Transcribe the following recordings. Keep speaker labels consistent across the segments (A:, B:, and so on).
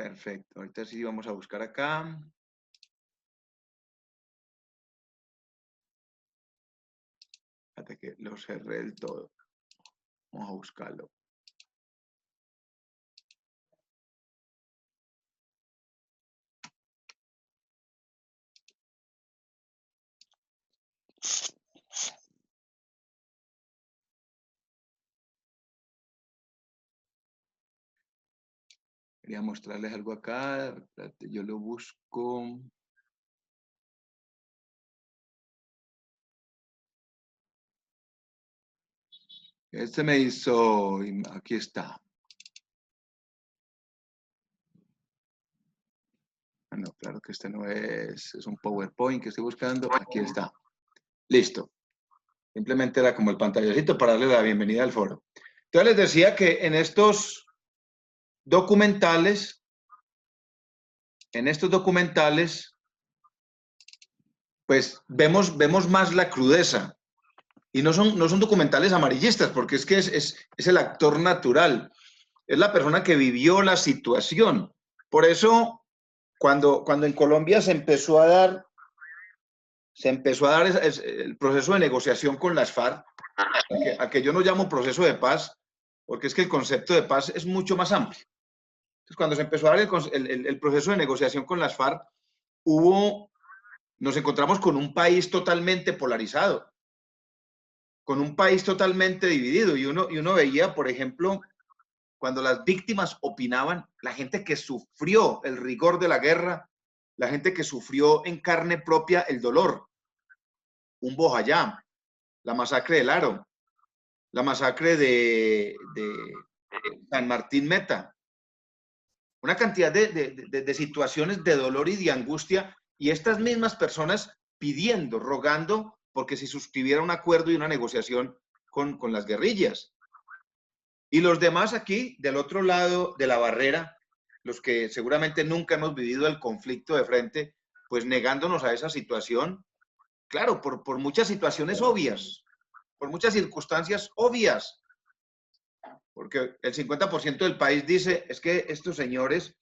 A: Perfecto. Ahorita sí vamos a buscar acá. Fíjate que lo cerré del todo. Vamos a buscarlo. Quería mostrarles algo acá. Espérate, yo lo busco. Este me hizo, aquí está. Ah, no, claro que este no es un PowerPoint que estoy buscando. Aquí está. Listo. Simplemente era como el pantallacito para darle la bienvenida al foro. Entonces les decía que en estos documentales, pues vemos más la crudeza. Y no son documentales amarillistas, porque es que es el actor natural. Es la persona que vivió la situación. Por eso, cuando en Colombia se empezó a dar el proceso de negociación con las FARC, a que yo no llamo proceso de paz, porque es que el concepto de paz es mucho más amplio. Entonces, cuando se empezó a dar el proceso de negociación con las FARC, nos encontramos con un país totalmente polarizado, con un país totalmente dividido, y uno veía, por ejemplo, cuando las víctimas opinaban, la gente que sufrió el rigor de la guerra, la gente que sufrió en carne propia el dolor, un Bojayá, la masacre del Aro, la masacre de San Martín Meta, una cantidad de situaciones de dolor y de angustia, y estas mismas personas pidiendo, rogando, porque se suscribiera un acuerdo y una negociación con las guerrillas. Y los demás aquí, del otro lado de la barrera, los que seguramente nunca hemos vivido el conflicto de frente, pues negándonos a esa situación, claro, por muchas situaciones obvias, por muchas circunstancias obvias, porque el 50% del país dice, es que estos señores,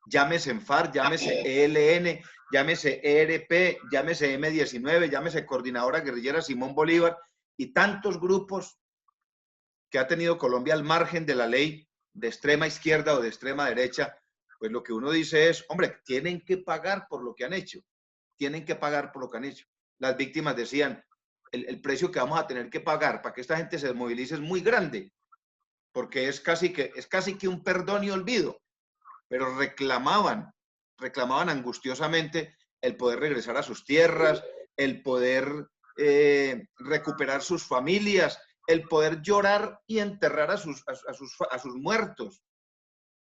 A: llámese FARC, llámese ELN, llámese ERP, llámese M19, llámese Coordinadora Guerrillera Simón Bolívar, y tantos grupos que ha tenido Colombia al margen de la ley, de extrema izquierda o de extrema derecha, pues lo que uno dice es, hombre, tienen que pagar por lo que han hecho, tienen que pagar por lo que han hecho. Las víctimas decían, el precio que vamos a tener que pagar para que esta gente se desmovilice es muy grande, porque es casi que un perdón y olvido, pero reclamaban angustiosamente el poder regresar a sus tierras, el poder recuperar sus familias, el poder llorar y enterrar a sus muertos,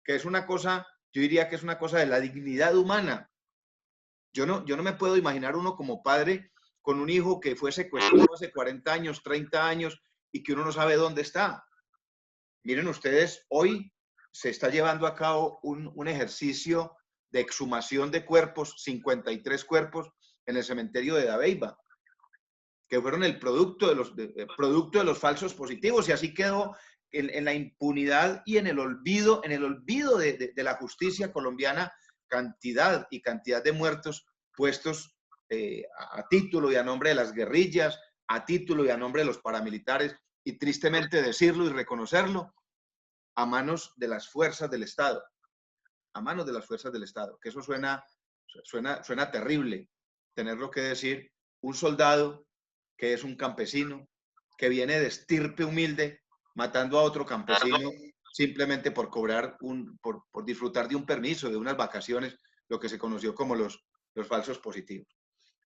A: que es una cosa, yo diría que es una cosa de la dignidad humana. Yo no me puedo imaginar uno como padre con un hijo que fue secuestrado hace 40 años, 30 años, y que uno no sabe dónde está. Miren ustedes, hoy se está llevando a cabo un ejercicio de exhumación de cuerpos, 53 cuerpos, en el cementerio de Dabeiba, que fueron el producto de los falsos positivos, y así quedó en la impunidad y en el olvido de la justicia colombiana, cantidad de muertos puestos a título y a nombre de las guerrillas, a título y a nombre de los paramilitares, y tristemente decirlo y reconocerlo, a manos de las fuerzas del Estado, que eso suena terrible, tenerlo que decir, un soldado que es un campesino, que viene de estirpe humilde, matando a otro campesino simplemente por cobrar, por disfrutar de un permiso, de unas vacaciones, lo que se conoció como los falsos positivos.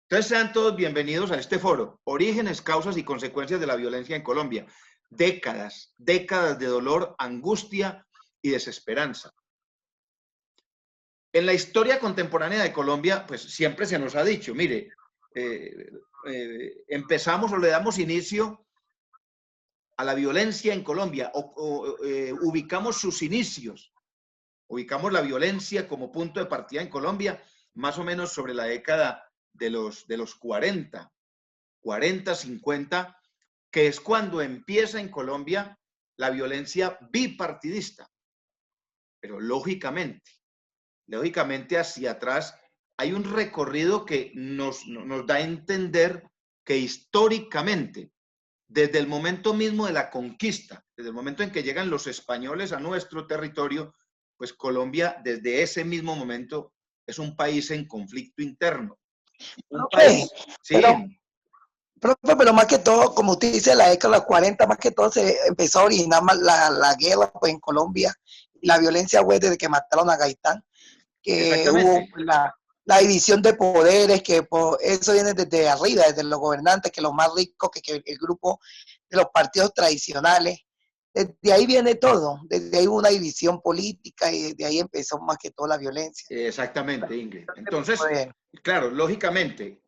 A: Entonces sean todos bienvenidos a este foro, Orígenes, Causas y Consecuencias de la Violencia en Colombia. Décadas de dolor, angustia y desesperanza. En la historia contemporánea de Colombia, pues siempre se nos ha dicho, mire, empezamos o le damos inicio a la violencia en Colombia, ubicamos sus inicios, ubicamos la violencia como punto de partida en Colombia, más o menos sobre la década de los 40, 50, que es cuando empieza en Colombia la violencia bipartidista. Pero lógicamente, lógicamente hacia atrás, hay un recorrido que nos da a entender que históricamente, desde el momento mismo de la conquista, desde el momento en que llegan los españoles a nuestro territorio, pues Colombia desde ese mismo momento es un país en conflicto interno. Un
B: Profe,
A: país, sí.
B: pero más que todo, como usted dice, la década de los 40, más que todo se empezó a originar más la guerra pues, en Colombia. La violencia fue desde que mataron a Gaitán, que hubo
A: Exactamente.
B: la división de poderes, que eso viene desde arriba, desde los gobernantes, que los más ricos, que el grupo de los partidos tradicionales. Desde ahí viene todo, desde ahí hubo una división política y desde ahí empezó más que todo la violencia.
A: Exactamente, Ingrid. Entonces, claro, lógicamente,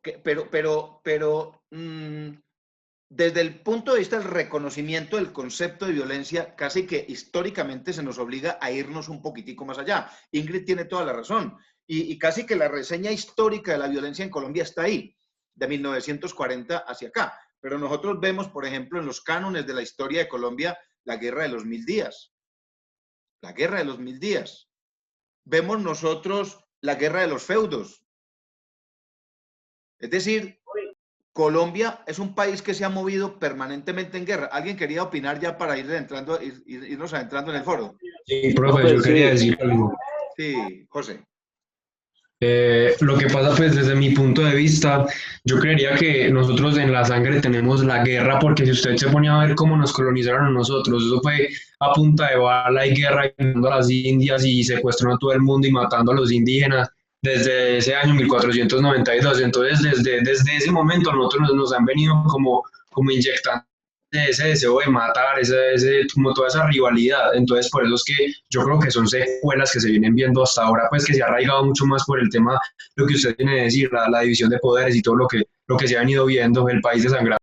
A: desde el punto de vista del reconocimiento del concepto de violencia, casi que históricamente se nos obliga a irnos un poquitico más allá. Ingrid tiene toda la razón. Y casi que la reseña histórica de la violencia en Colombia está ahí, de 1940 hacia acá. Pero nosotros vemos, por ejemplo, en los cánones de la historia de Colombia, la Guerra de los 1000 días. La Guerra de los 1000 días. Vemos nosotros la Guerra de los feudos. Es decir, Colombia es un país que se ha movido permanentemente en guerra. ¿Alguien quería opinar ya para irnos adentrando en el foro?
C: Sí, profe, yo quería decir algo.
A: Sí, José.
C: Lo que pasa, pues, desde mi punto de vista, yo creería que nosotros en la sangre tenemos la guerra, porque si usted se pone a ver cómo nos colonizaron a nosotros, eso fue a punta de bala y guerra, yendo a las Indias y secuestrando a todo el mundo y matando a los indígenas desde ese año 1492. Entonces, desde ese momento, nosotros nos han venido como inyectando ese deseo de matar, como toda esa rivalidad. Entonces, por eso es que yo creo que son secuelas que se vienen viendo hasta ahora, pues que se ha arraigado mucho más por el tema, lo que usted tiene que decir, la división de poderes y todo lo que se ha venido viendo, el país desangrado.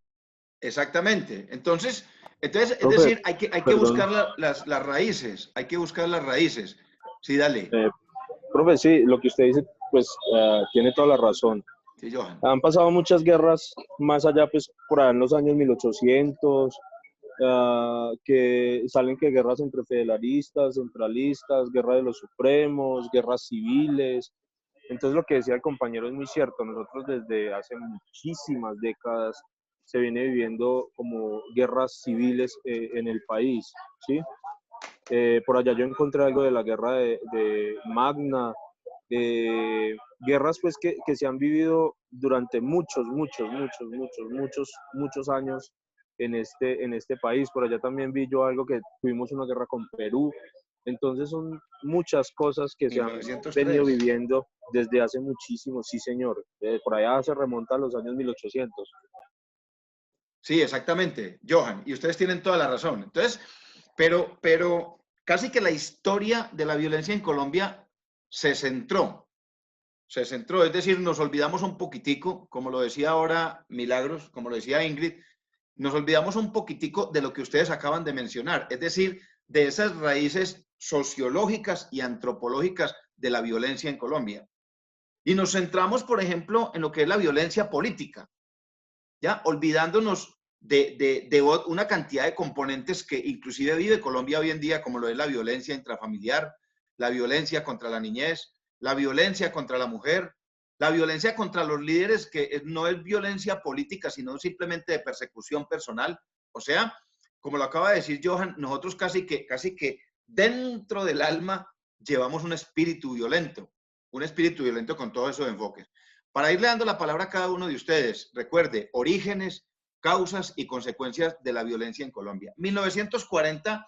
A: Exactamente. Entonces es decir, hay que buscar las raíces, hay que buscar las raíces. Sí, dale.
D: Profe, sí, lo que usted dice, pues tiene toda la razón.
A: Sí, Johan.
D: Han pasado muchas guerras más allá, pues por allá en los años 1800, que salen que guerras entre federalistas, centralistas, guerra de los supremos, guerras civiles. Entonces lo que decía el compañero es muy cierto. Nosotros desde hace muchísimas décadas se viene viviendo como guerras civiles en el país, ¿sí? Por allá yo encontré algo de la guerra de Magna, guerras pues que se han vivido durante muchos años en este país. Por allá también vi yo algo que tuvimos una guerra con Perú. Entonces son muchas cosas que se han
A: 1903.
D: venido viviendo desde hace muchísimo, sí señor. Por allá se remonta a los años 1800.
A: Sí, exactamente, Johan, y ustedes tienen toda la razón. Entonces, pero casi que la historia de la violencia en Colombia se centró, es decir, nos olvidamos un poquitico, como lo decía ahora Milagros, como lo decía Ingrid, nos olvidamos un poquitico de lo que ustedes acaban de mencionar, es decir, de esas raíces sociológicas y antropológicas de la violencia en Colombia. Y nos centramos, por ejemplo, en lo que es la violencia política, ¿ya? Olvidándonos de una cantidad de componentes que inclusive vive Colombia hoy en día, como lo es la violencia intrafamiliar, la violencia contra la niñez, la violencia contra la mujer, la violencia contra los líderes, que no es violencia política, sino simplemente de persecución personal. O sea, como lo acaba de decir Johan, nosotros casi que dentro del alma llevamos un espíritu violento con todos esos enfoques. Para irle dando la palabra a cada uno de ustedes, recuerde, orígenes, causas y consecuencias de la violencia en Colombia. 1940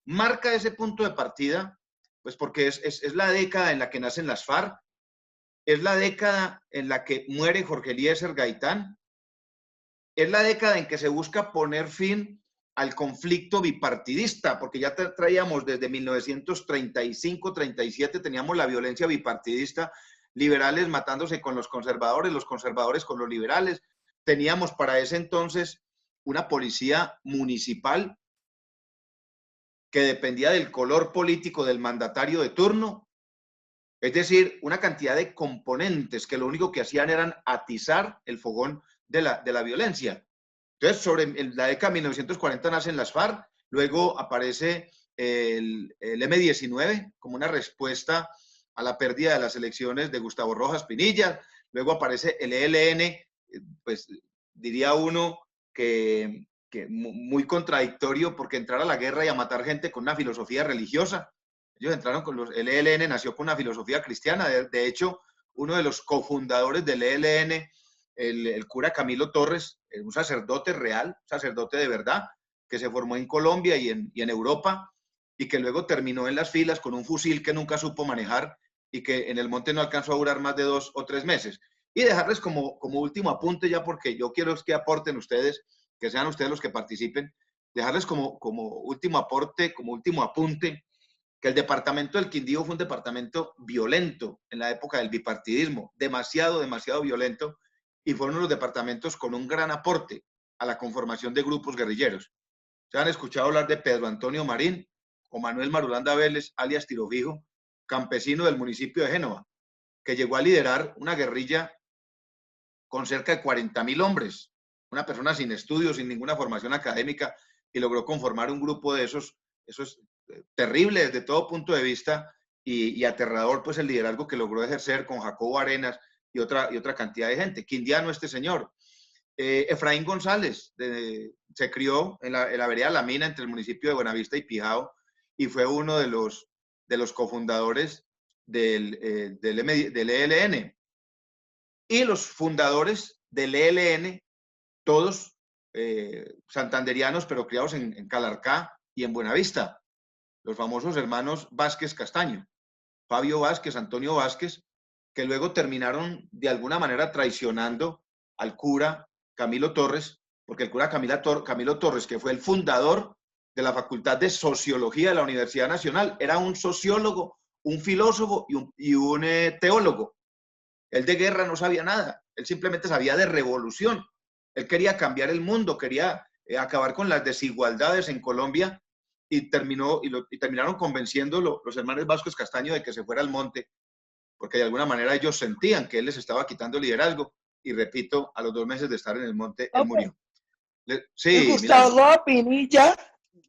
A: marca ese punto de partida, pues porque es la década en la que nacen las FARC, es la década en la que muere Jorge Eliezer Gaitán, es la década en que se busca poner fin al conflicto bipartidista, porque ya traíamos desde 1935-37, teníamos la violencia bipartidista, liberales matándose con los conservadores con los liberales. Teníamos para ese entonces una policía municipal que dependía del color político del mandatario de turno, es decir, una cantidad de componentes que lo único que hacían eran atizar el fogón de la violencia. Entonces, sobre la década de 1940 nacen las FARC, luego aparece el M-19 como una respuesta a la pérdida de las elecciones de Gustavo Rojas Pinilla. Luego aparece el ELN, pues diría uno que muy contradictorio, porque entrar a la guerra y a matar gente con una filosofía religiosa. Ellos entraron el ELN nació con una filosofía cristiana. De hecho, uno de los cofundadores del ELN, el cura Camilo Torres, un sacerdote real, sacerdote de verdad, que se formó en Colombia y en Europa, y que luego terminó en las filas con un fusil que nunca supo manejar y que en el monte no alcanzó a durar más de 2 o 3 meses. Y dejarles como último apunte, ya porque yo quiero que aporten ustedes, que sean ustedes los que participen, dejarles como último aporte, como último apunte, que el departamento del Quindío fue un departamento violento en la época del bipartidismo, demasiado violento, y fue uno de los departamentos con un gran aporte a la conformación de grupos guerrilleros. ¿Se han escuchado hablar de Pedro Antonio Marín o Manuel Marulanda Vélez, alias Tirofijo, campesino del municipio de Génova, que llegó a liderar una guerrilla con cerca de 40.000 hombres, una persona sin estudios, sin ninguna formación académica, y logró conformar un grupo de esos terrible desde todo punto de vista y aterrador, pues el liderazgo que logró ejercer con Jacobo Arenas y otra cantidad de gente. Quindiano, este señor. Efraín González se crió en la vereda La Mina, entre el municipio de Buenavista y Pijao, y fue uno de los cofundadores del ELN. Y los fundadores del ELN, todos santanderianos, pero criados en Calarcá y en Buenavista, los famosos hermanos Vázquez Castaño, Fabio Vázquez, Antonio Vázquez, que luego terminaron de alguna manera traicionando al cura Camilo Torres, porque el cura Camilo Torres, que fue el fundador de la Facultad de Sociología de la Universidad Nacional, era un sociólogo, un filósofo y un teólogo. Él de guerra no sabía nada, él simplemente sabía de revolución. Él quería cambiar el mundo, quería acabar con las desigualdades en Colombia, y terminaron convenciendo los hermanos Vázquez Castaño de que se fuera al monte, porque de alguna manera ellos sentían que él les estaba quitando liderazgo, y repito, a los 2 meses de estar en el monte, él murió.
B: Sí, ¿y Gustavo Rojas Pinilla,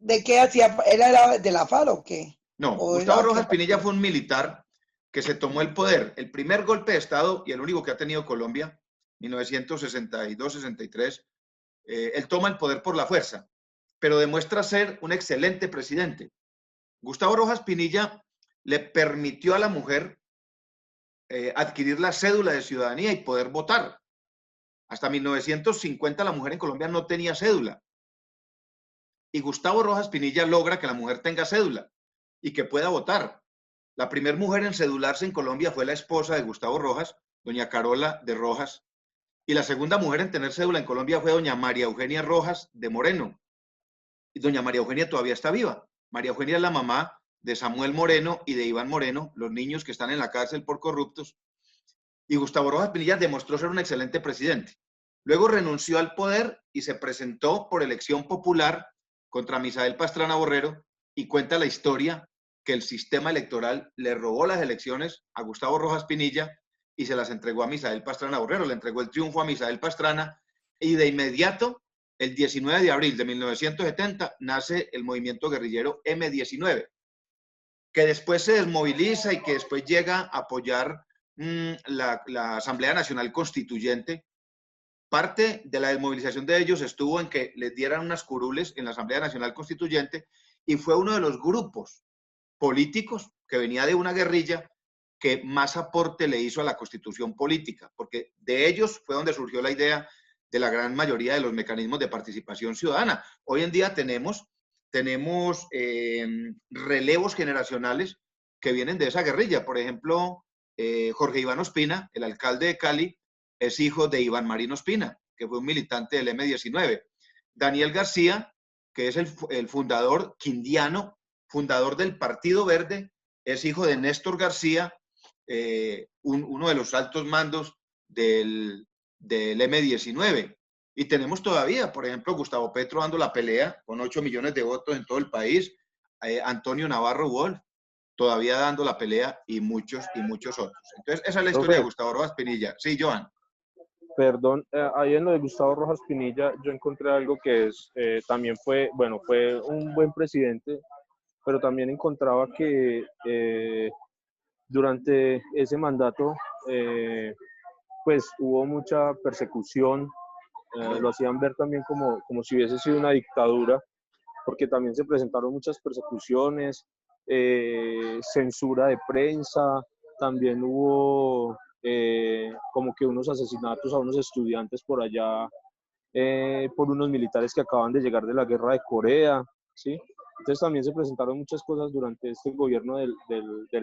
B: de qué hacía? ¿Él era de la FARC o qué?
A: No, Gustavo Rojas Pinilla fue un militar que se tomó el poder, el primer golpe de Estado y el único que ha tenido Colombia, 1962-63, él toma el poder por la fuerza, pero demuestra ser un excelente presidente. Gustavo Rojas Pinilla le permitió a la mujer adquirir la cédula de ciudadanía y poder votar. Hasta 1950 la mujer en Colombia no tenía cédula. Y Gustavo Rojas Pinilla logra que la mujer tenga cédula y que pueda votar. La primera mujer en cedularse en Colombia fue la esposa de Gustavo Rojas, doña Carola de Rojas, y la segunda mujer en tener cédula en Colombia fue doña María Eugenia Rojas de Moreno. Y doña María Eugenia todavía está viva. María Eugenia es la mamá de Samuel Moreno y de Iván Moreno, los niños que están en la cárcel por corruptos. Y Gustavo Rojas Pinilla demostró ser un excelente presidente. Luego renunció al poder y se presentó por elección popular contra Misael Pastrana Borrero, y cuenta la historia que el sistema electoral le robó las elecciones a Gustavo Rojas Pinilla y se las entregó a Misael Pastrana Borrero. Le entregó el triunfo a Misael Pastrana, y de inmediato, el 19 de abril de 1970, nace el movimiento guerrillero M19, que después se desmoviliza y que después llega a apoyar la Asamblea Nacional Constituyente. Parte de la desmovilización de ellos estuvo en que les dieran unas curules en la Asamblea Nacional Constituyente, y fue uno de los grupos políticos que venía de una guerrilla que más aporte le hizo a la constitución política, porque de ellos fue donde surgió la idea de la gran mayoría de los mecanismos de participación ciudadana. Hoy en día tenemos relevos generacionales que vienen de esa guerrilla. Por ejemplo, Jorge Iván Ospina, el alcalde de Cali, es hijo de Iván Marín Ospina, que fue un militante del M19. Daniel García, que es el fundador quindiano, fundador del Partido Verde, es hijo de Néstor García, uno de los altos mandos del M19. Y tenemos todavía, por ejemplo, Gustavo Petro dando la pelea con 8 millones de votos en todo el país, Antonio Navarro Wolf todavía dando la pelea, y muchos otros. Entonces, esa es la historia de Gustavo Rojas Pinilla. Sí, Joan.
D: Perdón, ahí en lo de Gustavo Rojas Pinilla yo encontré algo que también fue un buen presidente, pero también encontraba que Durante ese mandato, pues hubo mucha persecución, lo hacían ver también como si hubiese sido una dictadura, porque también se presentaron muchas persecuciones, censura de prensa, también hubo como que unos asesinatos a unos estudiantes por allá, por unos militares que acaban de llegar de la guerra de Corea, ¿sí? Entonces también se presentaron muchas cosas durante este gobierno del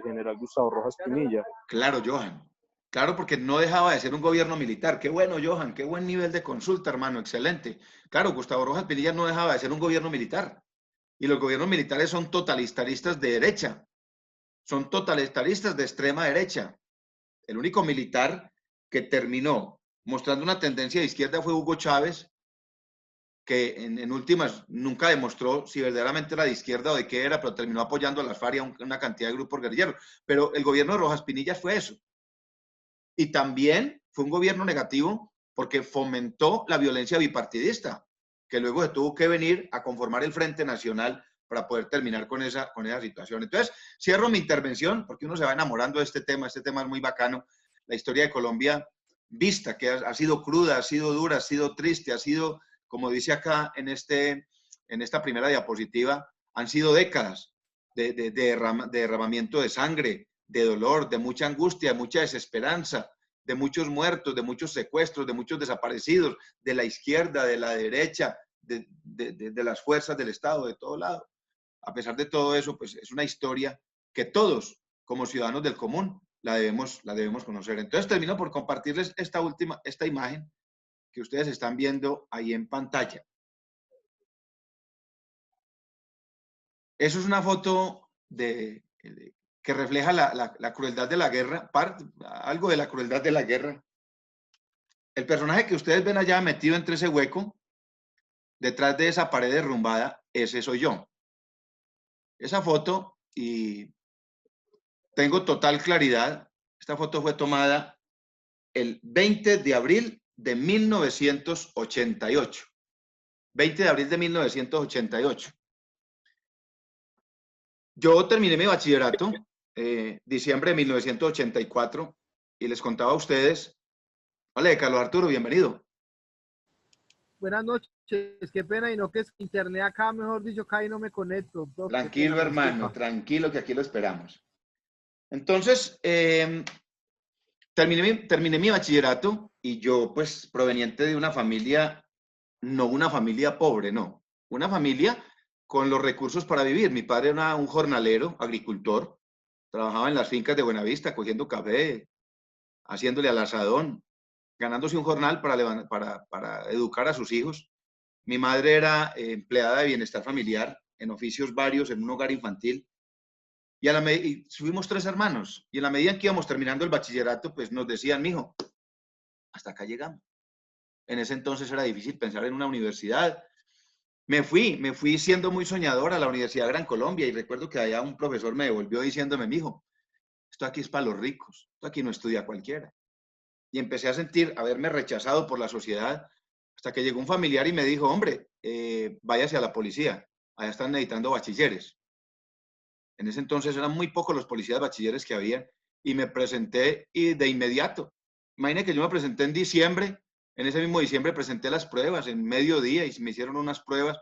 D: general Gustavo Rojas Pinilla.
A: Claro, Johan. Claro, porque no dejaba de ser un gobierno militar. Qué bueno, Johan, qué buen nivel de consulta, hermano, excelente. Claro, Gustavo Rojas Pinilla no dejaba de ser un gobierno militar. Y los gobiernos militares son totalitaristas de derecha. Son totalitaristas de extrema derecha. El único militar que terminó mostrando una tendencia de izquierda fue Hugo Chávez, que en últimas nunca demostró si verdaderamente era de izquierda o de qué era, pero terminó apoyando a las FARC y a una cantidad de grupos guerrilleros. Pero el gobierno de Rojas Pinilla fue eso. Y también fue un gobierno negativo porque fomentó la violencia bipartidista, que luego se tuvo que venir a conformar el Frente Nacional para poder terminar con esa situación. Entonces, cierro mi intervención porque uno se va enamorando de este tema es muy bacano. La historia de Colombia, vista, que ha sido cruda, ha sido dura, ha sido triste, ha sido, como dice acá en esta primera diapositiva, han sido décadas de derramamiento de sangre, de dolor, de mucha angustia, de mucha desesperanza, de muchos muertos, de muchos secuestros, de muchos desaparecidos, de la izquierda, de la derecha, de las fuerzas del Estado, de todo lado. A pesar de todo eso, pues es una historia que todos, como ciudadanos del común, la debemos conocer. Entonces termino por compartirles esta imagen que ustedes están viendo ahí en pantalla. Eso es una foto que refleja la crueldad de la guerra, algo de la crueldad de la guerra. El personaje que ustedes ven allá metido entre ese hueco, detrás de esa pared derrumbada, ese soy yo. Esa foto, y tengo total claridad, esta foto fue tomada el 20 de abril de 1988. 20 de abril de 1988. Yo terminé mi bachillerato diciembre de 1984 y les contaba a ustedes. Vale, Carlos Arturo, bienvenido.
E: Buenas noches, qué pena, y no que es internet acá, mejor dicho, acá y no me conecto.
A: Tranquilo, hermano, tranquilo, que aquí lo esperamos. Entonces, terminé mi bachillerato y yo, pues, proveniente de una familia, no una familia pobre, no, una familia con los recursos para vivir. Mi padre era un jornalero, agricultor, trabajaba en las fincas de Buenavista, cogiendo café, haciéndole al asadón, ganándose un jornal para educar a sus hijos. Mi madre era empleada de bienestar familiar en oficios varios en un hogar infantil. Y subimos 3 hermanos. Y en la medida en que íbamos terminando el bachillerato, pues nos decían, mijo, hasta acá llegamos. En ese entonces era difícil pensar en una universidad. Me fui siendo muy soñador a la Universidad de Gran Colombia y recuerdo que allá un profesor me devolvió diciéndome, mijo, esto aquí es para los ricos, esto aquí no estudia cualquiera. Y empecé a sentir haberme rechazado por la sociedad hasta que llegó un familiar y me dijo, hombre, váyase a la policía, allá están necesitando bachilleres. En ese entonces eran muy pocos los policías bachilleres que había y me presenté y de inmediato. Imagínense que yo me presenté en diciembre, en ese mismo diciembre presenté las pruebas en mediodía y me hicieron unas pruebas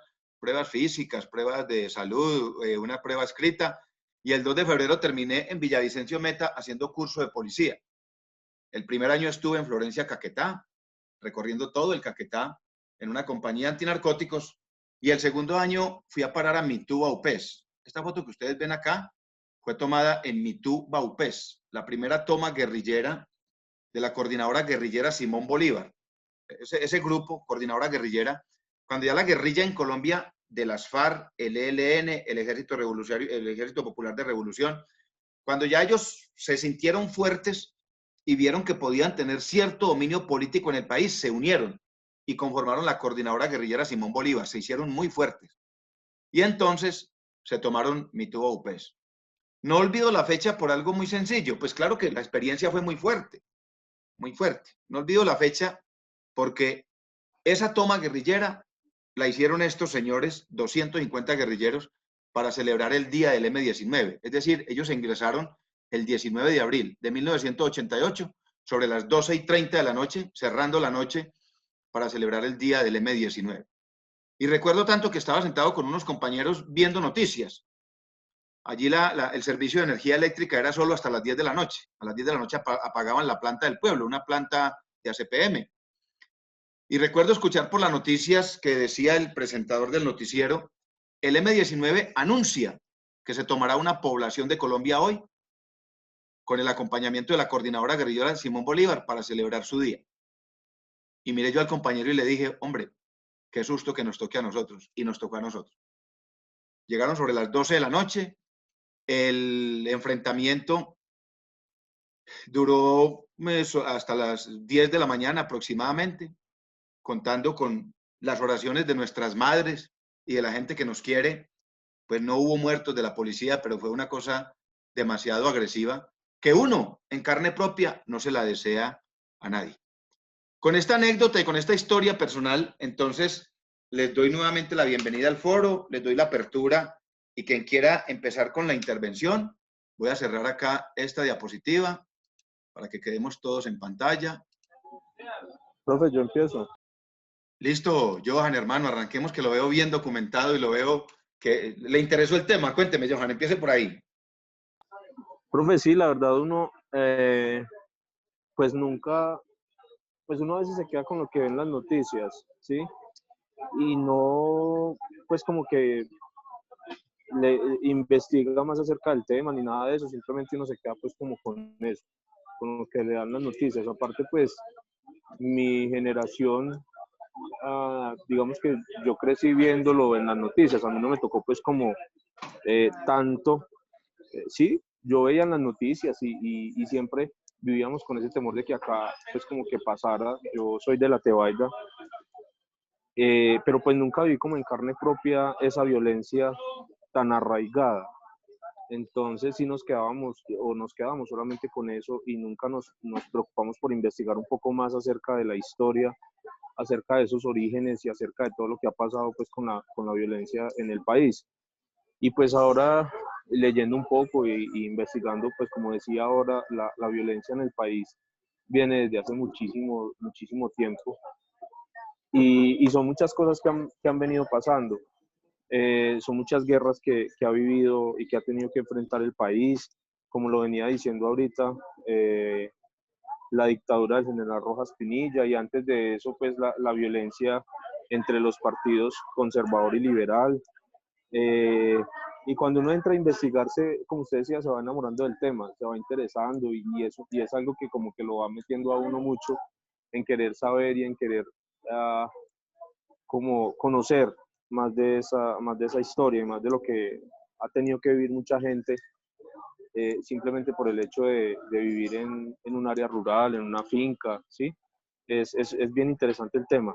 A: físicas, pruebas de salud, una prueba escrita, y el 2 de febrero terminé en Villavicencio Meta haciendo curso de policía. El primer año estuve en Florencia, Caquetá, recorriendo todo el Caquetá en una compañía antinarcóticos, y el segundo año fui a parar a Mitú, Baupés. Esta foto que ustedes ven acá fue tomada en Mitú, Baupés, la primera toma guerrillera de la coordinadora guerrillera Simón Bolívar. Ese grupo, coordinadora guerrillera, cuando ya la guerrilla en Colombia de las FARC, el ELN, el Ejército Revolucionario, el Ejército Popular de Revolución, cuando ya ellos se sintieron fuertes y vieron que podían tener cierto dominio político en el país, se unieron y conformaron la coordinadora guerrillera Simón Bolívar, se hicieron muy fuertes. Y entonces se tomaron Mitú, Baupés. No olvido la fecha por algo muy sencillo, pues claro que la experiencia fue muy fuerte, muy fuerte. No olvido la fecha porque esa toma guerrillera la hicieron estos señores, 250 guerrilleros, para celebrar el día del M-19. Es decir, ellos ingresaron el 19 de abril de 1988, sobre las 12:30 de la noche, cerrando la noche para celebrar el día del M-19. Y recuerdo tanto que estaba sentado con unos compañeros viendo noticias. Allí el servicio de energía eléctrica era solo hasta las 10 de la noche. A las 10 de la noche apagaban la planta del pueblo, una planta de ACPM. Y recuerdo escuchar por las noticias que decía el presentador del noticiero, el M-19 anuncia que se tomará una población de Colombia hoy con el acompañamiento de la coordinadora guerrillera Simón Bolívar para celebrar su día. Y miré yo al compañero y le dije, hombre, qué susto que nos toque a nosotros. Y nos tocó a nosotros. Llegaron sobre las 12 de la noche. El enfrentamiento duró hasta las 10 de la mañana aproximadamente, contando con las oraciones de nuestras madres y de la gente que nos quiere. Pues no hubo muertos de la policía, pero fue una cosa demasiado agresiva que uno en carne propia no se la desea a nadie. Con esta anécdota y con esta historia personal, entonces les doy nuevamente la bienvenida al foro, les doy la apertura y quien quiera empezar con la intervención, voy a cerrar acá esta diapositiva para que quedemos todos en pantalla.
D: Profe, yo empiezo.
A: Listo, Johan, hermano, arranquemos que lo veo bien documentado y lo veo que le interesó el tema. Cuénteme, Johan, empiece por ahí.
D: Profe, sí, la verdad uno, pues nunca, pues uno a veces se queda con lo que ven las noticias, ¿sí? Y no, pues como que le investiga más acerca del tema ni nada de eso, simplemente uno se queda pues como con eso, con lo que le dan las noticias. Aparte, pues mi generación, digamos que yo crecí viéndolo en las noticias, a mí no me tocó pues como tanto, sí, yo veía en las noticias y siempre vivíamos con ese temor de que acá pues como que pasara. Yo soy de la Tebaida, pero pues nunca vi como en carne propia esa violencia tan arraigada. Entonces sí nos quedábamos solamente con eso y nunca nos preocupamos por investigar un poco más acerca de la historia, acerca de esos orígenes y acerca de todo lo que ha pasado pues con la violencia en el país. Y pues ahora leyendo un poco y investigando, pues como decía ahora, la violencia en el país viene desde hace muchísimo, muchísimo tiempo y son muchas cosas que han venido pasando. Son muchas guerras que ha vivido y que ha tenido que enfrentar el país, como lo venía diciendo ahorita, la dictadura del general Rojas Pinilla y antes de eso pues la violencia entre los partidos conservador y liberal. Y cuando uno entra a investigarse, como usted decía, se va enamorando del tema, se va interesando y es algo que como que lo va metiendo a uno mucho en querer saber y en querer como conocer más de esa historia y más de lo que ha tenido que vivir mucha gente, simplemente por el hecho de vivir en un área rural, en una finca, ¿sí? Es bien interesante el tema.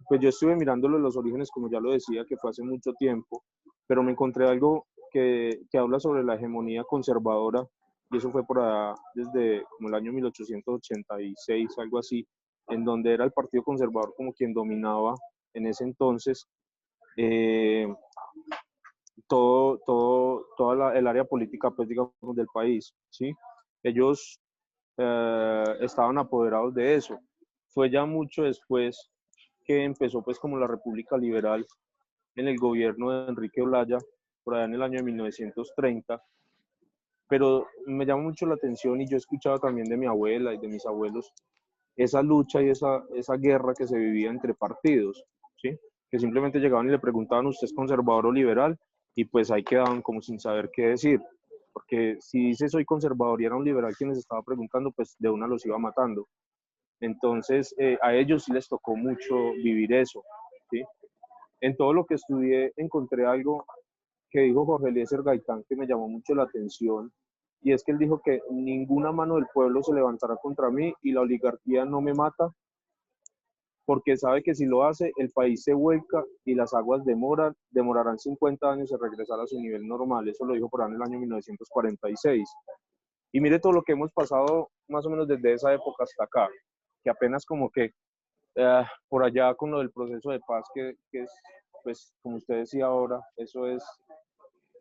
D: Pues yo estuve mirándolo los orígenes, como ya lo decía, que fue hace mucho tiempo, pero me encontré algo que habla sobre la hegemonía conservadora, y eso fue por allá desde como el año 1886, algo así, en donde era el Partido Conservador como quien dominaba en ese entonces toda el área política, pues, digamos, del país, ¿sí? Ellos estaban apoderados de eso. Fue ya mucho después que empezó pues como la República Liberal en el gobierno de Enrique Olaya, por allá en el año de 1930, pero me llama mucho la atención y yo escuchaba también de mi abuela y de mis abuelos esa lucha y esa guerra que se vivía entre partidos, ¿sí? Que simplemente llegaban y le preguntaban, ¿usted es conservador o liberal? Y pues ahí quedaban como sin saber qué decir, porque si dice soy conservador y era un liberal quien les estaba preguntando, pues de una los iba matando. Entonces, a ellos sí les tocó mucho vivir eso, ¿sí? En todo lo que estudié encontré algo que dijo Jorge Eliezer Gaitán que me llamó mucho la atención, y es que él dijo que ninguna mano del pueblo se levantará contra mí y la oligarquía no me mata, porque sabe que si lo hace, el país se vuelca y las aguas demorarán 50 años en regresar a su nivel normal. Eso lo dijo por ahí en el año 1946. Y mire todo lo que hemos pasado más o menos desde esa época hasta acá, que apenas como que por allá con lo del proceso de paz, que es, pues como usted decía ahora, eso es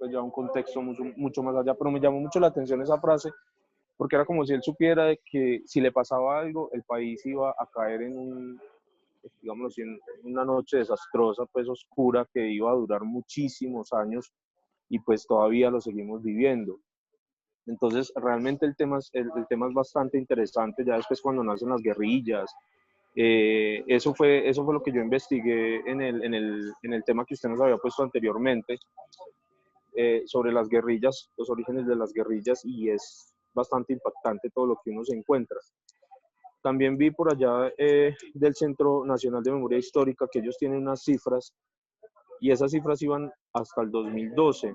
D: pues ya un contexto mucho más allá, pero me llamó mucho la atención esa frase, porque era como si él supiera de que si le pasaba algo, el país iba a caer en digámoslo así, en una noche desastrosa, pues oscura, que iba a durar muchísimos años y pues todavía lo seguimos viviendo. Entonces, realmente el tema es bastante interesante, ya después cuando nacen las guerrillas. Eso fue lo que yo investigué en el tema que usted nos había puesto anteriormente, sobre las guerrillas, los orígenes de las guerrillas, y es bastante impactante todo lo que uno se encuentra. También vi por allá del Centro Nacional de Memoria Histórica que ellos tienen unas cifras, y esas cifras iban hasta el 2012,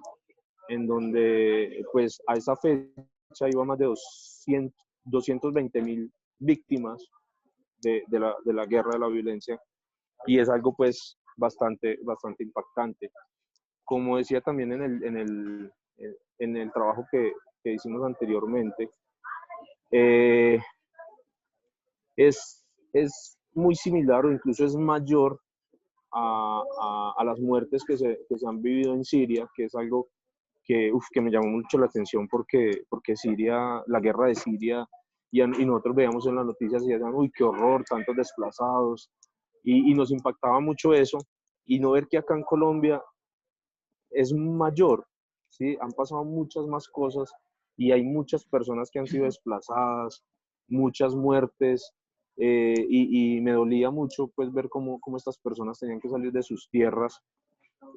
D: en donde pues a esa fecha iba más de 220.000 víctimas de la guerra, de la violencia, y es algo pues bastante impactante. Como decía también en el trabajo que hicimos anteriormente, es muy similar o incluso es mayor a las muertes que se han vivido en Siria, que es algo que me llamó mucho la atención porque Siria, la guerra de Siria, y nosotros veíamos en las noticias y decían, uy, qué horror, tantos desplazados, y nos impactaba mucho eso, y no ver que acá en Colombia es mayor, ¿sí? Han pasado muchas más cosas y hay muchas personas que han sido desplazadas, muchas muertes, y me dolía mucho pues ver cómo estas personas tenían que salir de sus tierras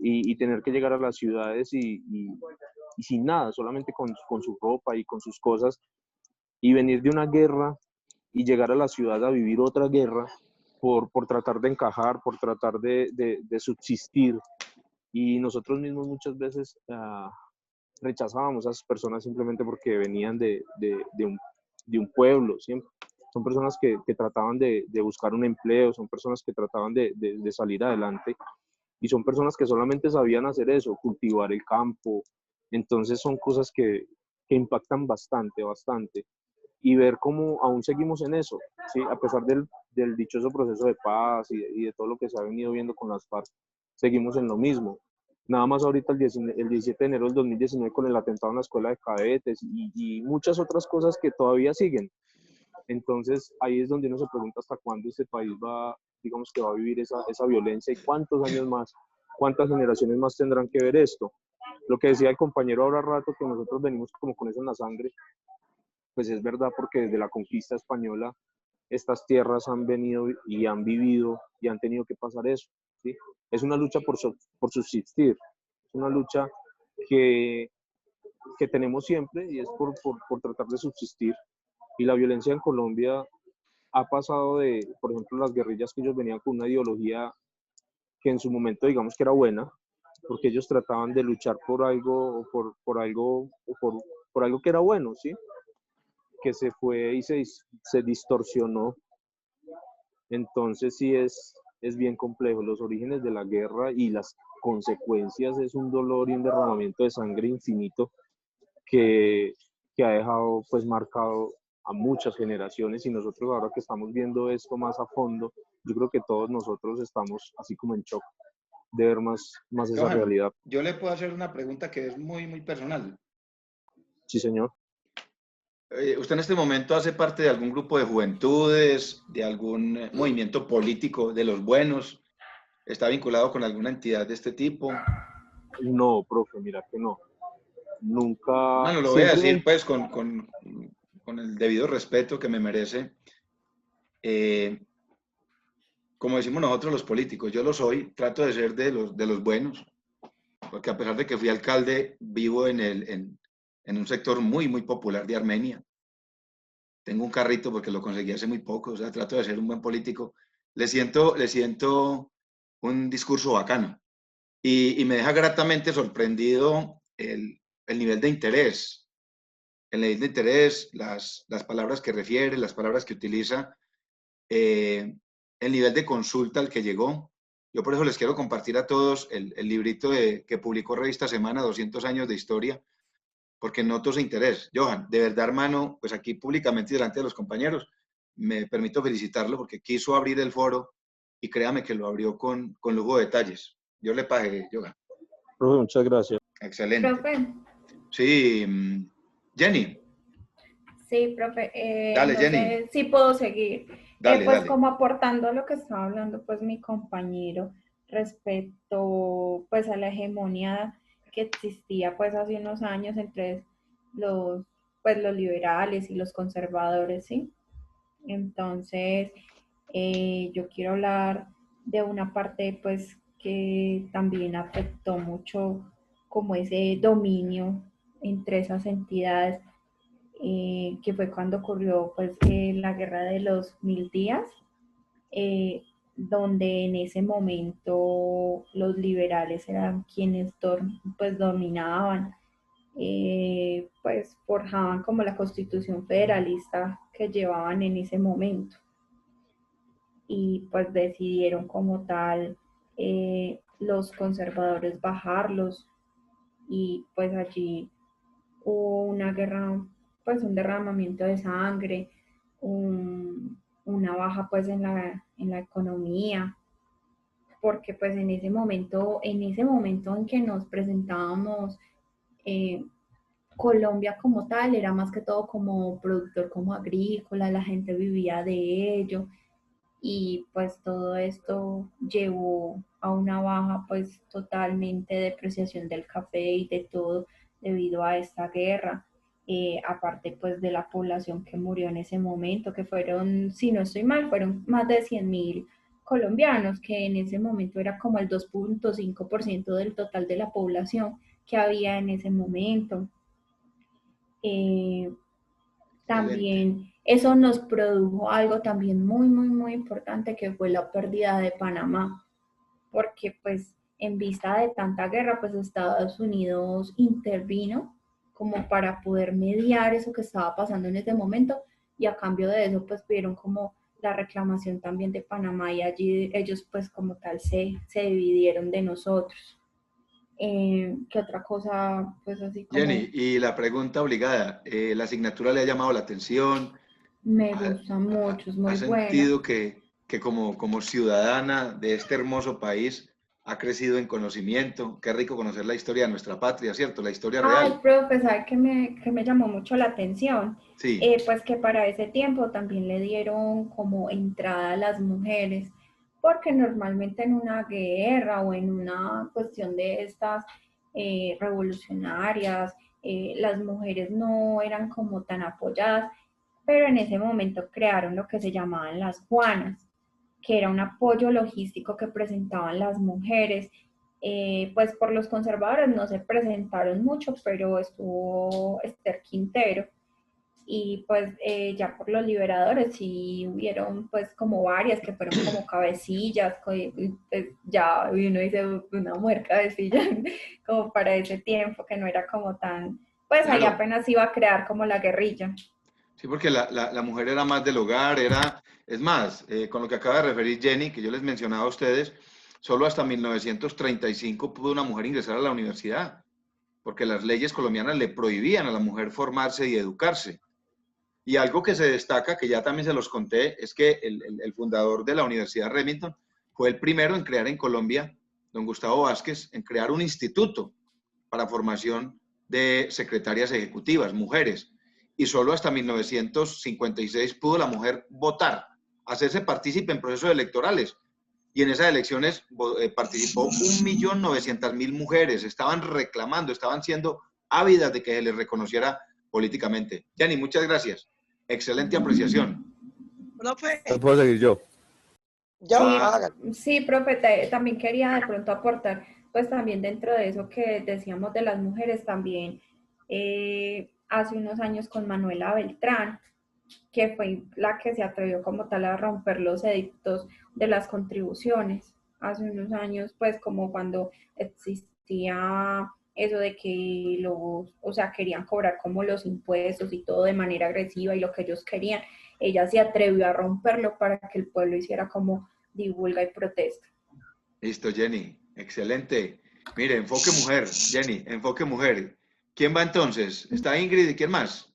D: y tener que llegar a las ciudades y sin nada, solamente con su ropa y con sus cosas, y venir de una guerra y llegar a la ciudad a vivir otra guerra por tratar de encajar, por tratar de subsistir. Y nosotros mismos muchas veces rechazábamos a esas personas simplemente porque venían de un pueblo, siempre. Son personas que trataban de buscar un empleo, son personas que trataban de salir adelante, y son personas que solamente sabían hacer eso, cultivar el campo. Entonces son cosas que impactan bastante. Y ver cómo aún seguimos en eso, ¿sí? A pesar del dichoso proceso de paz y de todo lo que se ha venido viendo con las FARC, seguimos en lo mismo. Nada más ahorita el 17 de enero del 2019 con el atentado en la escuela de cadetes y muchas otras cosas que todavía siguen. Entonces ahí es donde uno se pregunta hasta cuándo este país digamos que va a vivir esa violencia, y cuántos años más, cuántas generaciones más tendrán que ver esto. Lo que decía el compañero ahora rato, que nosotros venimos como con eso en la sangre, pues es verdad, porque desde la conquista española estas tierras han venido y han vivido y han tenido que pasar eso, ¿sí? Es una lucha por subsistir, es una lucha que tenemos siempre, y es por tratar de subsistir. Y la violencia en Colombia ha pasado por ejemplo, las guerrillas, que ellos venían con una ideología que en su momento digamos que era buena, porque ellos trataban de luchar por algo, por algo que era bueno, ¿sí? Que se fue y se distorsionó. Entonces sí es bien complejo. Los orígenes de la guerra y las consecuencias es un dolor y un derramamiento de sangre infinito que ha dejado pues marcado a muchas generaciones, y nosotros ahora que estamos viendo esto más a fondo, yo creo que todos nosotros estamos así como en shock de ver más esa
A: Johan,
D: realidad.
A: yo le puedo hacer una pregunta que es muy personal.
D: Sí, señor.
A: ¿Usted en este momento hace parte de algún grupo de juventudes, de algún movimiento político de los buenos? ¿Está vinculado con alguna entidad de este tipo?
D: No, profe, mira que no. Nunca,
A: Bueno, lo voy a
D: siempre
A: decir pues con el debido respeto que me merece. Como decimos nosotros los políticos, yo lo soy, trato de ser de los buenos, porque a pesar de que fui alcalde, vivo en un sector muy popular de Armenia. Tengo un carrito porque lo conseguí hace muy poco, o sea, trato de ser un buen político. Le siento un discurso bacano, y me deja gratamente sorprendido el nivel de interés, las palabras que refiere, las palabras que utiliza, el nivel de consulta al que llegó. Yo por eso les quiero compartir a todos el librito que publicó Revista Semana, 200 años de historia, porque noto ese interés. Johan, de verdad, hermano, pues aquí públicamente delante de los compañeros, me permito felicitarlo porque quiso abrir el foro, y créame que lo abrió con lujo de detalles. Yo le pagué, Johan.
D: Profe, muchas gracias.
A: Excelente.
F: Profe,
A: Sí, Jenny,
F: sí, profe,
A: dale,
F: no
A: Jenny,
F: sé si puedo seguir.
A: dale,
F: Pues
A: dale.
F: como aportando a lo que estaba hablando pues mi compañero respecto pues a la hegemonía que existía pues hace unos años entre los pues los liberales y los conservadores, ¿sí? Entonces, yo quiero hablar de una parte pues que también afectó mucho como ese dominio entre esas entidades, que fue cuando ocurrió pues la guerra de los 1000 días, eh, donde en ese momento los liberales eran quienes pues dominaban, pues forjaban como la constitución federalista que llevaban en ese momento y pues decidieron como tal, los conservadores bajarlos y pues allí hubo una guerra, pues un derramamiento de sangre, una baja pues en la economía, porque pues en ese momento en que nos presentábamos, eh, Colombia como tal era más que todo como productor como agrícola, la gente vivía de ello y pues todo esto llevó a una baja pues totalmente depreciación del café y de todo debido a esta guerra. Aparte pues de la población que murió en ese momento, que fueron, si no estoy mal, fueron más de 100.000 colombianos, que en ese momento era como el 2,5% del total de la población que había en ese momento. Eh,
A: Excelente.
F: También eso nos produjo algo también muy, muy, muy importante, que fue la pérdida de Panamá, porque pues en vista de tanta guerra, pues Estados Unidos intervino como para poder mediar eso que estaba pasando en ese momento, y a cambio de eso pues pidieron como la reclamación también de Panamá, y allí ellos pues como tal se dividieron de nosotros. ¿Qué otra cosa? Pues así
A: Jenny,
F: como
A: y la pregunta obligada, ¿la asignatura le ha llamado la atención?
F: me
A: ¿Ha,
F: gusta mucho, es muy
A: ha
F: buena.
A: sentido que como ciudadana de este hermoso país ha crecido en conocimiento? Qué rico conocer la historia de nuestra patria, ¿cierto? La historia
F: Ay,
A: real.
F: profe, ¿sabe que me llamó mucho la atención?
A: Sí,
F: Pues que para ese tiempo también le dieron como entrada a las mujeres, porque normalmente en una guerra o en una cuestión de estas, revolucionarias, las mujeres no eran como tan apoyadas, pero en ese momento crearon lo que se llamaban las Juanas, que era un apoyo logístico que presentaban las mujeres. Pues por los conservadores no se presentaron mucho, pero estuvo Esther Quintero. Y pues ya por los liberadores sí hubieron pues como varias que fueron como cabecillas, pues, ya uno dice una mujer cabecilla, como para ese tiempo que no era como tan, pues ahí
A: claro.
F: apenas iba a crear como la guerrilla.
A: Sí, porque la mujer era más del hogar, es más, con lo que acaba de referir Jenny, que yo les mencionaba a ustedes, solo hasta 1935 pudo una mujer ingresar a la universidad, porque las leyes colombianas le prohibían a la mujer formarse y educarse. Y algo que se destaca, que ya también se los conté, es que el fundador de la Universidad Remington fue el primero en crear en Colombia, don Gustavo Vázquez, en crear un instituto para formación de secretarias ejecutivas, mujeres. Y solo hasta 1956 pudo la mujer votar, hacerse partícipe en procesos electorales. Y en esas elecciones participó 1.900.000 mujeres. Estaban reclamando, estaban siendo ávidas de que se les reconociera políticamente. Yanni, muchas gracias. Excelente apreciación.
B: Profe,
G: Puedo seguir yo.
B: yo,
F: Sí,
B: hágalo.
F: sí, profe, también quería de pronto aportar, pues también dentro de eso que decíamos de las mujeres, también hace unos años con Manuela Beltrán, que fue la que se atrevió como tal a romper los edictos de las contribuciones. Hace unos años, pues como cuando existía eso de que o sea, querían cobrar como los impuestos y todo de manera agresiva y lo que ellos querían, ella se atrevió a romperlo para que el pueblo hiciera como divulga y protesta.
A: Listo, Jenny. Excelente. Mire, enfoque mujer, Jenny, enfoque mujer. ¿Quién va entonces? ¿Está Ingrid y quién más?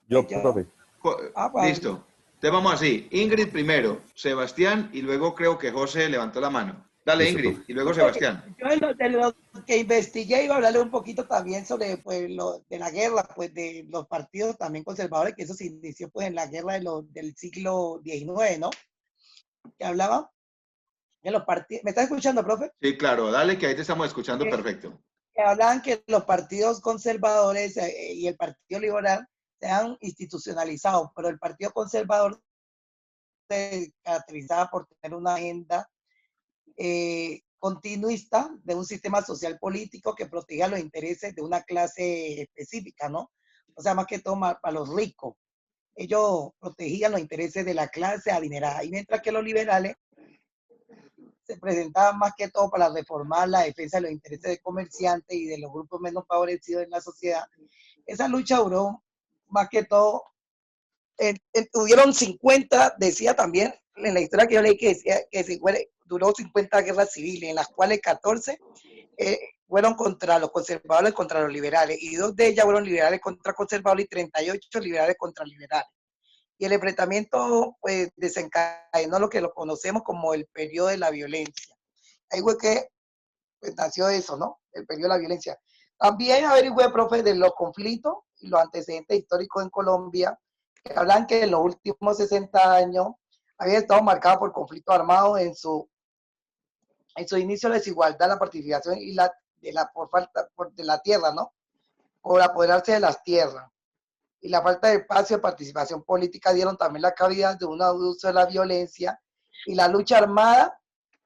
G: Yo,
B: Yo,
G: profe.
B: pues,
A: Listo. Entonces vamos así. Ingrid primero, Sebastián y luego creo que José levantó la mano. Dale,
G: Listo,
A: Ingrid,
G: profe.
A: y luego Sebastián.
B: Yo de lo que investigué iba a hablarle un poquito también sobre pues, de la guerra, pues de los partidos también conservadores, que eso se inició pues en la guerra del siglo XIX, ¿no? Que hablaba de los partidos. ¿Me estás escuchando, profe?
A: Sí, claro, dale, que ahí te estamos escuchando perfecto.
B: Que hablaban que los partidos conservadores y el Partido Liberal se han institucionalizado, pero el Partido Conservador se caracterizaba por tener una agenda continuista de un sistema social político que proteja los intereses de una clase específica, ¿no? O sea, más que todo para los ricos. Ellos protegían los intereses de la clase adinerada. Y mientras que los liberales se presentaban más que todo para reformar la defensa de los intereses de comerciantes y de los grupos menos favorecidos en la sociedad. Esa lucha duró más que todo. Hubieron 50, decía también en la historia que yo leí, que decía que duró 50 guerras civiles, en las cuales 14 fueron contra los conservadores, contra los liberales, y 2 de ellas fueron liberales contra conservadores y 38 liberales contra liberales. Y el enfrentamiento pues, desencadenó lo que lo conocemos como el periodo de la violencia. Ahí fue que pues, nació eso, ¿no? El periodo de la violencia. También averigüé, profe, de los conflictos y los antecedentes históricos en Colombia, que hablan que en los últimos 60 años había estado marcado por conflictos armados en su inicio, la desigualdad, la participación y por falta de la tierra, ¿no? Por apoderarse de las tierras. Y la falta de espacio de participación política dieron también la cabida de un abuso de la violencia y la lucha armada,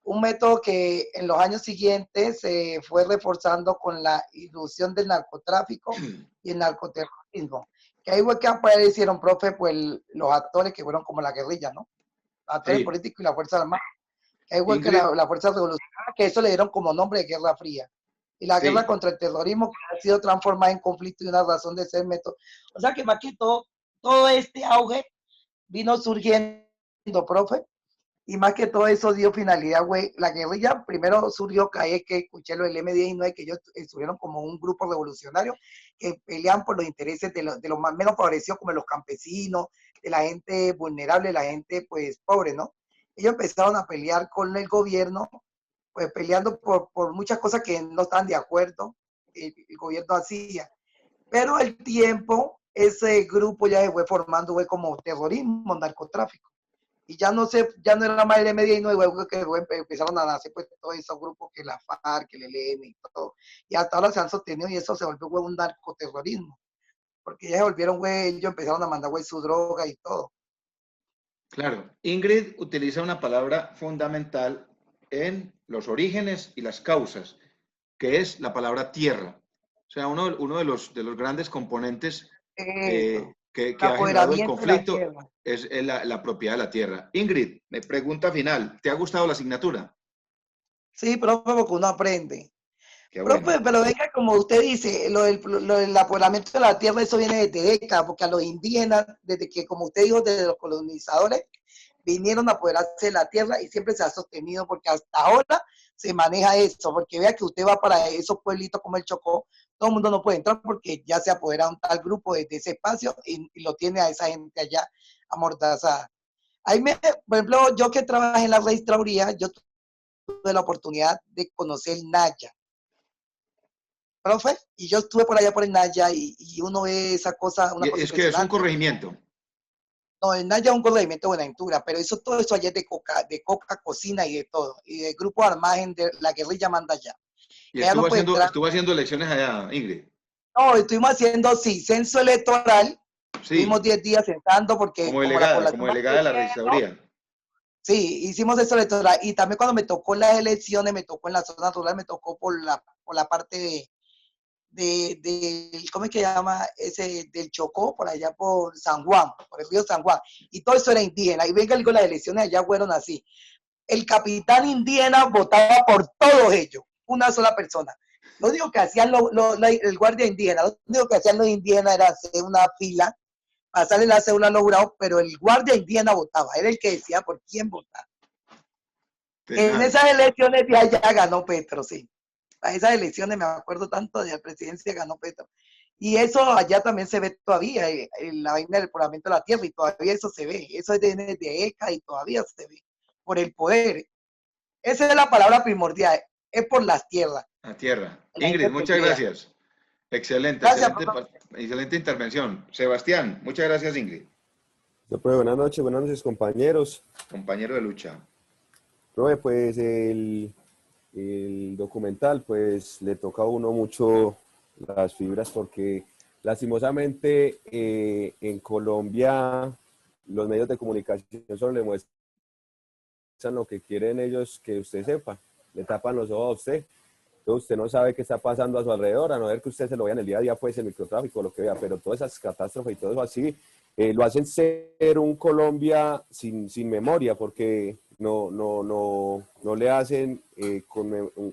B: un método que en los años siguientes se fue reforzando con la irrupción del narcotráfico y el narcoterrorismo. Que ahí fue que aparecieron, profe, pues los actores que fueron como la guerrilla, ¿no? Los actores políticos y la Fuerza Armada. Que ahí fue que la Fuerza Revolucionaria, que eso le dieron como nombre de Guerra Fría. Y la guerra contra el terrorismo que ha sido transformada en conflicto y una razón de ser método. O sea que más que todo este auge vino surgiendo, profe, y más que todo eso dio finalidad, güey. La guerrilla primero surgió, que escuché lo del M-19, que ellos estuvieron como un grupo revolucionario que peleaban por los intereses de los más menos favorecidos, como los campesinos, de la gente vulnerable, la gente pues pobre, ¿no? Ellos empezaron a pelear con el gobierno, pues peleando por muchas cosas que no estaban de acuerdo, el gobierno hacía. Pero al tiempo, ese grupo ya se fue formando, fue como terrorismo, narcotráfico. Y ya no era más el M-19, que empezaron a nacer pues todos esos grupos, que la FARC, que el ELN y todo. Y hasta ahora se han sostenido y eso se volvió un narcoterrorismo. Porque ya se volvieron, güey, ellos empezaron a mandar, güey, su droga y todo.
A: Claro, Ingrid utiliza una palabra fundamental en los orígenes y las causas, que es la palabra tierra. O sea, uno de los grandes componentes que ha generado el conflicto es la propiedad de la tierra. Ingrid, pregunta final, ¿te ha gustado la asignatura?
B: Sí, profe, porque uno aprende.
A: Qué
B: Profe,
A: bueno.
B: pero venga, como usted dice, lo del apoderamiento de la tierra, eso viene desde décadas, porque a los indígenas, desde que, como usted dijo, desde los colonizadores, vinieron a apoderarse de la tierra y siempre se ha sostenido, porque hasta ahora se maneja eso, porque vea que usted va para esos pueblitos como el Chocó, todo el mundo no puede entrar porque ya se apodera un tal grupo de ese espacio y lo tiene a esa gente allá amordazada. Por ejemplo, yo que trabajé en la registraduría, yo tuve la oportunidad de conocer Naya, profe, y yo estuve por allá por el Naya y uno ve esa cosa, una cosa
A: Es que es un
B: impresionante.
A: corregimiento.
B: No, el Naya es un corregimiento de Buenaventura, pero todo eso allá es de coca, cocina y de todo, y del grupo armaje de la guerrilla manda allá.
A: Y
B: Allá no puede entrar.
A: estuvo haciendo elecciones allá, Ingrid.
B: No, estuvimos haciendo, sí, censo electoral,
A: Sí.
B: estuvimos 10 días sentando porque
A: Como delegada de la registraduría.
B: Sí, hicimos eso electoral, y también cuando me tocó las elecciones, me tocó en la zona rural, me tocó por la parte ¿cómo es que llama? Del Chocó, por allá por San Juan, por el río San Juan, y todo eso era indígena, y venga, digo, las elecciones allá fueron así, el capitán indígena votaba por todos ellos, una sola persona, lo único que hacían el guardia indígena, lo único que hacían los indígenas era hacer una fila, pasarle la cédula a los jurados, pero el guardia indígena votaba, era el que decía por quién votar. En esas elecciones de allá ganó Petro, sí. A esas elecciones me acuerdo tanto de la presidencia, ganó Petro. Y eso allá también se ve todavía, la vaina del poblamiento de la tierra, y todavía eso se ve. Eso es de ECA y todavía se ve por el poder. Esa es la palabra primordial, es por las tierras.
A: A tierra.
B: La
A: Ingrid, muchas
B: independida.
A: gracias. Excelente,
B: Gracias,
A: excelente intervención. Sebastián, muchas gracias, Ingrid.
G: Profe, buenas noches, compañeros.
A: Compañero de lucha.
G: Profe, pues el documental, pues le toca a uno mucho las fibras porque lastimosamente en Colombia los medios de comunicación solo le muestran lo que quieren ellos que usted sepa, le tapan los ojos a usted. Entonces usted no sabe qué está pasando a su alrededor, a no ver que usted se lo vea en el día a día, pues el microtráfico, lo que vea, pero todas esas catástrofes y todo eso así, lo hacen ser un Colombia sin memoria, porque no le hacen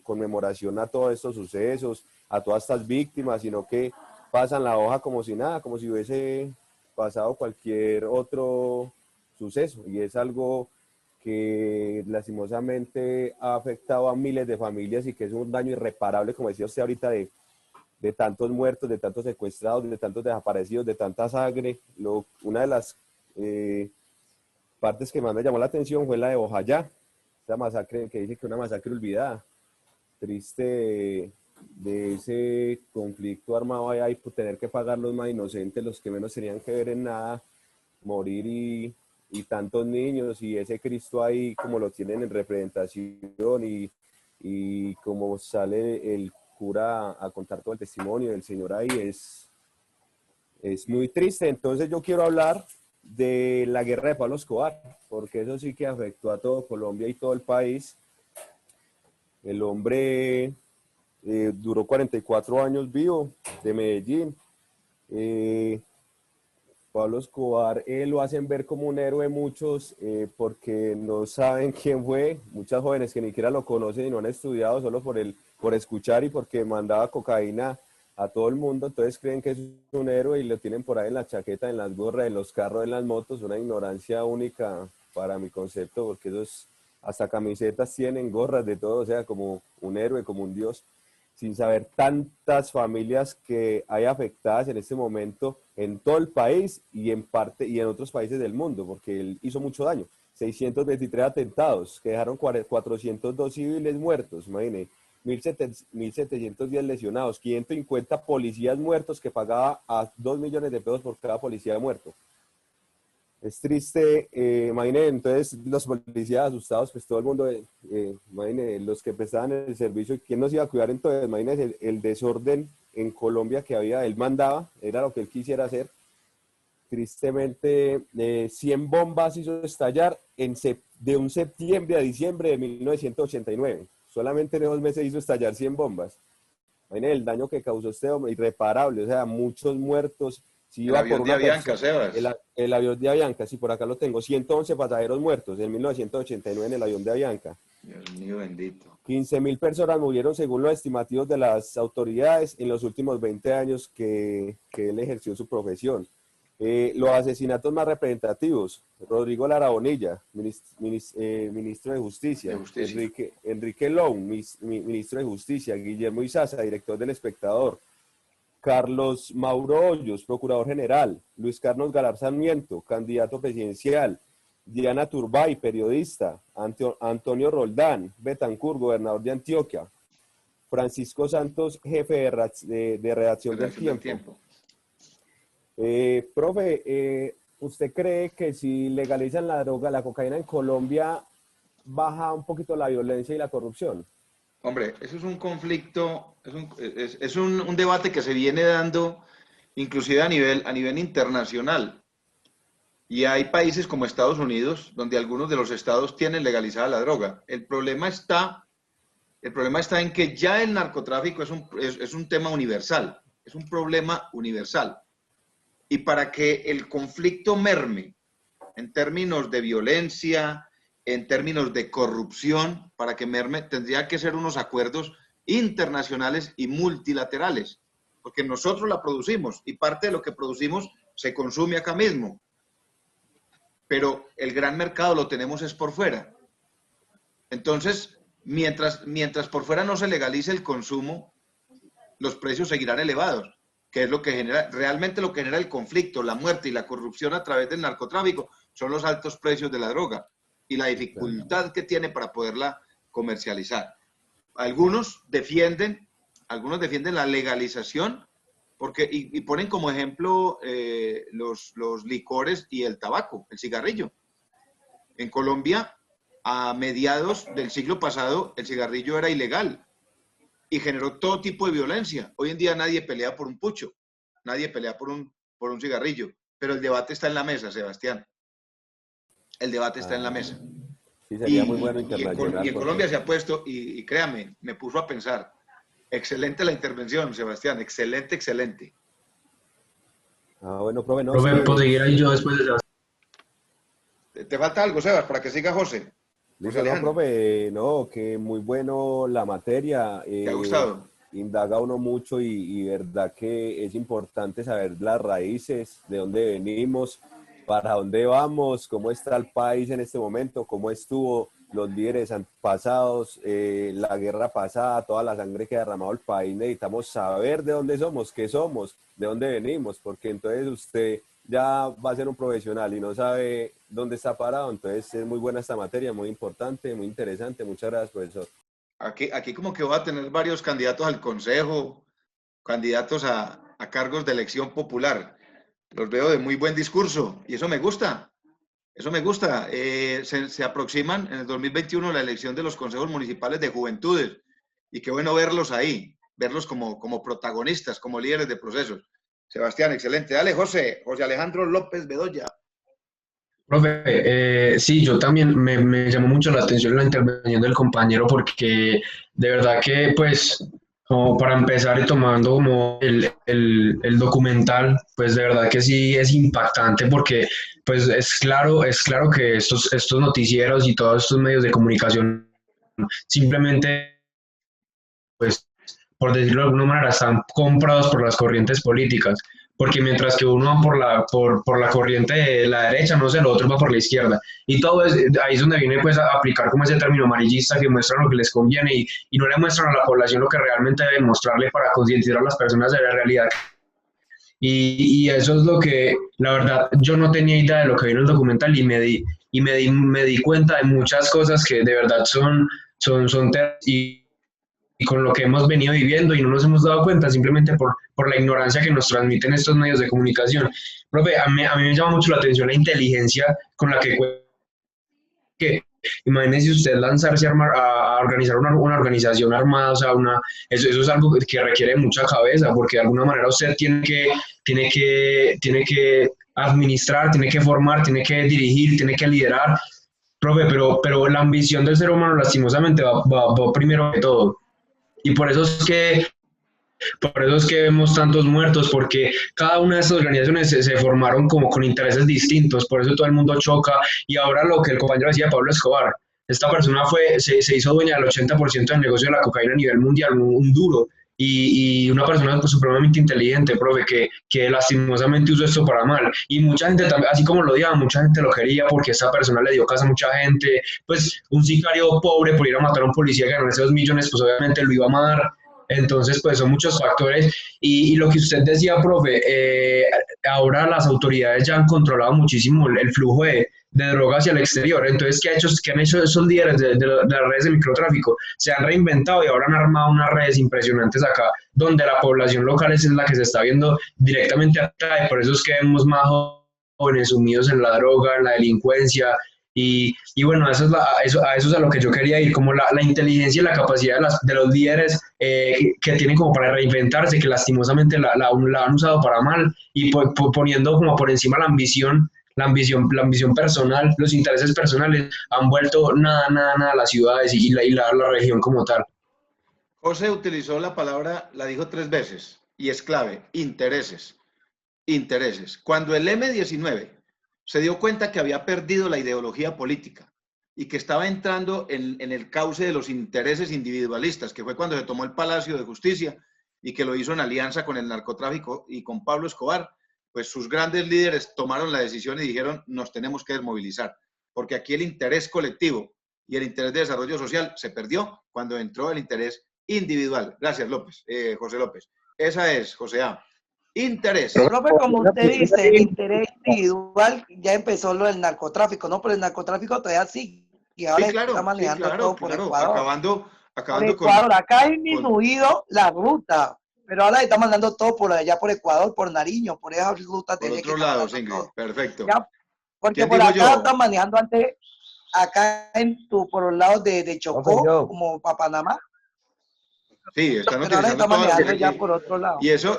G: conmemoración a todos estos sucesos, a todas estas víctimas, sino que pasan la hoja como si nada, como si hubiese pasado cualquier otro suceso, y es algo que lastimosamente ha afectado a miles de familias y que es un daño irreparable, como decía usted ahorita, de tantos muertos, de tantos secuestrados, de tantos desaparecidos, de tanta sangre. Una de las partes que más me llamó la atención fue la de Bojayá, esa masacre que dice que es una masacre olvidada. Triste de ese conflicto armado allá y tener que pagar los más inocentes, los que menos tenían que ver en nada, morir y tantos niños, y ese Cristo ahí como lo tienen en representación y como sale el cura a contar todo el testimonio del Señor ahí, es muy triste. Entonces yo quiero hablar de la guerra de Pablo Escobar, porque eso sí que afectó a todo Colombia y todo el país. El hombre duró 44 años vivo, de Medellín. Pablo Escobar lo hacen ver como un héroe muchos porque no saben quién fue, muchas jóvenes que ni siquiera lo conocen y no han estudiado solo por escuchar y porque mandaba cocaína a todo el mundo, entonces creen que es un héroe y lo tienen por ahí en la chaqueta, en las gorras, en los carros, en las motos, una ignorancia única para mi concepto, porque esos hasta camisetas tienen, gorras, de todo, o sea, como un héroe, como un dios, sin saber tantas familias que hay afectadas en este momento en todo el país y en otros países del mundo, porque él hizo mucho daño. 623 atentados que dejaron 402 civiles muertos, imagínense, 1.710 lesionados, 550 policías muertos que pagaba a 2 millones de pesos por cada policía muerto. Es triste, imagínense, entonces los policías asustados, pues todo el mundo, imagínense, los que prestaban el servicio, ¿quién nos iba a cuidar entonces? Imagínense el desorden en Colombia que había, él mandaba, era lo que él quisiera hacer. Tristemente, 100 bombas hizo estallar de un septiembre a diciembre de 1989. Solamente en 2 meses hizo estallar 100 bombas. Imagínense el daño que causó este hombre, irreparable, o sea, muchos muertos. Si
A: el avión de Avianca, Sebas.
G: El avión de Avianca, sí, por acá lo tengo. 111 pasajeros muertos en 1989 en el avión de Avianca.
A: Dios mío bendito.
G: 15.000 personas murieron según los estimativos de las autoridades en los últimos 20 años que él ejerció su profesión. Los asesinatos más representativos: Rodrigo Lara Bonilla, ministro de Justicia. Enrique Long, ministro de Justicia. Guillermo Izaza, director del Espectador. Carlos Mauro Hoyos, procurador general. Luis Carlos Galar Sarmiento, candidato presidencial. Diana Turbay, periodista. Antonio Roldán Betancur, gobernador de Antioquia. Francisco Santos, jefe de redacción del Tiempo. Profe, ¿usted cree que si legalizan la droga, la cocaína en Colombia, baja un poquito la violencia y la corrupción?
A: Hombre, eso es un conflicto, es un debate que se viene dando inclusive a nivel internacional. Y hay países como Estados Unidos, donde algunos de los estados tienen legalizada la droga. El problema está en que ya el narcotráfico es un tema universal, es un problema universal. Y para que el conflicto merme en términos de violencia, en términos de corrupción, para que merme, tendría que ser unos acuerdos internacionales y multilaterales, porque nosotros la producimos y parte de lo que producimos se consume acá mismo. Pero el gran mercado lo tenemos es por fuera. Entonces, mientras por fuera no se legalice el consumo, los precios seguirán elevados, que es lo que genera, realmente lo que genera el conflicto, la muerte y la corrupción a través del narcotráfico, son los altos precios de la droga y la dificultad que tiene para poderla comercializar. Algunos defienden la legalización porque, y ponen como ejemplo los licores y el tabaco, el cigarrillo. En Colombia, a mediados del siglo pasado, el cigarrillo era ilegal y generó todo tipo de violencia. Hoy en día nadie pelea por un pucho, nadie pelea por un cigarrillo, pero el debate está en la mesa, Sebastián. El debate está en la mesa.
G: Sí, sería muy bueno internacional.
A: Y en Colombia se ha puesto, y créame, me puso a pensar. Excelente la intervención, Sebastián. Excelente, excelente.
G: Bueno, profe, no,
C: Profe,
G: sí,
C: ¿puedo seguir ahí yo después de Sebastián?
A: ¿Te falta algo, Sebas, para que siga José?
G: Listo, no, profe, no, que muy bueno la materia.
A: ¿Te ha gustado?
G: Indaga uno mucho y verdad que es importante saber las raíces, de dónde venimos, para dónde vamos, cómo está el país en este momento, cómo estuvo los líderes pasados, la guerra pasada, toda la sangre que ha derramado el país. Necesitamos saber de dónde somos, qué somos, de dónde venimos, porque entonces usted ya va a ser un profesional y no sabe dónde está parado. Entonces es muy buena esta materia, muy importante, muy interesante. Muchas gracias, profesor.
A: Aquí como que voy a tener varios candidatos al consejo, candidatos a cargos de elección popular. Los veo de muy buen discurso y eso me gusta. Eso me gusta. Se aproximan en el 2021 la elección de los consejos municipales de juventudes y qué bueno verlos ahí, verlos como protagonistas, como líderes de procesos. Sebastián, excelente. Dale, José Alejandro López Bedoya.
C: Profe, sí, yo también me llamó mucho la atención la intervención del compañero porque de verdad que pues como para empezar y tomando como el documental, pues de verdad que sí es impactante porque pues es claro que estos noticieros y todos estos medios de comunicación simplemente pues por decirlo de alguna manera, están comprados por las corrientes políticas, porque mientras que uno va por la corriente de la derecha, no sé, el otro va por la izquierda. Y todo ahí es donde viene pues a aplicar como ese término amarillista que muestran lo que les conviene y no le muestran a la población lo que realmente deben mostrarle para concientizar a las personas de la realidad. Y eso es lo que, la verdad, yo no tenía idea de lo que vino el documental y me di cuenta de muchas cosas que de verdad son y con lo que hemos venido viviendo y no nos hemos dado cuenta simplemente por la ignorancia que nos transmiten estos medios de comunicación. Profe, a mí me llama mucho la atención la inteligencia con la que imagínese usted lanzarse a organizar una organización armada, o sea, eso es algo que requiere mucha cabeza, porque de alguna manera usted tiene que administrar, tiene que formar, tiene que dirigir, tiene que liderar. Profe, pero la ambición del ser humano lastimosamente va primero que todo. Y por eso es que vemos tantos muertos, porque cada una de estas organizaciones se formaron como con intereses distintos, por eso todo el mundo choca. Y ahora lo que el compañero decía, Pablo Escobar, esta persona se hizo dueña del 80% del negocio de la cocaína a nivel mundial, un duro, y una persona supremamente inteligente, profe, que lastimosamente usó esto para mal. Y mucha gente también, así como lo odiaba, mucha gente lo quería porque esta persona le dio casa a mucha gente. Pues un sicario pobre por ir a matar a un policía que ganó esos 2 millones, pues obviamente lo iba a amar. Entonces, pues son muchos factores. Y lo que usted decía, profe, ahora las autoridades ya han controlado muchísimo el flujo de drogas hacia el exterior. Entonces, ¿qué han hecho esos líderes de las redes de microtráfico? Se han reinventado y ahora han armado unas redes impresionantes acá, donde la población local es la que se está viendo directamente acá. Y por eso es que vemos más jóvenes sumidos en la droga, en la delincuencia. Y bueno, eso es a lo que yo quería ir, como la inteligencia y la capacidad de los líderes que tienen como para reinventarse, que lastimosamente la han usado para mal y poniendo como por encima la ambición personal, los intereses personales, han vuelto nada a las ciudades y la región como tal.
A: José utilizó la palabra, la dijo 3 veces y es clave, intereses. Cuando el M-19 se dio cuenta que había perdido la ideología política y que estaba entrando en el cauce de los intereses individualistas, que fue cuando se tomó el Palacio de Justicia y que lo hizo en alianza con el narcotráfico y con Pablo Escobar, pues sus grandes líderes tomaron la decisión y dijeron, nos tenemos que desmovilizar, porque aquí el interés colectivo y el interés de desarrollo social se perdió cuando entró el interés individual. Gracias, José López. Esa es, José A. Interés.
B: Profe, como usted dice, el interés individual ya empezó lo del narcotráfico, ¿no? Pero el narcotráfico todavía sigue. y ahora
A: Sí,
B: se está
A: claro, sí,
B: manejando
A: claro,
B: todo por
A: claro.
B: Ecuador.
A: Acabando,
B: Por
A: acabando
B: Ecuador, acá ha
A: con,
B: disminuido la ruta, pero ahora se está mandando todo por allá, por Ecuador, por Nariño, por esas rutas de
A: por
B: allá que
A: otro
B: está
A: lado,
B: mandando
A: Ingrid.
B: todo.
A: Perfecto.
B: ¿Ya? Porque
A: ¿Quién
B: por
A: digo
B: acá
A: yo?
B: están manejando antes, acá por los lados de
H: Profe,
B: Chocó,
H: yo.
B: como para Panamá,
A: Sí, están
B: pero ahora se
A: utilizando
B: está
A: todas las
B: manejando ya
A: vías.
B: por otro lado.
A: Y eso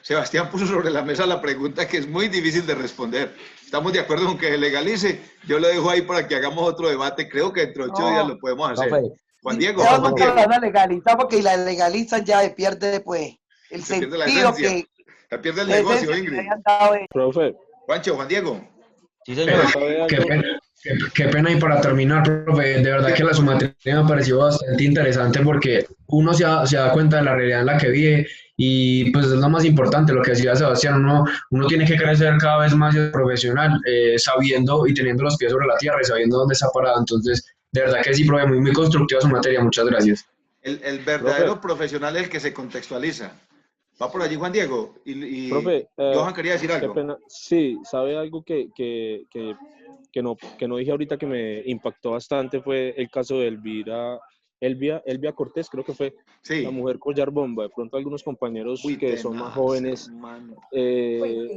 A: Sebastián puso sobre la mesa la pregunta que es muy difícil de responder. Estamos de acuerdo con que se legalice. Yo lo dejo ahí para que hagamos otro debate. Creo que dentro de 8 días
B: No,
A: lo podemos hacer.
H: Profe,
A: Juan
B: sí,
A: Diego,
B: eso
A: Juan
B: nunca lo
A: Diego.
B: van a legalizar porque si la legalizan ya se pierde pues el
A: Se pierde la
B: sentido
A: esencia. Se pierde el
B: la
A: negocio,
B: esencia que le
A: Ingrid.
B: hayan dado ellos.
D: Profe,
A: Juancho, Juan Diego.
H: sí,
C: Eh,
H: señor.
D: ¿sabe
C: qué
D: algo?
C: pena, qué pena. Y para terminar, profe, de verdad que la sumatería me pareció bastante interesante porque uno se da cuenta de la realidad en la que vive y pues es lo más importante, lo que decía Sebastián, uno tiene que crecer cada vez más profesional, sabiendo y teniendo los pies sobre la tierra y sabiendo dónde está parado. Entonces, de verdad que sí, profe, muy, muy constructiva su materia. Muchas gracias.
A: El
D: Profe,
A: verdadero profesional es el que se contextualiza. Va por allí, Juan Diego. Y
D: profe,
A: Johan quería decir
D: qué
A: algo.
D: pena. Sí, ¿sabe algo que no dije ahorita que me impactó bastante? Fue el caso de Elvia Cortés, creo que fue la
A: Sí.
D: mujer collar bomba. De pronto algunos compañeros
A: Uy,
D: que son más
A: tenaz,
D: jóvenes
A: hermano.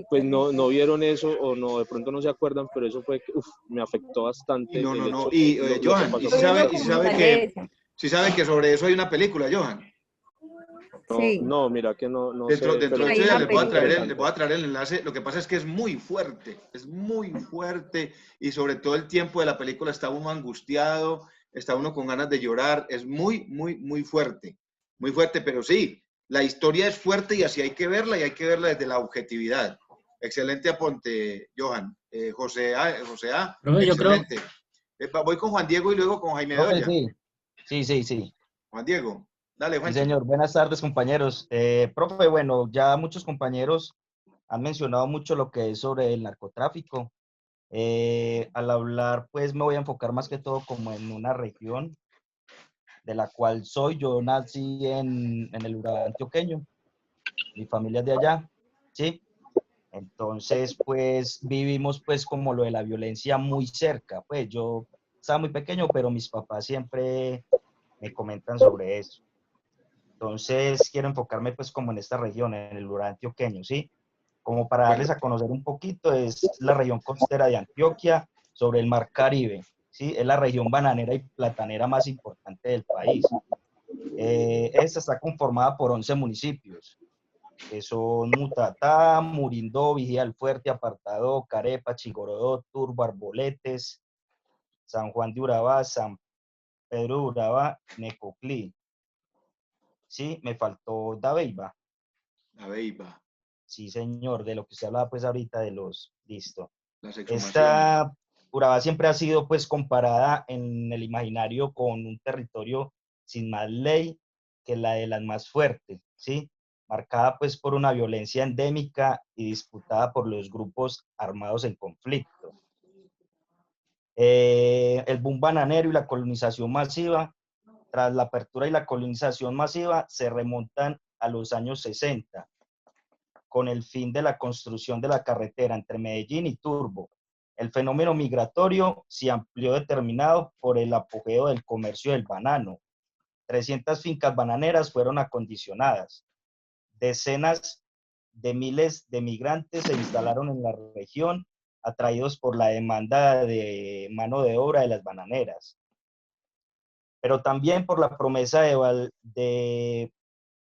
D: pues no vieron eso o no, de pronto no se acuerdan, pero eso fue, me afectó
A: Y
D: bastante
A: no, no,
D: el
A: no.
D: hecho de
A: Y
D: lo que
A: Johan,
D: pasó
F: Yo vi
D: con
F: un
D: ella.
F: documental de eso.
A: sí sabe que sobre eso hay una película, Johan.
D: No,
F: Sí,
D: no, mira que no
A: Dentro,
D: sé,
A: dentro
D: pero
A: de
F: hay
A: 8 días
F: una
D: es
A: les voy a traer
F: película.
A: les voy a traer el enlace. Lo que pasa es que es muy fuerte y sobre todo el tiempo de la película está uno angustiado, está uno con ganas de llorar. Es muy, muy, muy fuerte, pero sí, la historia es fuerte y así hay que verla y hay que verla desde la objetividad. Excelente apunte, Johan. José A,
H: Profe, yo creo,
A: excelente. Voy con Juan Diego y luego con Jaime
H: profe,
A: Doya.
H: sí, sí.
A: Juan Diego, dale,
H: Sí,
A: Juancho.
H: señor. Buenas tardes, compañeros. Profe, bueno, ya muchos compañeros han mencionado mucho lo que es sobre el narcotráfico. Al hablar, pues me voy a enfocar más que todo como en una región de la cual soy. Yo nací en el Urabá antioqueño, mi familia es de allá, ¿sí? Entonces, pues vivimos pues como lo de la violencia muy cerca. Pues yo estaba muy pequeño, pero mis papás siempre me comentan sobre eso. Entonces, quiero enfocarme pues como en esta región, en el Urabá antioqueño, ¿sí? Como para darles
A: Bueno,
H: a conocer un poquito, es la región costera de Antioquia sobre el Mar Caribe, ¿sí? Es la región bananera y platanera más importante del país. Esta está conformada por 11 municipios, que son Mutatá, Murindó, Vigía del Fuerte, Apartadó, Carepa, Chigorodó, Turbo, Arboletes, San Juan de Urabá, San Pedro de Urabá, Necoclí. Sí, me faltó Dabeiba.
A: la Beiba,
H: Sí, señor, de lo que se hablaba pues ahorita de los, listo.
A: las exhumaciones.
H: Esta Urabá siempre ha sido pues comparada en el imaginario con un territorio sin más ley que la de las más fuertes, ¿sí? Marcada pues por una violencia endémica y disputada por los grupos armados en conflicto. El boom bananero y la colonización masiva, tras la apertura y la colonización masiva, se remontan a los años 60, con el fin de la construcción de la carretera entre Medellín y Turbo. El fenómeno migratorio se amplió determinado por el apogeo del comercio del banano. 300 fincas bananeras fueron acondicionadas. Decenas de miles de migrantes se instalaron en la región, atraídos por la demanda de mano de obra de las bananeras, pero también por la promesa de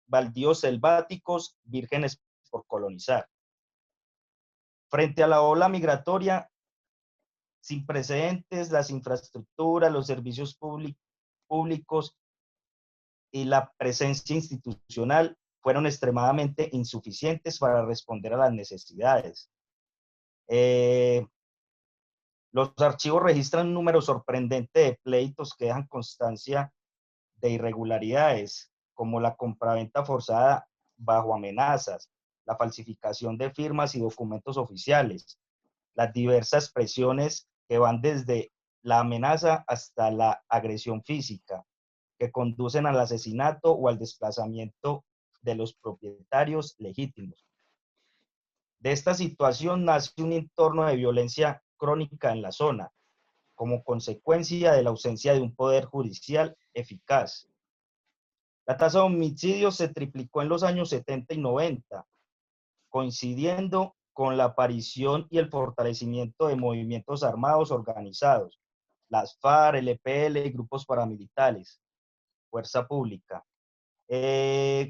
H: baldíos selváticos vírgenes por colonizar. Frente a la ola migratoria sin precedentes, las infraestructuras, los servicios públicos y la presencia institucional fueron extremadamente insuficientes para responder a las necesidades. Los archivos registran un número sorprendente de pleitos que dejan constancia de irregularidades, como la compraventa forzada bajo amenazas, la falsificación de firmas y documentos oficiales, las diversas presiones que van desde la amenaza hasta la agresión física, que conducen al asesinato o al desplazamiento de los propietarios legítimos. De esta situación nace un entorno de violencia crónica en la zona, como consecuencia de la ausencia de un poder judicial eficaz. La tasa de homicidios se triplicó en los años 70 y 90, coincidiendo con la aparición y el fortalecimiento de movimientos armados organizados, las FARC, el EPL y grupos paramilitares, fuerza pública.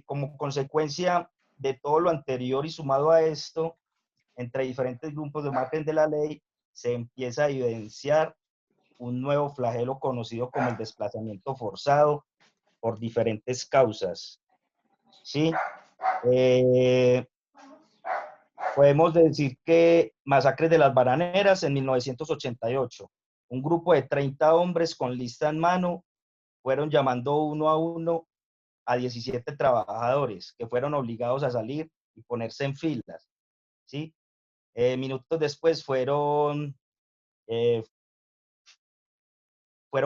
H: Como consecuencia de todo lo anterior y sumado a esto, entre diferentes grupos de margen de la ley, se empieza a evidenciar un nuevo flagelo conocido como el desplazamiento forzado por diferentes causas. ¿Sí? Podemos decir que Masacres de las Bananeras en 1988. Un grupo de 30 hombres con lista en mano fueron llamando uno a uno a 17 trabajadores que fueron obligados a salir y ponerse en filas. ¿Sí? Minutos después fueron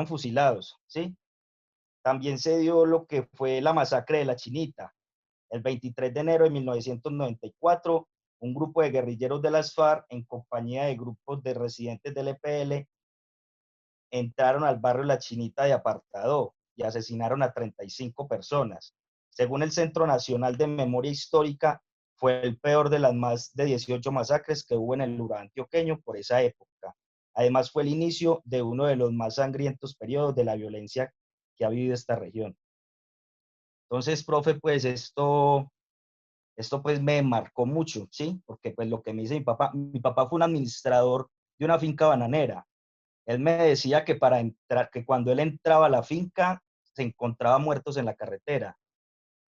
H: fusilados. ¿Sí? También se dio lo que fue la masacre de La Chinita. El 23 de enero de 1994, un grupo de guerrilleros de las FARC, en compañía de grupos de residentes del EPL, entraron al barrio La Chinita de Apartadó y asesinaron a 35 personas. Según el Centro Nacional de Memoria Histórica, fue el peor de las más de 18 masacres que hubo en el Urabá antioqueño por esa época. Además, fue el inicio de uno de los más sangrientos periodos de la violencia que ha vivido esta región. Entonces, profe, pues esto pues me marcó mucho, ¿sí? Porque pues lo que me dice mi papá fue un administrador de una finca bananera. Él me decía que que cuando él entraba a la finca, se encontraba muertos en la carretera.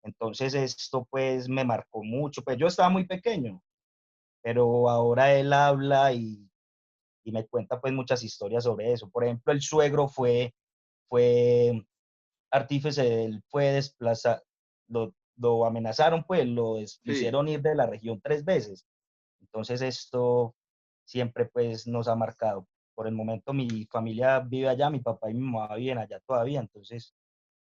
H: Entonces esto pues me marcó mucho. Pues yo estaba muy pequeño, pero ahora él habla y me cuenta pues muchas historias sobre eso. Por ejemplo, el suegro fue artífice, él fue desplazado, lo amenazaron, pues lo hicieron ir de la región 3 veces. Entonces esto siempre pues nos ha marcado. Por el momento mi familia vive allá, mi papá y mi mamá viven allá todavía, entonces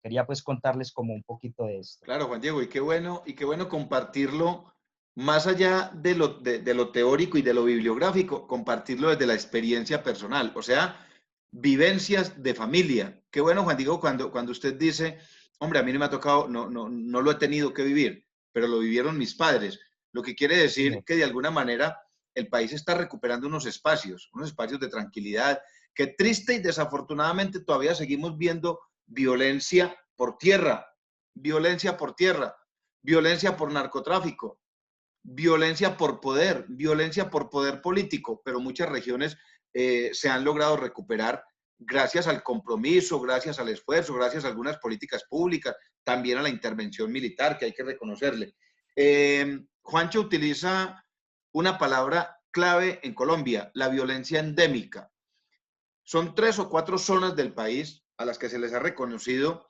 H: quería pues contarles como un poquito de esto.
A: Claro, Juan Diego, y qué bueno compartirlo más allá de lo teórico y de lo bibliográfico, compartirlo desde la experiencia personal, o sea, vivencias de familia. Qué bueno, Juan Diego, cuando usted dice, hombre, a mí no me ha tocado, no lo he tenido que vivir, pero lo vivieron mis padres, lo que quiere decir que de alguna manera el país está recuperando unos espacios de tranquilidad, que triste y desafortunadamente todavía seguimos viendo violencia por tierra, violencia por tierra, violencia por narcotráfico, violencia por poder político, pero muchas regiones se han logrado recuperar gracias al compromiso, gracias al esfuerzo, gracias a algunas políticas públicas, también a la intervención militar, que hay que reconocerle. Juancho utiliza una palabra clave en Colombia, la violencia endémica. Son 3 o 4 zonas del país a las que se les ha reconocido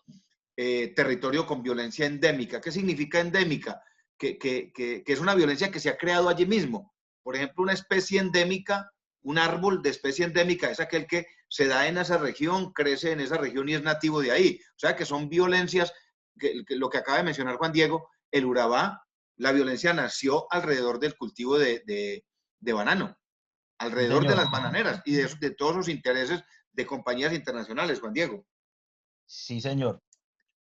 A: territorio con violencia endémica. ¿Qué significa endémica? Que es una violencia que se ha creado allí mismo. Por ejemplo, una especie endémica, un árbol de especie endémica es aquel que se da en esa región, crece en esa región y es nativo de ahí. O sea, que son violencias, lo que acaba de mencionar Juan Diego, el Urabá, la violencia nació alrededor del cultivo de banano, alrededor de las bananeras y de todos los intereses de compañías internacionales, Juan Diego.
H: Sí, señor.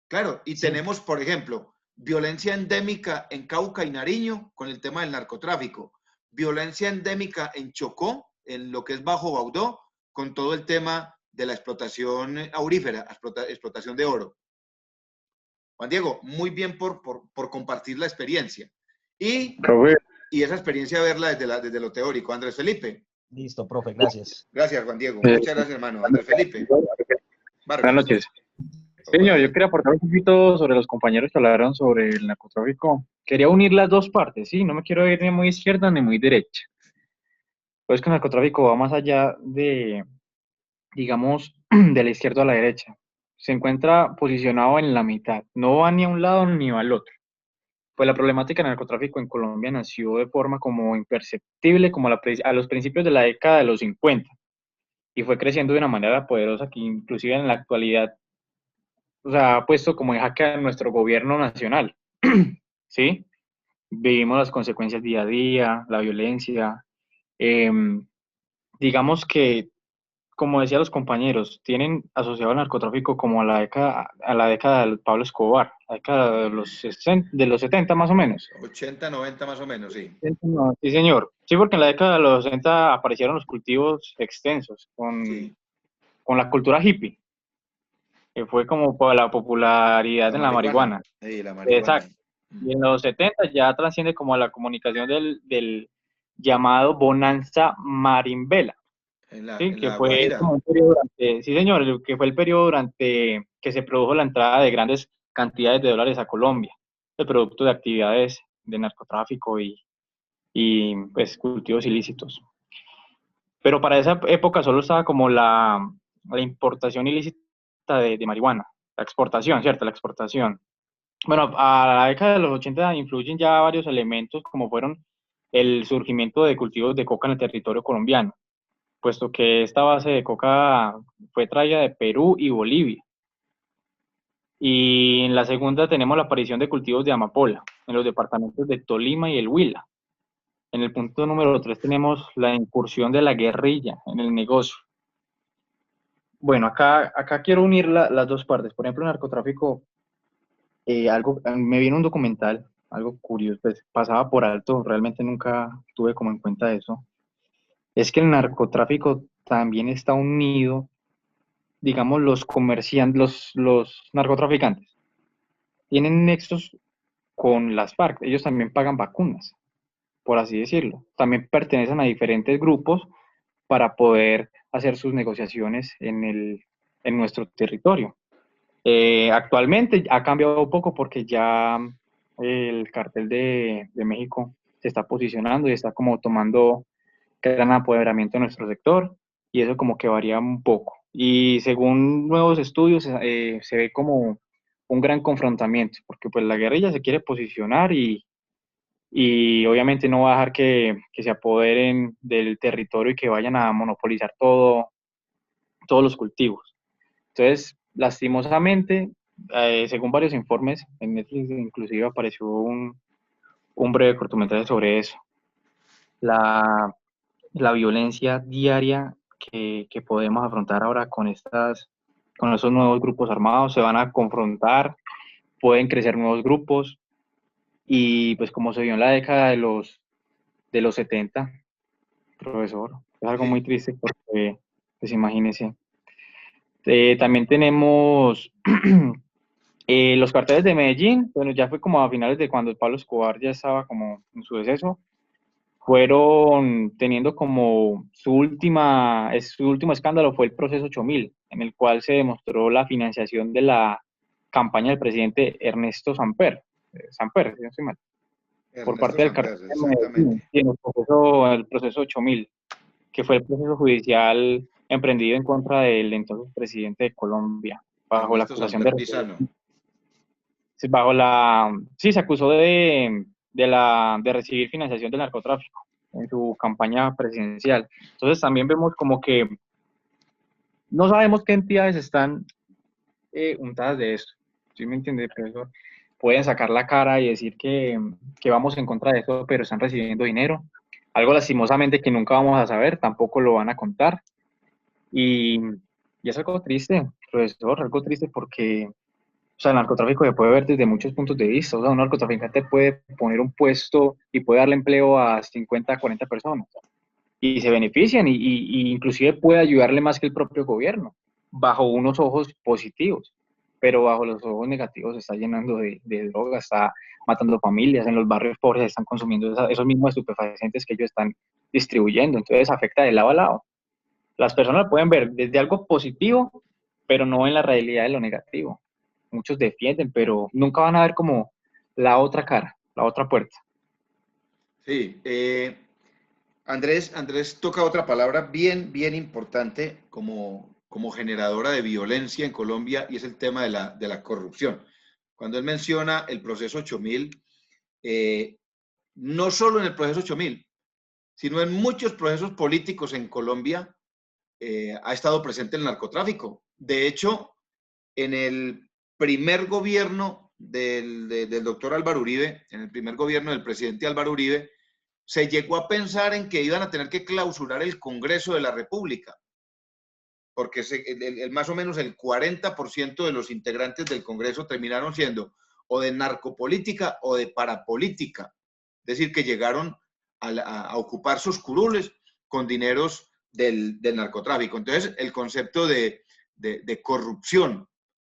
A: Claro, y tenemos, por ejemplo, violencia endémica en Cauca y Nariño con el tema del narcotráfico, violencia endémica en Chocó, en lo que es Bajo Baudó, con todo el tema de la explotación aurífera, explotación de oro. Juan Diego, muy bien por compartir la experiencia. Y esa experiencia verla desde lo teórico. Andrés Felipe.
H: Listo, profe, gracias.
A: Gracias, Juan Diego. Muchas gracias, hermano. Andrés Felipe.
I: Buenas noches. Señor, yo quería aportar un poquito sobre los compañeros que hablaron sobre el narcotráfico. Quería unir las dos partes, ¿sí? No me quiero ir ni muy izquierda ni muy derecha. Pues que el narcotráfico va más allá de, digamos, de la izquierda a la derecha. Se encuentra posicionado en la mitad. No va ni a un lado ni va al otro. Pues la problemática del narcotráfico en Colombia nació de forma como imperceptible, como a los principios de la década de los 50. Y fue creciendo de una manera poderosa que inclusive en la actualidad, o sea, ha puesto como en jaque a nuestro gobierno nacional, ¿sí? Vivimos las consecuencias día a día, la violencia. Digamos que como decía los compañeros, tienen asociado al narcotráfico como a la década de Pablo Escobar, la década de los 60, de los 70 más o menos.
A: 80, 90 más o menos, sí.
I: Sí, señor. Sí, porque en la década de los 60 aparecieron los cultivos extensos
A: Sí,
I: con la cultura hippie, que fue como por la popularidad
A: la
I: en la
A: marihuana.
I: marihuana.
A: Sí, la marihuana.
I: Exacto. Y en los 70 ya trasciende como a la comunicación del llamado Bonanza Marimbela. Sí,
A: En
I: que
A: la
I: fue
A: Guajira.
I: como un periodo durante, sí señor, que fue el periodo durante que se produjo la entrada de grandes cantidades de dólares a Colombia, el producto de actividades de narcotráfico y pues cultivos ilícitos. Pero para esa época solo estaba como la importación ilícita de marihuana, la exportación, ¿cierto? La exportación. Bueno, a la década de los 80 influyen ya varios elementos como fueron el surgimiento de cultivos de coca en el territorio colombiano, puesto que esta base de coca fue traída de Perú y Bolivia. Y en la segunda tenemos la aparición de cultivos de amapola en los departamentos de Tolima y el Huila. En el punto número 3 tenemos la incursión de la guerrilla en el negocio. Bueno, acá quiero unir las dos partes. Por ejemplo, el narcotráfico, me viene un documental, algo curioso, pues pasaba por alto, realmente nunca tuve como en cuenta eso. Es que el narcotráfico también está unido, digamos, los comerciantes, los narcotraficantes, tienen nexos con las FARC. Ellos también pagan vacunas, por así decirlo. También pertenecen a diferentes grupos para poder hacer sus negociaciones en nuestro territorio. Actualmente ha cambiado un poco porque ya el cartel de México se está posicionando y está como tomando gran apoderamiento en nuestro sector y eso como que varía un poco. Y según nuevos estudios se ve como un gran confrontamiento porque pues la guerrilla se quiere posicionar y obviamente no va a dejar que se apoderen del territorio y que vayan a monopolizar todos los cultivos. Entonces, lastimosamente, según varios informes, en Netflix inclusive apareció un breve cortometraje sobre eso. La violencia diaria que podemos afrontar ahora con esos nuevos grupos armados, se van a confrontar, pueden crecer nuevos grupos, y pues como se vio en la década de los 70, profesor, es algo muy
A: Sí.
I: triste porque, pues imagínese. También tenemos los carteles de Medellín, bueno, ya fue como a finales de cuando Pablo Escobar ya estaba como en su deceso, fueron teniendo como su último escándalo fue el proceso 8000, en el cual se demostró la financiación de la campaña del presidente Ernesto Samper, si no estoy mal, por
A: Ernesto
I: parte del cartel
A: Samper,
I: de Medellín,
A: exactamente.
I: y en el proceso 8000, que fue el proceso judicial emprendido en contra del entonces presidente de Colombia, bajo la
A: Ernesto
I: acusación
A: Samper Pizano.
I: sí, se acusó de recibir financiación del narcotráfico en su campaña presidencial. Entonces también vemos como que no sabemos qué entidades están untadas de esto. ¿Sí me entiende, profesor? Pueden sacar la cara y decir que vamos en contra de eso, pero están recibiendo dinero. Algo lastimosamente que nunca vamos a saber, tampoco lo van a contar. Y es algo triste, profesor, algo triste porque, o sea, el narcotráfico se puede ver desde muchos puntos de vista. O sea, un narcotraficante puede poner un puesto y puede darle empleo a 50, 40 personas y se benefician y inclusive puede ayudarle más que el propio gobierno, bajo unos ojos positivos, pero bajo los ojos negativos se está llenando de drogas, está matando familias, en los barrios pobres se están consumiendo esos mismos estupefacientes que ellos están distribuyendo, entonces afecta de lado a lado. Las personas lo pueden ver desde algo positivo, pero no en la realidad de lo negativo. Muchos defienden, pero nunca van a ver como la otra cara, la otra puerta.
A: Sí, Andrés toca otra palabra bien, bien importante como generadora de violencia en Colombia y es el tema de la corrupción. Cuando él menciona el proceso 8000, no solo en el proceso 8000, sino en muchos procesos políticos en Colombia ha estado presente el narcotráfico. De hecho, en el primer gobierno del doctor Álvaro Uribe, en el primer gobierno del presidente Álvaro Uribe, se llegó a pensar en que iban a tener que clausurar el Congreso de la República porque más o menos el 40% de los integrantes del Congreso terminaron siendo o de narcopolítica o de parapolítica, es decir, que llegaron a ocupar sus curules con dineros del narcotráfico. Entonces, el concepto de corrupción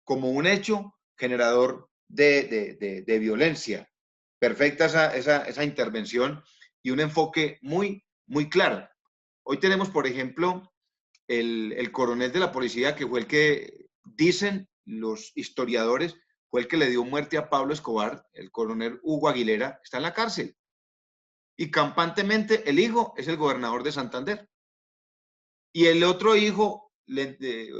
A: como un hecho generador de violencia. Perfecta esa intervención y un enfoque muy, muy claro. Hoy tenemos, por ejemplo, el coronel de la policía, que fue el que, dicen los historiadores, fue el que le dio muerte a Pablo Escobar, el coronel Hugo Aguilera, está en la cárcel. Y campantemente el hijo es el gobernador de Santander. Y el otro hijo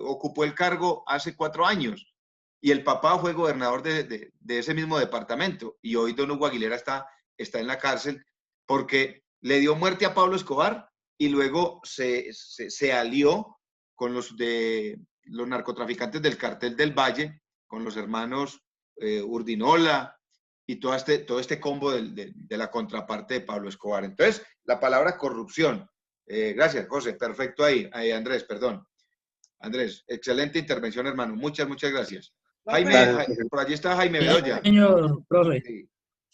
A: ocupó el cargo hace 4 años. Y el papá fue gobernador de ese mismo departamento. Y hoy don Hugo Aguilera está en la cárcel porque le dio muerte a Pablo Escobar y luego se alió con los narcotraficantes del Cartel del Valle, con los hermanos Urdinola y todo este combo de la contraparte de Pablo Escobar. Entonces, la palabra corrupción. Gracias, José. Perfecto ahí. Andrés, perdón. Andrés, excelente intervención, hermano. Muchas gracias. Jaime, por allí está Jaime Bedoya.
J: Señor profe.
A: Sí.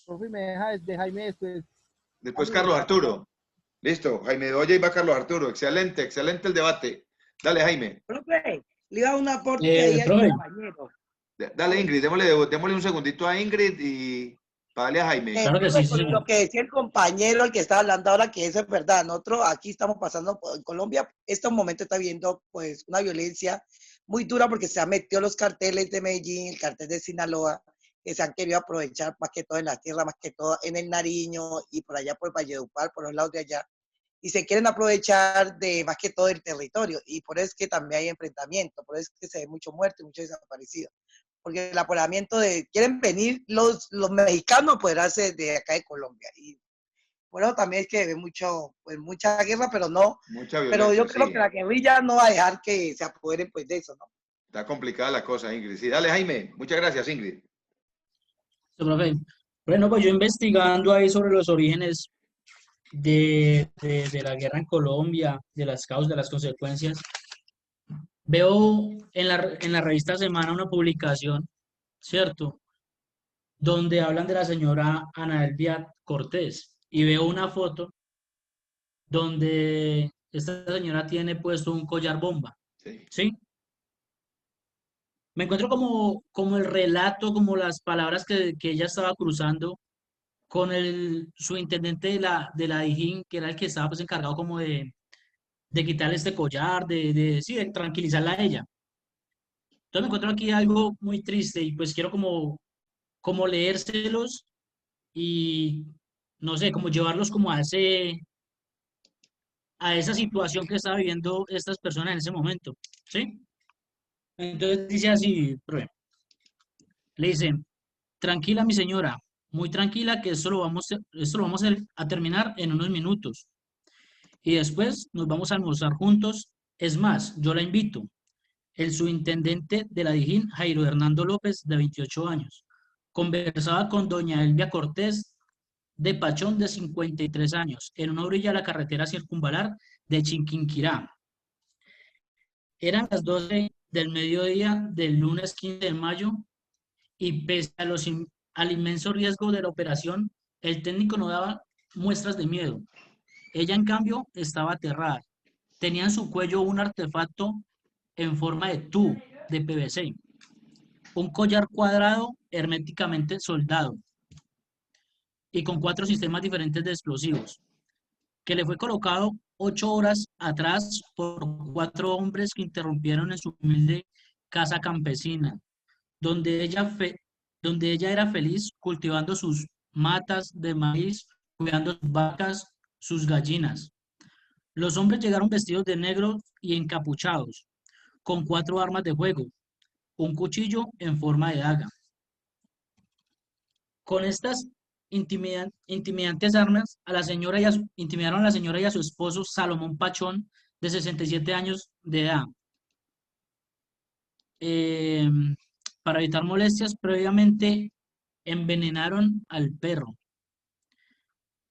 E: Profe, me deja de Jaime después.
A: Después Carlos Arturo. Listo, Jaime Bedoya y va Carlos Arturo. Excelente el debate. Dale, Jaime.
B: Profe, le iba a un aporte ahí al
J: profe.
B: compañero.
A: Dale, Ingrid, démosle un segundito a Ingrid y para darle a Jaime.
J: Claro que sí,
B: Con lo que decía el compañero, el que estaba hablando ahora, que eso es verdad. Nosotros aquí estamos pasando, en Colombia, estos momentos está viendo pues una violencia muy dura porque se han metido los carteles de Medellín, el cartel de Sinaloa, que se han querido aprovechar más que todo en la tierra, más que todo en el Nariño y por allá por Valledupar, por los lados de allá. Y se quieren aprovechar de más que todo el territorio. Y por eso es que también hay enfrentamiento, por eso es que se ve mucho muerto y mucho desaparecido. Porque el apoderamiento quieren venir los mexicanos a apoderarse de acá de Colombia. Y por eso también es que ve mucha guerra, pero no.
A: Mucha violencia,
B: pero yo creo que la guerrilla no va a dejar que se apoderen pues de eso, ¿no?
A: Está complicada la cosa, Ingrid. Sí, dale, Jaime. Muchas gracias, Ingrid.
J: Profe. Bueno, pues yo investigando ahí sobre los orígenes de la guerra en Colombia, de las causas, de las consecuencias, veo en la revista Semana una publicación, ¿cierto?, donde hablan de la señora Ana Elvia Cortés y veo una foto donde esta señora tiene puesto un collar bomba, ¿sí? Me encuentro como el relato, como las palabras que ella estaba cruzando con su intendente de la Dijín, que era el que estaba pues encargado como de quitarle este collar, sí, de tranquilizarla a ella. Entonces me encuentro aquí algo muy triste y pues quiero como leérselos y, no sé, como llevarlos como a esa situación que estaba viviendo estas personas en ese momento, ¿sí? Entonces dice así, profe. Le dicen, tranquila mi señora, muy tranquila que esto lo vamos a terminar en unos minutos. Y después nos vamos a almorzar juntos. Es más, yo la invito. El subintendente de la Dijín, Jairo Hernando López, de 28 años, conversaba con doña Elvia Cortés de Pachón, de 53 años, en una orilla de la carretera circunvalar de Chiquinquirá. Eran las 12 del mediodía del lunes 15 de mayo y pese al inmenso riesgo de la operación, el técnico no daba muestras de miedo. Ella, en cambio, estaba aterrada. Tenía en su cuello un artefacto en forma de tubo de PVC, un collar cuadrado herméticamente soldado y con 4 sistemas diferentes de explosivos, que le fue colocado 8 horas atrás por 4 hombres que interrumpieron en su humilde casa campesina, donde ella era feliz cultivando sus matas de maíz, cuidando sus vacas, sus gallinas. Los hombres llegaron vestidos de negro y encapuchados, con 4 armas de fuego, un cuchillo en forma de daga. Con estas intimidantes armas, intimidaron a la señora y a su esposo Salomón Pachón, de 67 años de edad. Para evitar molestias, previamente envenenaron al perro.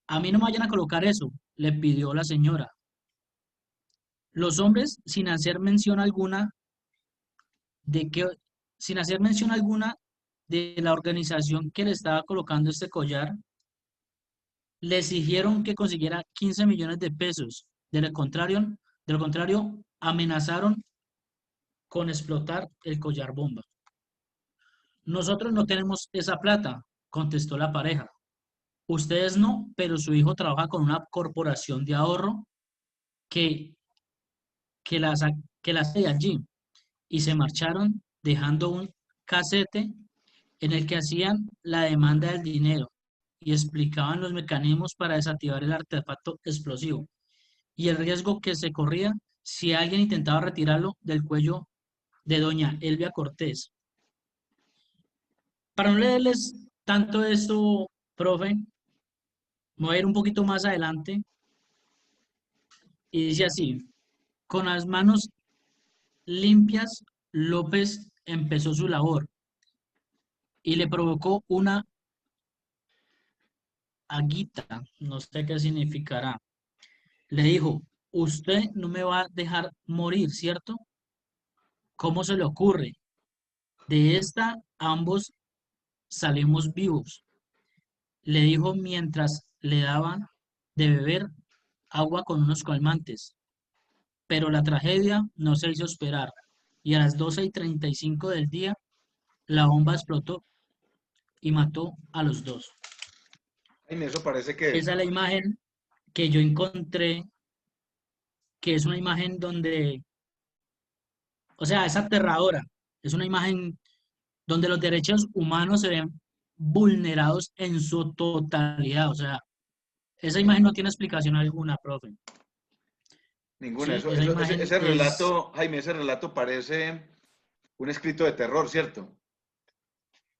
J: A mí no me vayan a colocar eso, le pidió la señora. Los hombres, sin hacer mención alguna de que, sin hacer mención alguna de la organización que le estaba colocando este collar, le exigieron que consiguiera 15 millones de pesos. De lo contrario, amenazaron con explotar el collar bomba. Nosotros no tenemos esa plata, contestó la pareja. Ustedes no, pero su hijo trabaja con una corporación de ahorro que, que las que las hace allí. Y se marcharon dejando un casete en el que hacían la demanda del dinero y explicaban los mecanismos para desactivar el artefacto explosivo y el riesgo que se corría si alguien intentaba retirarlo del cuello de doña Elvia Cortés. Para no leerles tanto esto, profe, me voy a ir un poquito más adelante y dice así: con las manos limpias, López empezó su labor y le provocó una aguita, no sé qué significará. Le dijo: usted no me va a dejar morir, ¿cierto? ¿Cómo se le ocurre? De esta ambos salimos vivos, le dijo mientras le daban de beber agua con unos calmantes. Pero la tragedia no se hizo esperar y a las 12:35 del día la bomba explotó y mató a los dos.
A: Jaime, eso parece que...
J: Esa es la imagen que yo encontré, que es una imagen donde, o sea, es aterradora. Es una imagen donde los derechos humanos se ven vulnerados en su totalidad. O sea, esa imagen no tiene explicación alguna, profe.
A: Ninguna.
J: Sí, esa imagen
A: Ese
J: es,
A: relato, Jaime, ese relato parece un escrito de terror, ¿cierto?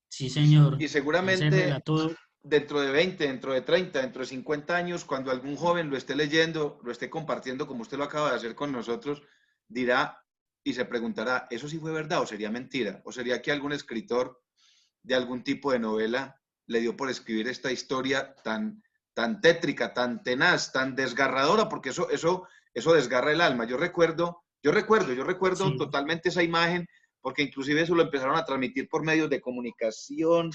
J: sí, señor,
A: Y
J: ese
A: seguramente
J: relato,
A: dentro de 20, dentro de 30, dentro de 50 años, cuando algún joven lo esté leyendo, lo esté compartiendo como usted lo acaba de hacer con nosotros, dirá y se preguntará, ¿eso sí fue verdad o sería mentira? ¿O sería que algún escritor de algún tipo de novela le dio por escribir esta historia tan tétrica, tan tenaz, tan desgarradora? Porque eso desgarra el alma. Yo recuerdo
J: sí,
A: totalmente esa imagen, porque inclusive eso lo empezaron a transmitir por medios de comunicación.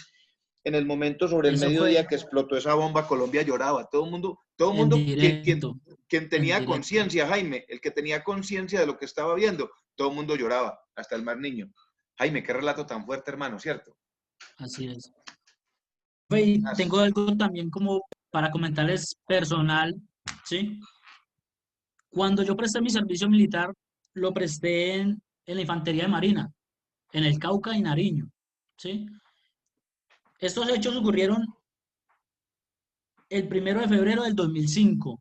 A: En el momento sobre el
J: eso
A: mediodía
J: fue
A: que explotó esa bomba, Colombia lloraba. Todo el
J: en
A: mundo,
J: directo,
A: quien
J: en
A: tenía
J: directo,
A: conciencia, Jaime, el que tenía conciencia de lo que estaba viendo, todo el mundo lloraba, hasta el más niño. Jaime, qué relato tan fuerte, hermano, ¿cierto?
J: así es. Y tengo algo también como para comentarles personal, ¿sí? Cuando yo presté mi servicio militar, lo presté en la Infantería de Marina, en el Cauca y Nariño, ¿sí? Estos hechos ocurrieron el 1 de febrero del 2005.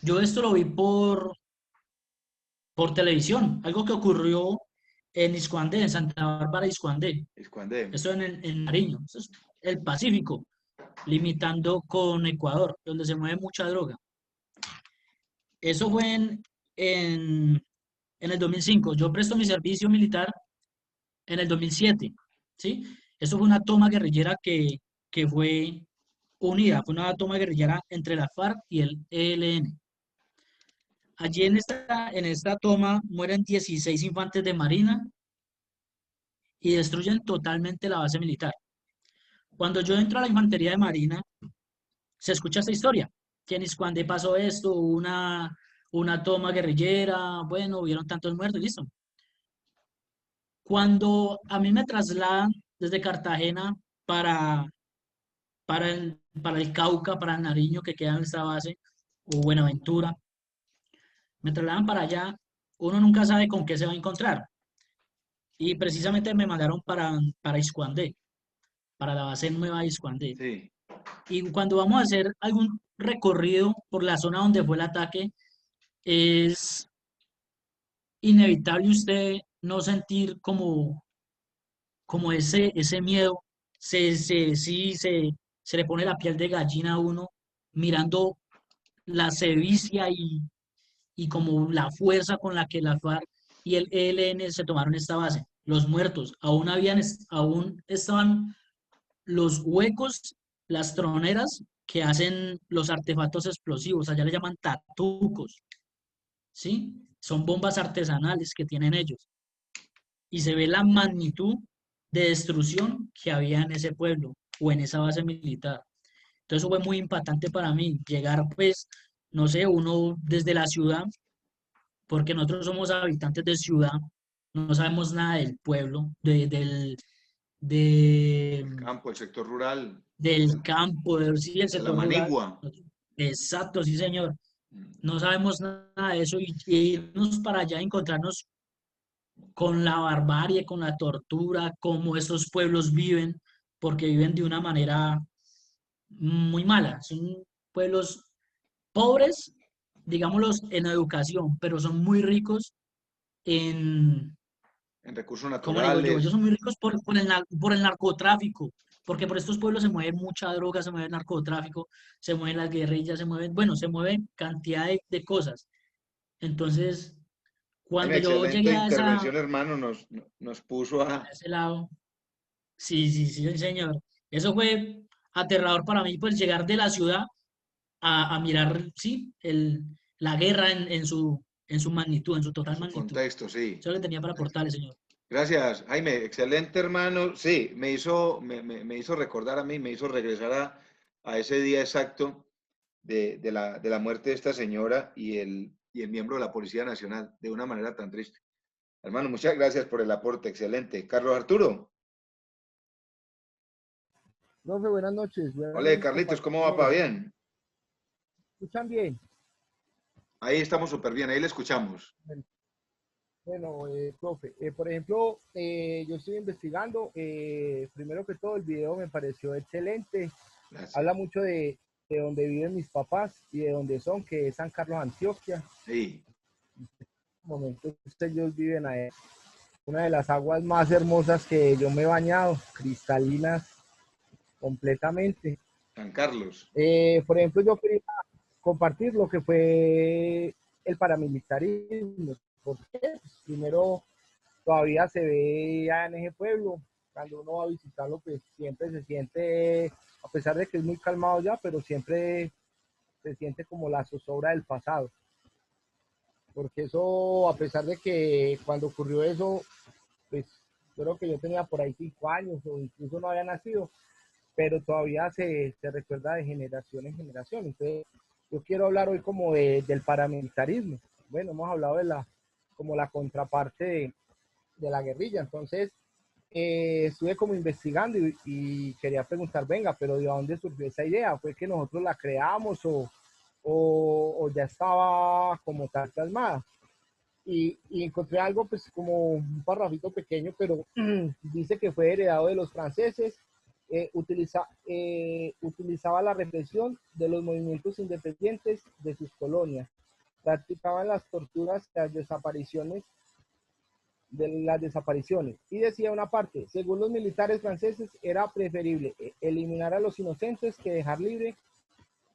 J: Yo esto lo vi por televisión, algo que ocurrió en Iscuandé, en Santa Bárbara, Iscuandé. Esto en Nariño, esto es el Pacífico, limitando con Ecuador, donde se mueve mucha droga. Eso fue en el 2005. Yo presto mi servicio militar en el 2007, ¿sí? Eso fue una toma guerrillera que fue unida, fue una toma guerrillera entre la FARC y el ELN. Allí en esta toma mueren 16 infantes de marina y destruyen totalmente la base militar. Cuando yo entro a la infantería de marina, se escucha esta historia. Cuando pasó esto, una toma guerrillera, bueno, hubieron tantos muertos, listo. Cuando a mí me trasladan desde Cartagena para el Cauca, para el Nariño, que queda en esta base, o Buenaventura, me trasladan para allá, uno nunca sabe con qué se va a encontrar. Y precisamente me mandaron para Iscuandé, para la base nueva de Iscuandé.
A: Sí.
J: Y cuando vamos a hacer algún recorrido por la zona donde fue el ataque, es inevitable usted no sentir como ese miedo. Sí, se le pone la piel de gallina a uno mirando la sevicia y como la fuerza con la que la FARC y el ELN se tomaron esta base. Los muertos, aún estaban los huecos, las troneras que hacen los artefactos explosivos, allá le llaman tatucos, ¿sí? son bombas artesanales que tienen ellos. Y se ve la magnitud de destrucción que había en ese pueblo o en esa base militar. Entonces fue muy impactante para mí llegar, pues, no sé, uno desde la ciudad, porque nosotros somos habitantes de ciudad, no sabemos nada del pueblo,
A: El campo, el sector rural,
J: del campo, sí, el
A: de la
J: sector rural.
A: manigua.
J: Exacto, sí, señor.
A: Mm.
J: No sabemos nada de eso y irnos para allá, encontrarnos con la barbarie, con la tortura, cómo estos pueblos viven, porque viven de una manera muy mala. Son pueblos pobres, digámoslos, en educación, pero son muy ricos en,
A: En recursos
J: ¿cómo le digo yo? Ellos
A: naturales.
J: son muy ricos por el narcotráfico, porque por estos pueblos se mueve mucha droga, se mueve el narcotráfico, se mueven las guerrillas, se mueven, bueno, se mueven cantidad de cosas. Entonces,
A: Jaime,
J: cuando yo
A: excelente
J: llegué
A: intervención, hermano. Nos puso
J: a ese lado, sí, sí, sí, señor. Eso fue aterrador para mí, pues llegar de la ciudad a mirar, sí, la guerra en su magnitud, en su
A: en
J: total
A: su
J: magnitud.
A: contexto, sí.
J: Eso es lo que tenía para aportarle, señor.
A: Gracias, Jaime. Excelente, hermano. Sí, me hizo recordar a mí, me hizo regresar a ese día exacto de la muerte de esta señora y el miembro de la Policía Nacional, de una manera tan triste. Hermano, muchas gracias por el aporte. Excelente. Carlos Arturo.
E: Profe, buenas noches. Buenas
A: Hola,
E: noches,
A: Carlitos, ¿cómo va? ¿Pa
E: compañero.
A: bien?
E: ¿Escuchan bien?
A: Ahí estamos súper bien, ahí le escuchamos.
E: Bueno, profe, por ejemplo, yo estoy investigando, primero que todo el video me pareció excelente,
A: Gracias.
E: habla mucho de donde viven mis papás y de donde son, que es San Carlos, Antioquia.
A: Sí.
E: En este momento ellos viven ahí, una de las aguas más hermosas que yo me he bañado, cristalinas completamente.
A: San Carlos.
E: Por ejemplo, yo quería compartir lo que fue el paramilitarismo. Porque primero todavía se ve ya en ese pueblo, cuando uno va a visitarlo, pues siempre se siente, a pesar de que es muy calmado ya, pero siempre se siente como la zozobra del pasado. Porque eso, a pesar de que cuando ocurrió eso, pues creo que yo tenía por ahí 5 años o incluso no había nacido, pero todavía se recuerda de generación en generación. Entonces, yo quiero hablar hoy como del paramilitarismo. Bueno, hemos hablado como la contraparte de la guerrilla. Entonces, estuve como investigando y quería preguntar, venga, pero ¿de dónde surgió esa idea? ¿Fue que nosotros la creamos o ya estaba como tal plasmada? Y encontré algo, pues como un parrafito pequeño, pero dice que fue heredado de los franceses. Utilizaba la represión de los movimientos independientes de sus colonias. Practicaban las torturas, las desapariciones. Y decía una parte, según los militares franceses, era preferible eliminar a los inocentes que dejar libre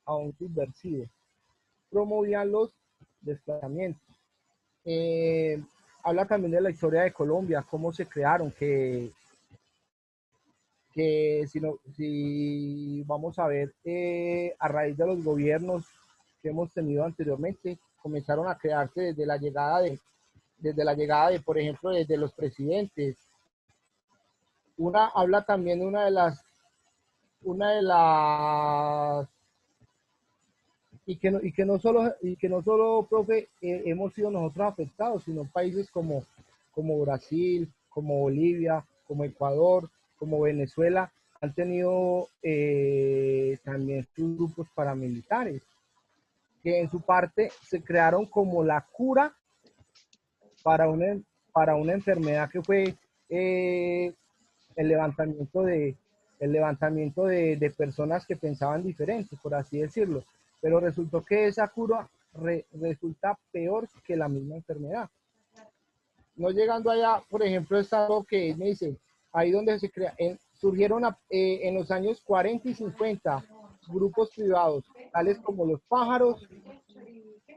E: a un subversivo. Promovían los desplazamientos. Habla también de la historia de Colombia, cómo se crearon, que si vamos a ver, a raíz de los gobiernos que hemos tenido anteriormente, comenzaron a crearse desde la llegada de, por ejemplo, desde los presidentes. Habla también de una de las, y que no solo, profe, hemos sido nosotros afectados, sino países como Brasil, como Bolivia, como Ecuador, como Venezuela, han tenido también sus grupos paramilitares, que en su parte se crearon como la cura para una enfermedad que fue el levantamiento de personas que pensaban diferente, por así decirlo. Pero resultó que esa cura resulta peor que la misma enfermedad. No llegando allá, por ejemplo, está lo que me dice, ahí donde se surgieron en los años 40 y 50 grupos privados, tales como los pájaros,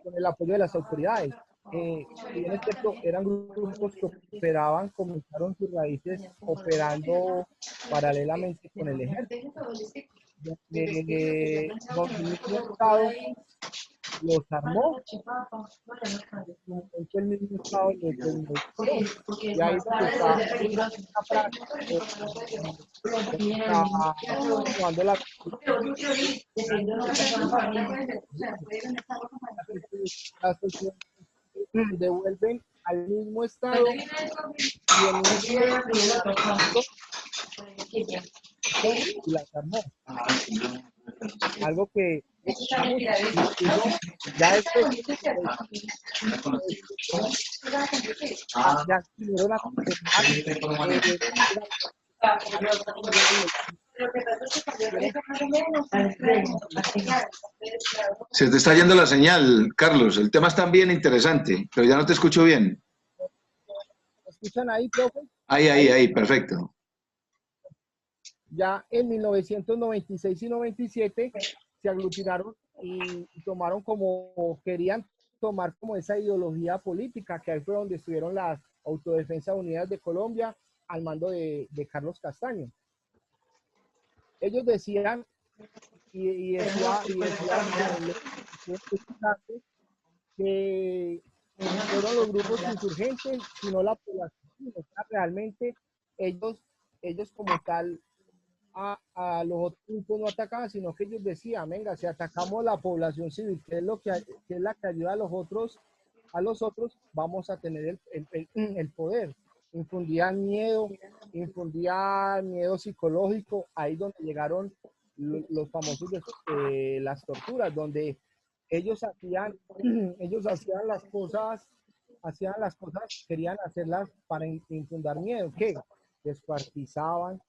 E: con el apoyo de las autoridades. Si bien es cierto, eran grupos que comenzaron sus raíces operando paralelamente con el ejército. donde el mismo Estado los armó, entonces el mismo Estado los desmovilizó. Y ahí es donde está la práctica, está llevando la devuelven al mismo Estado y el mismo y las armó. Algo que ya después ya estuvieron a confirmar
A: Se te está yendo la señal, Carlos. El tema está bien interesante, pero ya no te escucho bien.
E: ¿me escuchan ahí, profe?
A: Ahí, perfecto.
E: Ya en 1996 y 97 se aglutinaron y tomaron como, querían tomar como esa ideología política, que ahí fue donde estuvieron las Autodefensas Unidas de Colombia al mando de Carlos Castaño. Ellos decían, y decía que fueron los grupos insurgentes, sino la población. O sea, realmente ellos como tal a los otros grupos no atacaban, sino que ellos decían, venga, si atacamos la población civil, que es la que ayuda a los otros, vamos a tener el poder. Infundían miedo psicológico, ahí donde llegaron los famosos las torturas, donde ellos hacían las cosas, querían hacerlas para infundar miedo, ¿qué? Descuartizaban,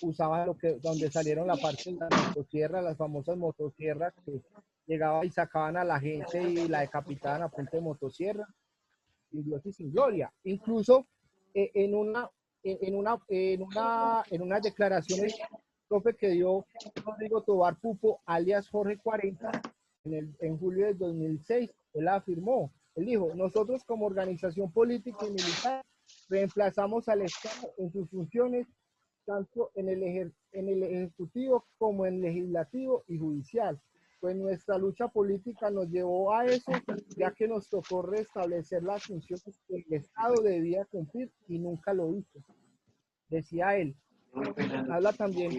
E: usaban donde salieron la parte de las motosierras, las famosas motosierras que llegaban y sacaban a la gente y la decapitaban a punta de motosierra, sin Dios y sin gloria. Incluso en unas declaraciones, profe, que dio Rodrigo Tobar Pupo, alias Jorge 40, en julio del 2006, él afirmó, él dijo, nosotros como organización política y militar reemplazamos al Estado en sus funciones tanto en el ejecutivo como en el legislativo y judicial. Pues nuestra lucha política nos llevó a eso, ya que nos tocó restablecer las funciones que el Estado debía cumplir y nunca lo hizo. Decía él. Habla también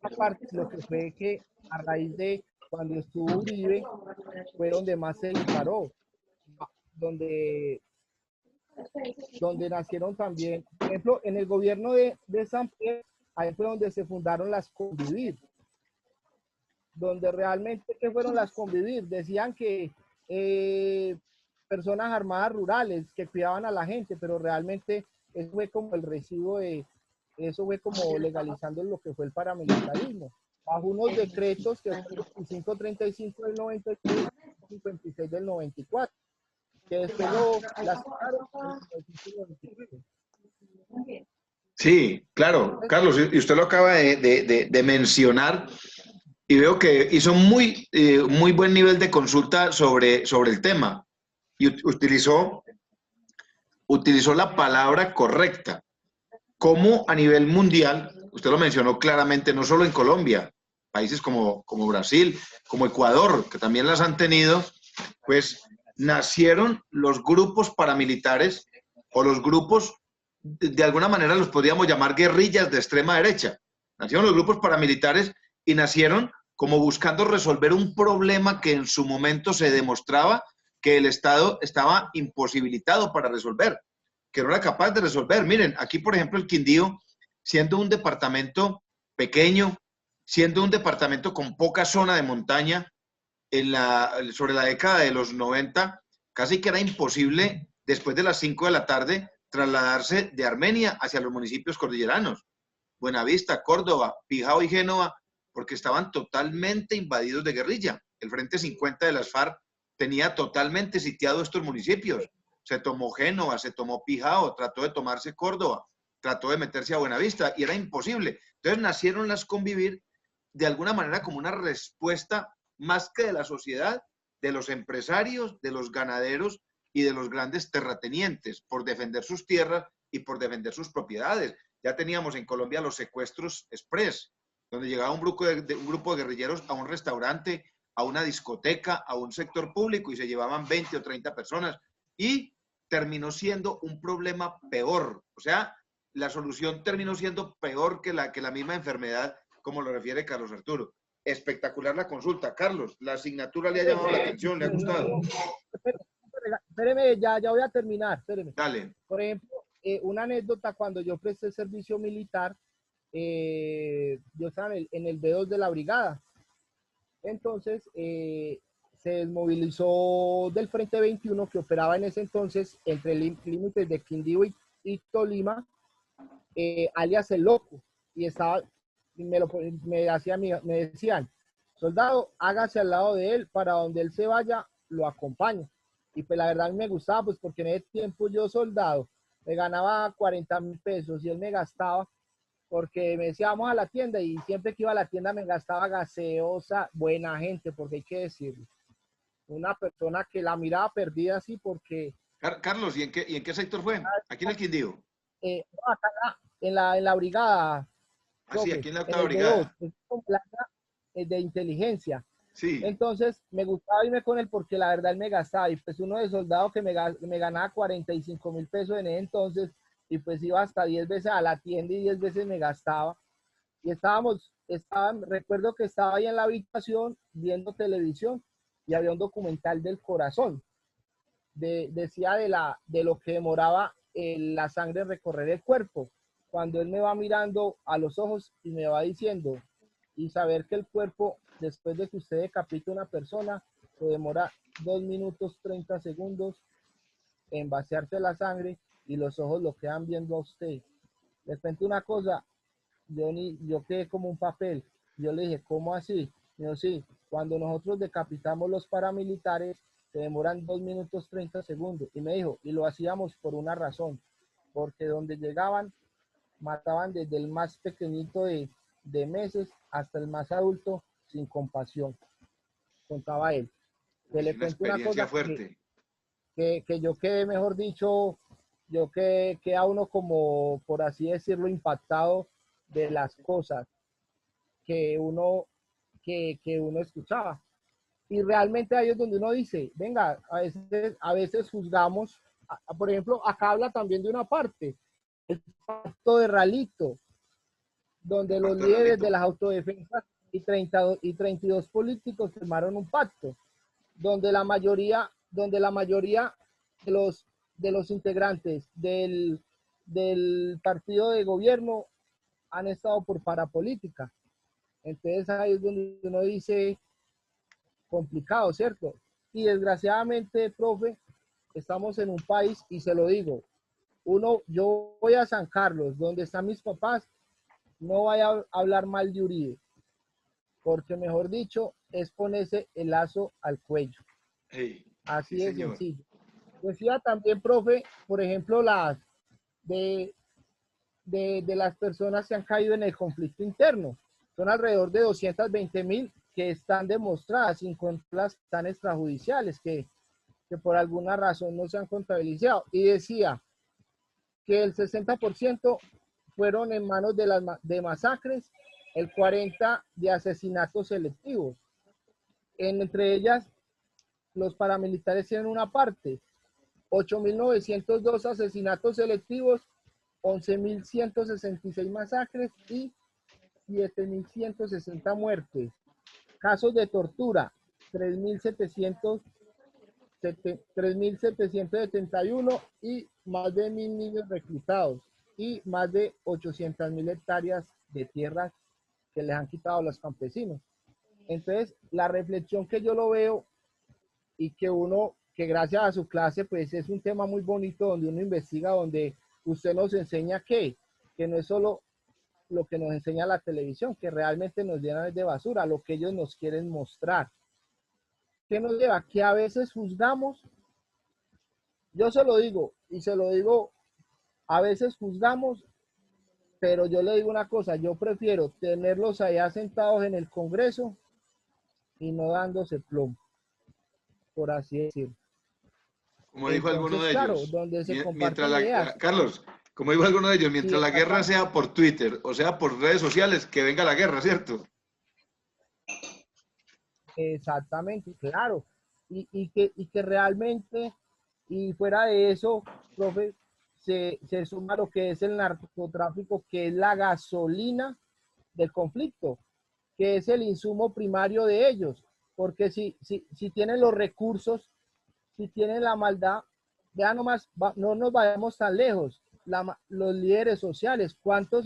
E: aparte lo que fue que a raíz de cuando estuvo Uribe fue donde más se disparó, donde nacieron también, por ejemplo, en el gobierno de San Pedro, ahí fue donde se fundaron las Convivir, donde realmente, ¿qué fueron las Convivir? Decían que personas armadas rurales que cuidaban a la gente, pero realmente eso fue como el residuo eso fue como legalizando lo que fue el paramilitarismo, bajo unos decretos que fue 2535 del 93 y 56 del 94. Que después las
A: Sí, claro, Carlos, y usted lo acaba de mencionar y veo que hizo muy buen nivel de consulta sobre el tema y utilizó la palabra correcta. Cómo a nivel mundial, usted lo mencionó claramente, no solo en Colombia, países como Brasil, como Ecuador, que también las han tenido, pues nacieron los grupos paramilitares o los grupos, de alguna manera los podríamos llamar guerrillas de extrema derecha. Nacieron los grupos paramilitares y nacieron como buscando resolver un problema que en su momento se demostraba que el Estado estaba imposibilitado para resolver, que no era capaz de resolver. Miren, aquí por ejemplo el Quindío, siendo un departamento pequeño, siendo un departamento con poca zona de montaña, sobre la década de los 90, casi que era imposible después de las 5 de la tarde trasladarse de Armenia hacia los municipios cordilleranos, Buenavista, Córdoba, Pijao y Génova, porque estaban totalmente invadidos de guerrilla. El Frente 50 de las FARC tenía totalmente sitiado estos municipios. Se tomó Génova, se tomó Pijao, trató de tomarse Córdoba, trató de meterse a Buenavista y era imposible. Entonces nacieron las Convivir de alguna manera como una respuesta más que de la sociedad, de los empresarios, de los ganaderos y de los grandes terratenientes por defender sus tierras y por defender sus propiedades. Ya teníamos en Colombia los secuestros express, donde llegaba un grupo un grupo de guerrilleros a un restaurante, a una discoteca, a un sector público y se llevaban 20 o 30 personas y terminó siendo un problema peor. O sea, la solución terminó siendo peor que la misma enfermedad, como lo refiere Carlos Arturo. Espectacular la consulta. Carlos, la asignatura le ha llamado la atención, le ha gustado.
E: Espéreme, ya voy a terminar, espéreme.
A: Dale.
E: Por ejemplo, una anécdota, cuando yo presté servicio militar, yo estaba en el B2 de la brigada. Entonces, se desmovilizó del Frente 21, que operaba en ese entonces entre límites de Quindío y Tolima, alias El Loco. Y estaba, me decían, soldado, hágase al lado de él, para donde él se vaya, lo acompaño. Y pues la verdad a mí me gustaba, pues porque en ese tiempo yo, soldado, me ganaba 40.000 pesos y él me gastaba, porque me decía, vamos a la tienda, y siempre que iba a la tienda me gastaba gaseosa, buena gente, porque hay que decirlo. Una persona que la miraba perdida así, porque...
A: Carlos, ¿y en qué sector fue? ¿Aquí en el Quindío?
E: No, acá en la brigada.
A: Sí, aquí en la octava brigada.
E: De inteligencia.
A: Sí.
E: Entonces, me gustaba irme con él porque la verdad él me gastaba, y pues uno de soldados que me ganaba 45.000 pesos en ese entonces, y pues iba hasta 10 veces a la tienda y 10 veces me gastaba. Y recuerdo que estaba ahí en la habitación viendo televisión y había un documental del corazón. Decía de lo que demoraba la sangre en recorrer el cuerpo. Cuando él me va mirando a los ojos y me va diciendo, y saber que el cuerpo, después de que usted decapita a una persona, se demora 2 minutos 30 segundos en vaciarse la sangre y los ojos lo quedan viendo a usted. Les cuento una cosa, yo quedé como un papel. Yo le dije, ¿cómo así? Dijo, sí, cuando nosotros decapitamos los paramilitares, se demoran 2 minutos 30 segundos. Y me dijo, y lo hacíamos por una razón, porque donde llegaban, mataban desde el más pequeñito de meses hasta el más adulto sin compasión, contaba él. Que le cuento una cosa fuerte. Que yo quedé, mejor dicho, yo que a uno como, por así decirlo, impactado de las cosas que uno escuchaba. Y realmente ahí es donde uno dice, venga, a veces juzgamos, por ejemplo, acá habla también de una parte, el pacto de Ralito, donde los líderes de las autodefensas y 32 políticos firmaron un pacto, donde la mayoría de los integrantes del partido de gobierno han estado por parapolítica. Entonces ahí es donde uno dice, complicado, ¿cierto? Y desgraciadamente, profe, estamos en un país, y se lo digo, yo voy a San Carlos, donde están mis papás, no vaya a hablar mal de Uribe, porque mejor dicho, es ponerse el lazo al cuello.
A: Hey,
E: así
A: sí,
E: de
A: señor.
E: sencillo. Decía también, profe, por ejemplo, de las personas que han caído en el conflicto interno. Son alrededor de 220.000 que están demostradas, sin contar las que están extrajudiciales, que por alguna razón no se han contabilizado. Y decía que el 60% fueron en manos de masacres, el 40% de asesinatos selectivos. Entre ellas, los paramilitares tienen una parte, 8.902 asesinatos selectivos, 11.166 masacres y 7.160 muertes. Casos de tortura, 3.771 y más de 1.000 niños reclutados y más de 800.000 hectáreas de tierras que les han quitado a los campesinos. Entonces, la reflexión que yo lo veo, y que gracias a su clase, pues es un tema muy bonito, donde uno investiga, donde usted nos enseña que no es solo lo que nos enseña la televisión, que realmente nos llenan de basura, lo que ellos nos quieren mostrar. ¿Qué nos lleva? Que a veces juzgamos, yo se lo digo, y se lo digo, a veces juzgamos, pero yo le digo una cosa, yo prefiero tenerlos allá sentados en el Congreso y no dándose plomo, por así decirlo.
A: Como dijo alguno de ellos,
E: donde se comparten ideas.
A: Carlos, Como dijo alguno de ellos,
E: Sí,
A: mientras la guerra sea por Twitter o sea por redes sociales, que venga la guerra, ¿cierto?
E: exactamente, claro. Y que realmente, y fuera de eso, profe, se suma lo que es el narcotráfico, que es la gasolina del conflicto, que es el insumo primario de ellos. Porque si tienen los recursos, si tienen la maldad, ya nomás, no nos vayamos tan lejos. Los líderes sociales, ¿cuántos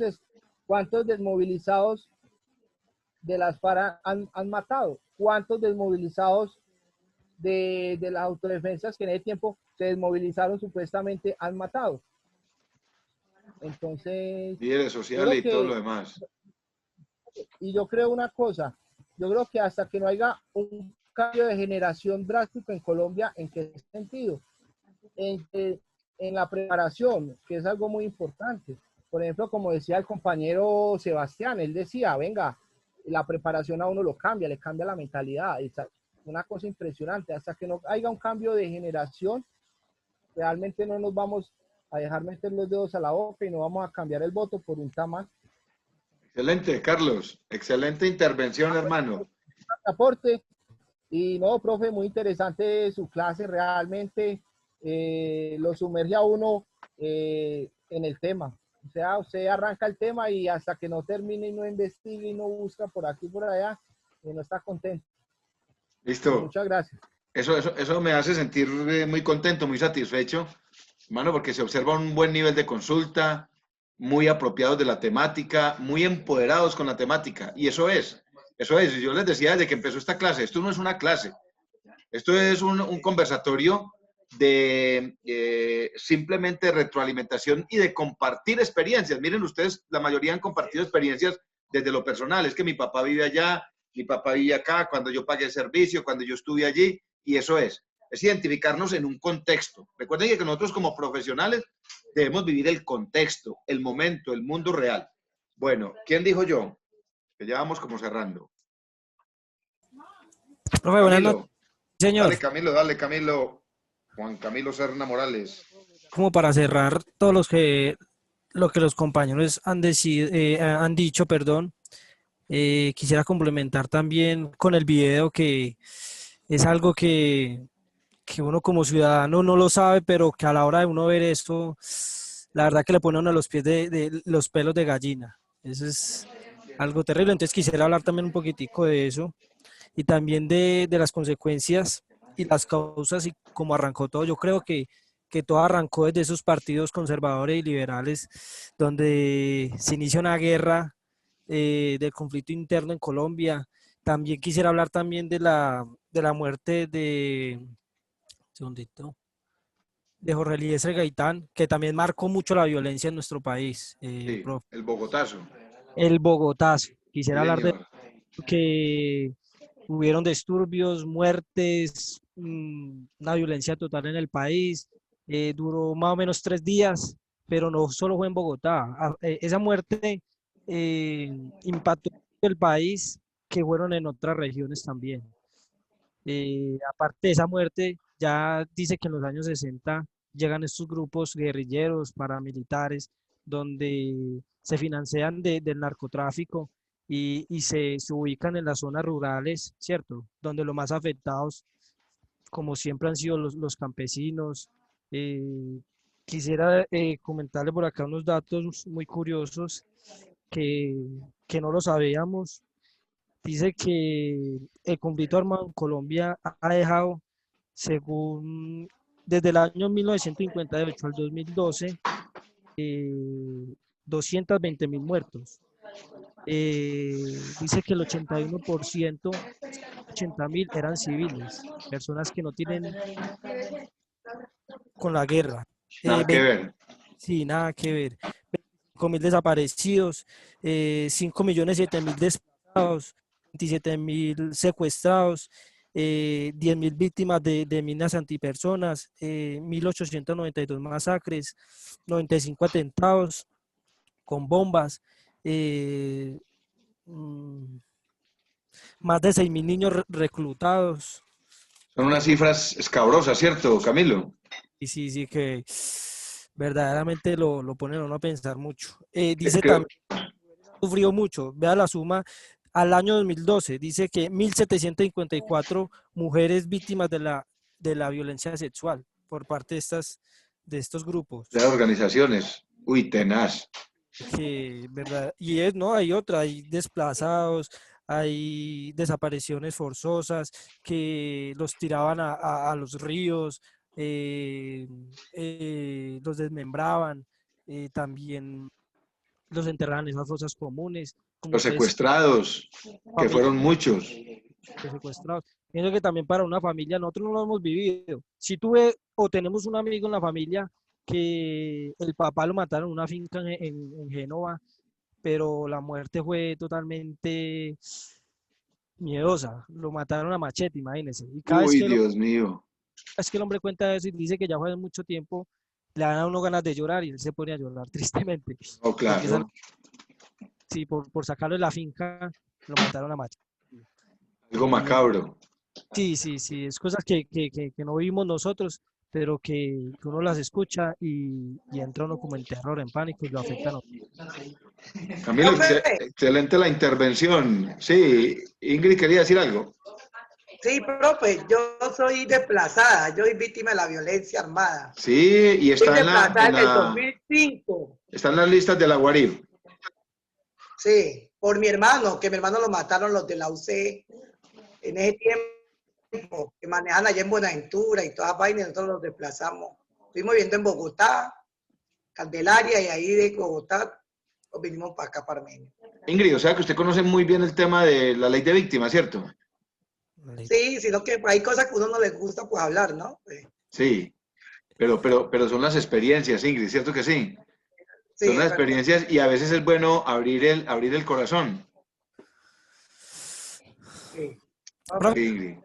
E: desmovilizados de las FARC han matado? ¿Cuántos desmovilizados de las autodefensas que en ese tiempo se desmovilizaron supuestamente han matado? Entonces,
A: Líderes
E: yo
A: sociales
E: creo
A: y todo lo
E: que,
A: demás.
E: y yo creo una cosa, yo creo que hasta que no haya un cambio de generación drástico en Colombia, ¿en qué sentido? En la preparación, que es algo muy importante. Por ejemplo, como decía el compañero Sebastián, él decía, venga, la preparación a uno lo cambia, le cambia la mentalidad. Es una cosa impresionante. Hasta que no haya un cambio de generación, realmente no nos vamos a dejar meter los dedos a la boca y no vamos a cambiar el voto por un tamal.
A: Excelente, Carlos. Excelente intervención, hermano.
E: Aporte. Y no, profe, muy interesante su clase, realmente lo sumerge a uno en el tema. O sea, usted arranca el tema y hasta que no termine y no investigue y no busca por aquí y por allá, no está contento.
A: Listo.
E: Muchas gracias.
A: Eso me hace sentir muy contento, muy satisfecho, hermano, porque se observa un buen nivel de consulta, muy apropiados de la temática, muy empoderados con la temática. Y eso es. Yo les decía desde que empezó esta clase, esto no es una clase, esto es un conversatorio de simplemente retroalimentación y de compartir experiencias. Miren ustedes, la mayoría han compartido experiencias desde lo personal. Es que mi papá vive allá, mi papá vive acá, cuando yo pagué el servicio, cuando yo estuve allí, y eso es identificarnos en un contexto. Recuerden que nosotros como profesionales debemos vivir el contexto, el momento, el mundo real. Bueno, ¿quién dijo yo? Que ya vamos como cerrando.
K: Profe, buenas noches, señor.
A: Dale, Camilo, dale, Camilo. Juan Camilo Serna Morales.
K: Como para cerrar todo lo que los compañeros han dicho, perdón, quisiera complementar también con el video, que es algo que uno como ciudadano no lo sabe, pero que a la hora de uno ver esto, la verdad que le pone a uno los pies de los pelos de gallina. Eso es algo terrible. Entonces quisiera hablar también un poquitico de eso y también de las consecuencias y las causas y cómo arrancó todo. Yo creo que todo arrancó desde esos partidos conservadores y liberales, donde se inicia una guerra del conflicto interno en Colombia. También quisiera hablar también de la muerte segundito, de Jorge Eliezer Gaitán, que también marcó mucho la violencia en nuestro país.
A: Sí,
K: Profe.
A: el Bogotazo.
K: El Bogotazo. Quisiera
A: Sí,
K: hablar de
A: señor.
K: que hubieron disturbios, muertes, una violencia total en el país. Duró más o menos 3 días, pero no solo fue en Bogotá. Esa muerte impactó el país, que fueron en otras regiones también. Aparte de esa muerte, ya dice que en los años 60 llegan estos grupos guerrilleros, paramilitares, donde se financian del narcotráfico y se ubican en las zonas rurales, ¿cierto? Donde los más afectados, como siempre, han sido los campesinos. Quisiera comentarle por acá unos datos muy curiosos que no lo sabíamos. Dice que el conflicto armado en Colombia ha dejado, según desde el año 1958 al 2012, 220.000 muertos. Dice que el 81%, 80.000 eran civiles, personas que no tienen con la guerra.
A: Nada que ver.
K: Sí, nada que ver. 5.000 desaparecidos, 5.007.000 desplazados, 27.000 secuestrados, 10.000 víctimas de minas antipersonas, 1.892 masacres, 95 atentados con bombas, más de 6.000 niños reclutados.
A: Son unas cifras escabrosas, ¿cierto, Camilo?
K: Y sí, que verdaderamente lo ponen a uno a pensar mucho. Dice
A: Creo,
K: también, sufrió mucho, vea la suma, al año 2012, dice que 1.754 mujeres víctimas de la violencia sexual por parte de estos grupos.
A: de las organizaciones, uy, tenaz.
K: Que, ¿verdad? Y es, no, hay otra, hay desplazados, hay desapariciones forzosas que los tiraban a los ríos, los desmembraban, también los enterraban en esas fosas comunes, como
A: Los
K: ustedes,
A: secuestrados, que fueron
K: familia
A: muchos.
K: de secuestrados. Pienso que también para una familia, nosotros no lo hemos vivido. Si tuve o tenemos un amigo en la familia que el papá lo mataron en una finca en Génova, pero la muerte fue totalmente miedosa. Lo mataron a machete, imagínense. Y cada vez
A: Uy,
K: que,
A: Dios mío.
K: es que el hombre cuenta eso y dice que ya fue hace mucho tiempo, le dan a uno ganas de llorar y él se pone a llorar tristemente.
A: Oh,
K: Porque es
A: claro.
K: algo, sí, por sacarlo de la finca, lo mataron a machete.
A: Algo
K: Y
A: macabro.
K: sí, sí, sí, es cosas que no vimos nosotros, pero que uno las escucha y entra uno como en terror, en pánico y lo afecta a nosotros.
A: Camilo,
B: Profe,
A: excelente la intervención. Sí, Ingrid quería decir algo.
B: sí, profe, yo soy desplazada, yo soy víctima de la violencia armada.
A: Sí, y
B: Fui
A: está
B: desplazada en el 2005,
A: está en las listas de la Guarir.
B: sí, por mi hermano, que mi hermano lo mataron los de la UC en ese tiempo, que manejan allá en Buenaventura y todas vainas, nosotros los desplazamos. Estuvimos viviendo en Bogotá, Candelaria, y ahí de Bogotá nos vinimos para acá, para Armenia.
A: Ingrid, o sea que usted conoce muy bien el tema de la ley de víctimas, ¿cierto?
B: Sí, sino que hay cosas que a uno no le gusta pues hablar, ¿no?
A: Sí, pero son las experiencias, Ingrid, ¿cierto que sí?
B: Sí,
A: Son las
B: es verdad.
A: experiencias y a veces es bueno abrir el corazón.
B: Sí.
A: Sí, Ingrid.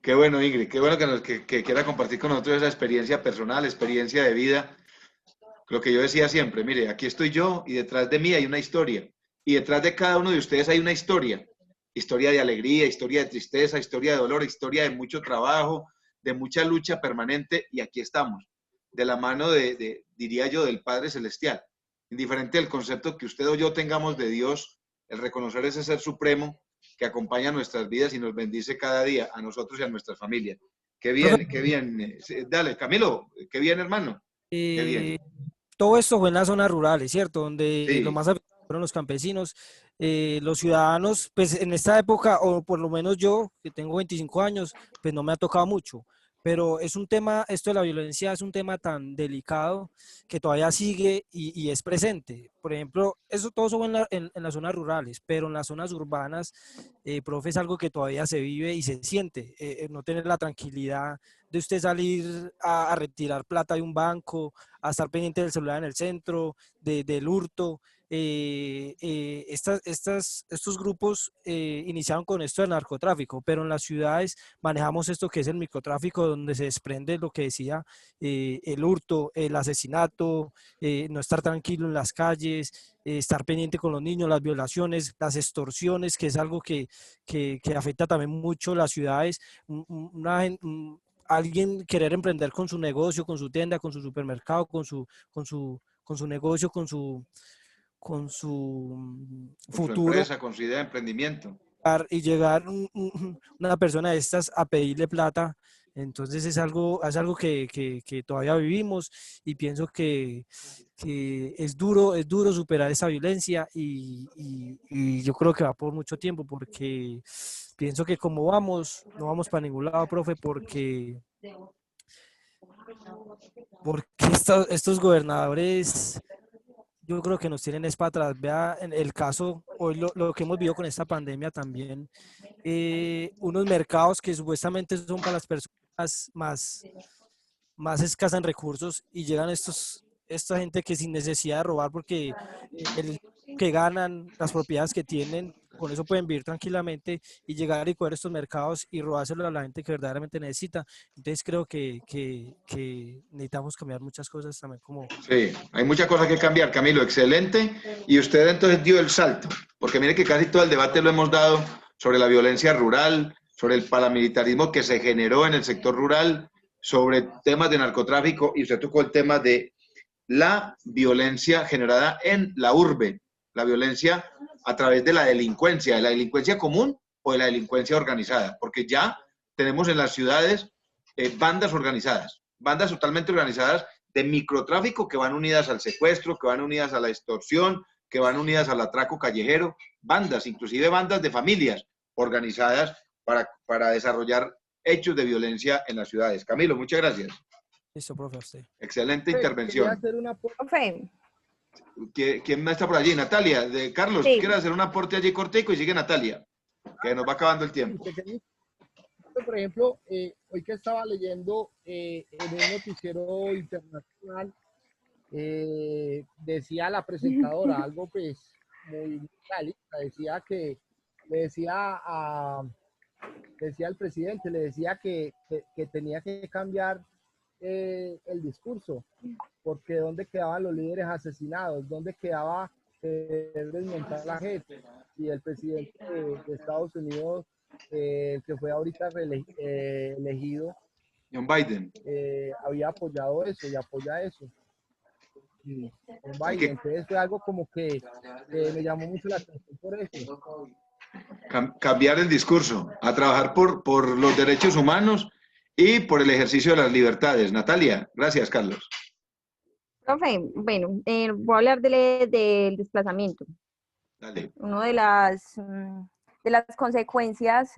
A: Qué bueno, Ingrid, qué bueno que quiera compartir con nosotros esa experiencia personal, experiencia de vida. Lo que yo decía siempre, mire, aquí estoy yo y detrás de mí hay una historia. Y detrás de cada uno de ustedes hay una historia. Historia de alegría, historia de tristeza, historia de dolor, historia de mucho trabajo, de mucha lucha permanente. Y aquí estamos, de la mano diría yo, del Padre Celestial. Indiferente del concepto que usted o yo tengamos de Dios, el reconocer ese ser supremo que acompaña nuestras vidas y nos bendice cada día, a nosotros y a nuestras familias. Qué bien, qué bien. Dale, Camilo, qué bien, hermano. Qué bien.
K: Todo esto fue en las zonas rurales, ¿cierto? Donde lo
A: Sí,
K: más afectados fueron los campesinos. Los ciudadanos, pues en esta época, o por lo menos yo, que tengo 25 años, pues no me ha tocado mucho. Pero es un tema, esto de la violencia es un tema tan delicado que todavía sigue y es presente. Por ejemplo, eso todo eso en las zonas rurales, pero en las zonas urbanas, profe, es algo que todavía se vive y se siente. No tener la tranquilidad de usted salir a retirar plata de un banco, a estar pendiente del celular en el centro, del hurto. Estos grupos iniciaron con esto del narcotráfico, pero en las ciudades manejamos esto que es el microtráfico, donde se desprende lo que decía el hurto, el asesinato, no estar tranquilo en las calles, estar pendiente con los niños, las violaciones, las extorsiones, que es algo que afecta también mucho las ciudades. Alguien querer emprender con su negocio, con su tienda, con su supermercado, con su negocio, con su
A: con su
K: futuro
A: empresa, con su idea de emprendimiento.
K: y llegar una persona de estas a pedirle plata. Entonces es algo que todavía vivimos y pienso que es duro superar esa violencia y yo creo que va por mucho tiempo porque pienso que como vamos, no vamos para ningún lado, profe, porque estos gobernadores yo creo que nos tienen es para atrás. Vea en el caso, hoy lo que hemos vivido con esta pandemia también, unos mercados que supuestamente son para las personas más escasas en recursos y llegan esta gente que sin necesidad de robar porque el que ganan, las propiedades que tienen, con eso pueden vivir tranquilamente y llegar y coger estos mercados y robárselo a la gente que verdaderamente necesita. Entonces creo que necesitamos cambiar muchas cosas también como...
A: Sí, hay muchas cosas que cambiar, Camilo, excelente. Y usted entonces dio el salto, porque mire que casi todo el debate lo hemos dado sobre la violencia rural, sobre el paramilitarismo que se generó en el sector rural, sobre temas de narcotráfico y usted tocó el tema de la violencia generada en la urbe, la violencia a través de la delincuencia común o de la delincuencia organizada, porque ya tenemos en las ciudades bandas organizadas, bandas totalmente organizadas de microtráfico que van unidas al secuestro, que van unidas a la extorsión, que van unidas al atraco callejero, bandas, inclusive bandas de familias organizadas para desarrollar hechos de violencia en las ciudades. Camilo, muchas gracias.
K: Listo, profe, a usted.
A: Excelente
E: Quería
A: intervención.
E: hacer una
F: Profe,
A: ¿Quién está por allí? Natalia, de Carlos,
F: Sí.
A: quiere hacer un aporte allí cortico y sigue Natalia, que nos va acabando el tiempo.
E: por ejemplo, hoy que estaba leyendo en un noticiero internacional, decía la presentadora algo pues muy realista, decía que le decía al presidente, le decía que tenía que cambiar el discurso, porque ¿dónde quedaban los líderes asesinados? ¿Dónde quedaba desmontar la gente? Y el presidente de Estados Unidos, que fue ahorita elegido,
A: John Biden.
E: había apoyado eso y apoya eso. Sí, con
A: Hay
E: Biden.
A: que
E: Entonces fue algo como que me llamó mucho la atención por eso.
A: cambiar el discurso, a trabajar por los derechos humanos y por el ejercicio de las libertades. Natalia, gracias, Carlos.
F: profe, bueno, voy a hablar del desplazamiento.
A: Dale.
F: Una de las consecuencias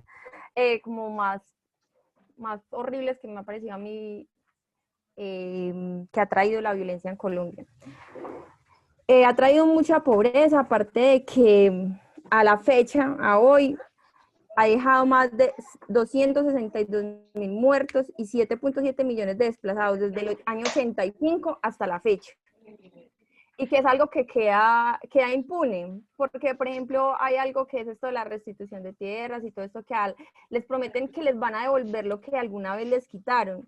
F: como más horribles que me ha parecido a mí que ha traído la violencia en Colombia. Ha traído mucha pobreza, aparte de que a la fecha, a hoy, ha dejado más de 262.000 muertos y 7.7 millones de desplazados desde el año 85 hasta la fecha. Y que es algo que queda impune, porque, por ejemplo, hay algo que es esto de la restitución de tierras y todo esto que les prometen que les van a devolver lo que alguna vez les quitaron.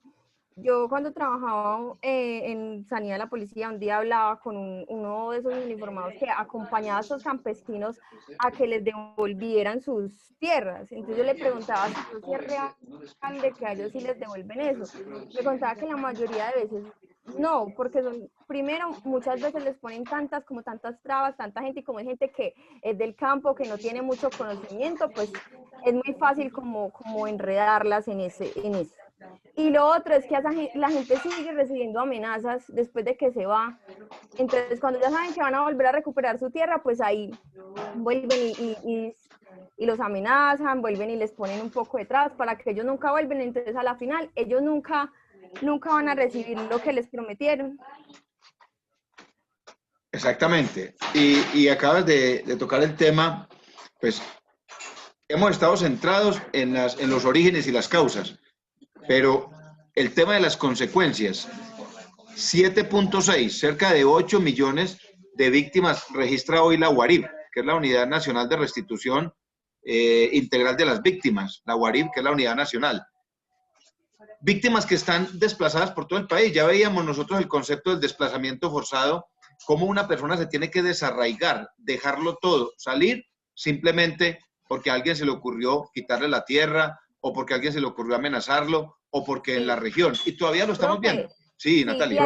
F: Yo cuando trabajaba en Sanidad de la Policía, un día hablaba con uno de esos uniformados que acompañaba a esos campesinos a que les devolvieran sus tierras. Entonces yo le preguntaba si eso sí es real de que a ellos sí les devuelven eso. Me contaba que la mayoría de veces no, porque primero, muchas veces les ponen tantas trabas, tanta gente, y como hay gente que es del campo, que no tiene mucho conocimiento, pues es muy fácil como enredarlas en eso. Y lo otro es que la gente sigue recibiendo amenazas después de que se va. Entonces, cuando ya saben que van a volver a recuperar su tierra, pues ahí vuelven y los amenazan, vuelven y les ponen un poco de trabas para que ellos nunca vuelven. Entonces, a la final, ellos nunca van a recibir lo que les prometieron.
A: Exactamente. Y acabas de tocar el tema, pues hemos estado centrados en los orígenes y las causas, pero el tema de las consecuencias, 7.6, cerca de 8 millones de víctimas registra hoy la UARIB, que es la Unidad Nacional de Restitución Integral de las Víctimas, la UARIB, que es la Unidad Nacional. Víctimas que están desplazadas por todo el país. Ya veíamos nosotros el concepto del desplazamiento forzado, cómo una persona se tiene que desarraigar, dejarlo todo, salir simplemente porque a alguien se le ocurrió quitarle la tierra, o porque a alguien se le ocurrió amenazarlo, o porque en la región. Y todavía lo estamos viendo. Sí, Natalia.
F: Y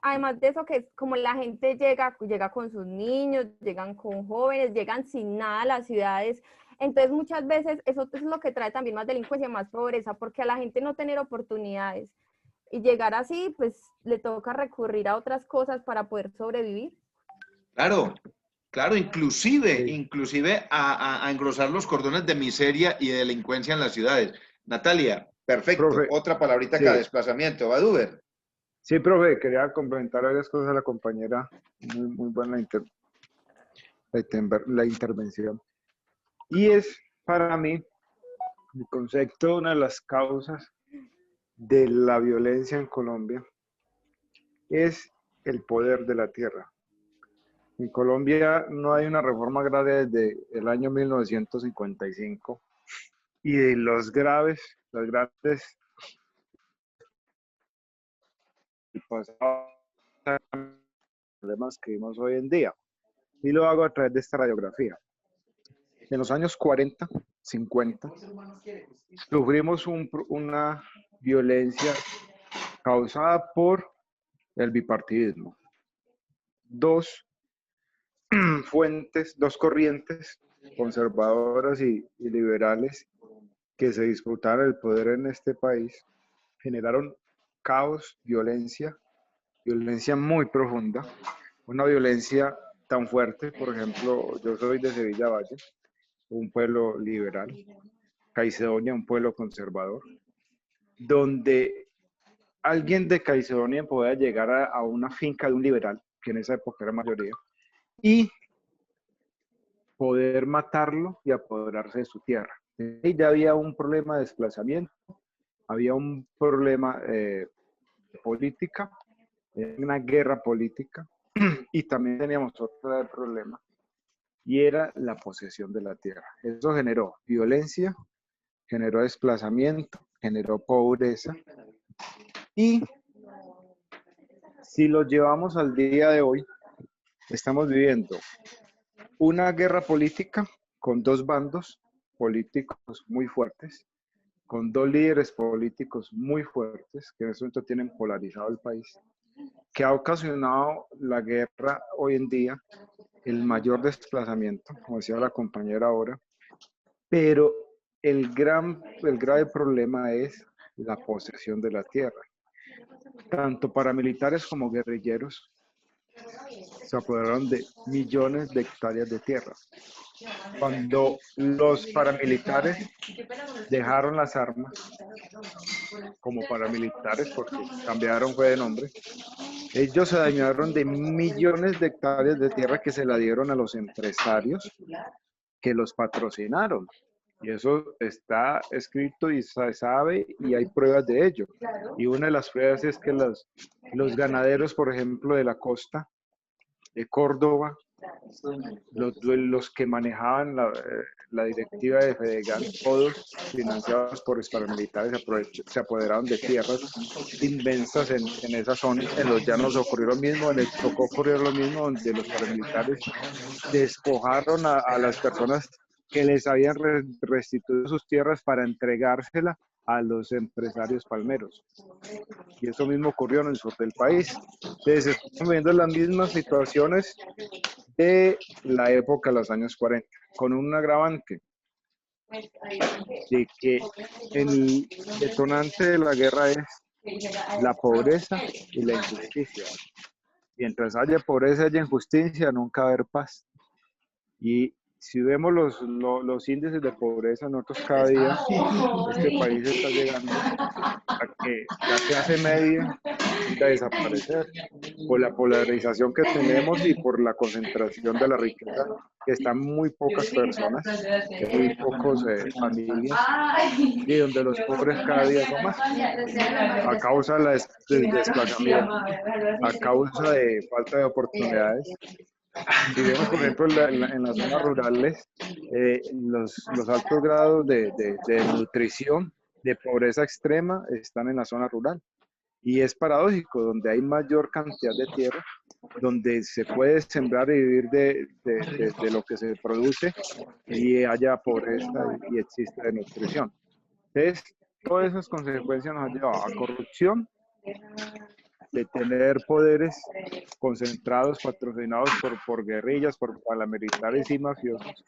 F: además de eso, que es como la gente llega con sus niños, llegan con jóvenes, llegan sin nada a las ciudades. Entonces, muchas veces eso es lo que trae también más delincuencia, más pobreza, porque a la gente no tener oportunidades y llegar así, pues le toca recurrir a otras cosas para poder sobrevivir.
A: Claro, inclusive a engrosar los cordones de miseria y de delincuencia en las ciudades. Natalia, perfecto.
L: Profe,
A: Otra palabrita acá, desplazamiento. Badúber.
L: Sí, profe, quería complementar varias cosas a la compañera. Muy buena la intervención. Y es para mí el concepto, una de las causas de la violencia en Colombia es el poder de la tierra. En Colombia no hay una reforma agraria desde el año 1955 y de las grandes problemas que vimos hoy en día. Y lo hago a través de esta radiografía. En los años 40, 50, sufrimos violencia causada por el bipartidismo. Dos fuentes, dos corrientes conservadoras y liberales que se disputaron el poder en este país generaron caos, violencia muy profunda, una violencia tan fuerte. Por ejemplo, yo soy de Sevilla Valle, un pueblo liberal, Caicedonia, un pueblo conservador, donde alguien de Caicedonia podía llegar a una finca de un liberal, que en esa época era mayoría, y poder matarlo y apoderarse de su tierra. Y ya había un problema de desplazamiento, había un problema de política, una guerra política, y también teníamos otro problema, y era la posesión de la tierra. Eso generó violencia, generó desplazamiento, generó pobreza, y si lo llevamos al día de hoy, estamos viviendo una guerra política con dos bandos políticos muy fuertes, con dos líderes políticos muy fuertes, que en este momento tienen polarizado el país, que ha ocasionado la guerra hoy en día, el mayor desplazamiento, como decía la compañera ahora, pero el grave problema es la posesión de la tierra. Tanto paramilitares como guerrilleros se apoderaron de millones de hectáreas de tierra. Cuando los paramilitares dejaron las armas como paramilitares, porque cambiaron fue de nombre, ellos se dañaron de millones de hectáreas de tierra que se la dieron a los empresarios que los patrocinaron. Y eso está escrito y se sabe y hay pruebas de ello. Y una de las pruebas es que los ganaderos, por ejemplo, de la costa de Córdoba, los que manejaban la directiva de Fedegan, todos financiados por los paramilitares, se apoderaron de tierras inmensas en esa zona. En los llanos ocurrió lo mismo, en el Chocó ocurrió lo mismo, donde los paramilitares despojaron a las personas que les habían restituido sus tierras para entregárselas a los empresarios palmeros. Y eso mismo ocurrió en el sur del país. Entonces, estamos viendo las mismas situaciones de la época de los años 40, con un agravante de que el detonante de la guerra es la pobreza y la injusticia. Mientras haya pobreza y injusticia, nunca va a haber paz. Y si vemos los índices de pobreza, nosotros cada día, este país está llegando a que la clase media va a desaparecer por la polarización que tenemos y por la concentración de la riqueza, que están muy pocas personas, que muy pocos familias, y donde los pobres cada día son más, a causa del desplazamiento, a causa de falta de oportunidades. Si vemos, por ejemplo, en las zonas rurales, los altos grados de nutrición, de pobreza extrema, están en la zona rural. Y es paradójico, donde hay mayor cantidad de tierra, donde se puede sembrar y vivir de lo que se produce, y haya pobreza y existe desnutrición. Entonces, todas esas consecuencias nos han llevado a corrupción, de tener poderes concentrados, patrocinados por guerrillas, por paramilitares y mafiosos,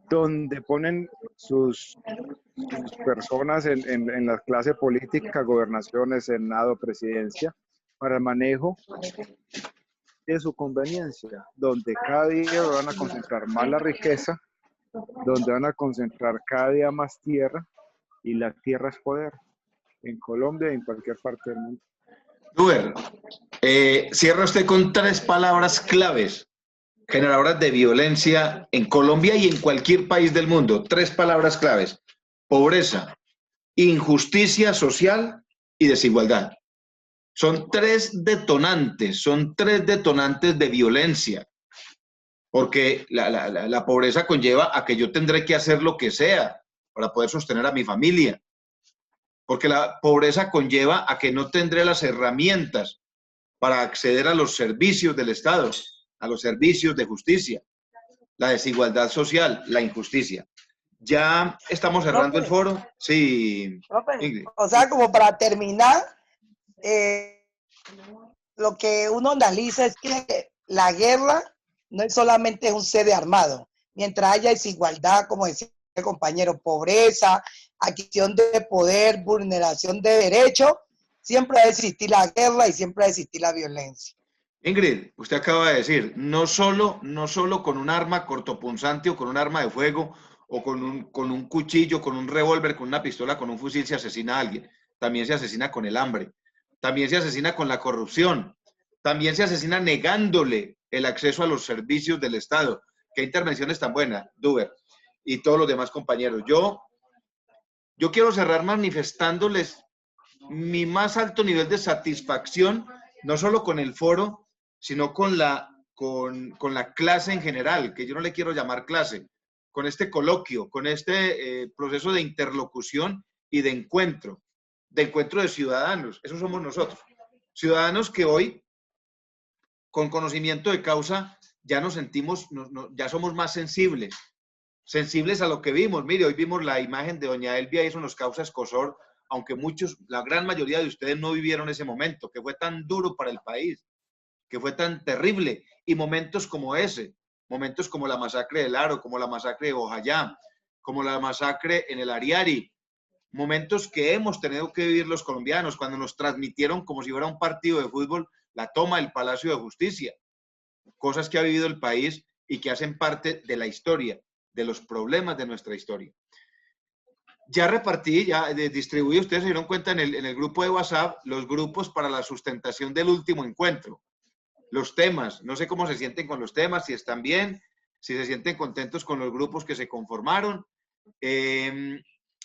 L: donde ponen sus personas en la clase política, gobernaciones, senado, presidencia, para el manejo de su conveniencia, donde cada día van a concentrar más la riqueza, donde van a concentrar cada día más tierra, y la tierra es poder, en Colombia y en cualquier parte del mundo.
A: Duber, cierra usted con 3 palabras claves generadoras de violencia en Colombia y en cualquier país del mundo. 3 palabras claves: pobreza, injusticia social y desigualdad. Son 3 detonantes de violencia, porque la pobreza conlleva a que yo tendré que hacer lo que sea para poder sostener a mi familia. Porque la pobreza conlleva a que no tendré las herramientas para acceder a los servicios del Estado, a los servicios de justicia. La desigualdad social, la injusticia. Ya estamos cerrando el foro. Sí,
B: Profe,
A: Ingrid.
B: o sea, como para terminar, lo que uno analiza es que la guerra no es solamente un sede armado. Mientras haya desigualdad, como decía el compañero, pobreza, adquisición de poder, vulneración de derechos, siempre va a existir la guerra y siempre va a existir la violencia.
A: Ingrid, usted acaba de decir, no solo con un arma cortopunzante o con un arma de fuego o con un cuchillo, con un revólver, con una pistola, con un fusil se asesina a alguien. También se asesina con el hambre. También se asesina con la corrupción. También se asesina negándole el acceso a los servicios del Estado. ¿Qué intervenciones tan buenas, Duber? Y todos los demás compañeros. Yo quiero cerrar manifestándoles mi más alto nivel de satisfacción, no solo con el foro, sino con la clase en general, que yo no le quiero llamar clase, con este coloquio, con este proceso de interlocución y de encuentro de ciudadanos. Eso somos nosotros. Ciudadanos que hoy, con conocimiento de causa, ya nos sentimos, ya somos más sensibles a lo que vimos. Mire, hoy vimos la imagen de doña Elvia y eso nos causa escozor, aunque muchos, la gran mayoría de ustedes no vivieron ese momento, que fue tan duro para el país, que fue tan terrible, y momentos como ese, momentos como la masacre del Aro, como la masacre de Bojayá, como la masacre en el Ariari, momentos que hemos tenido que vivir los colombianos cuando nos transmitieron como si fuera un partido de fútbol la toma del Palacio de Justicia, cosas que ha vivido el país y que hacen parte de la historia, de los problemas de nuestra historia. Ya repartí, ya distribuí, ustedes se dieron cuenta en el grupo de WhatsApp, los grupos para la sustentación del último encuentro. Los temas, no sé cómo se sienten con los temas, si están bien, si se sienten contentos con los grupos que se conformaron.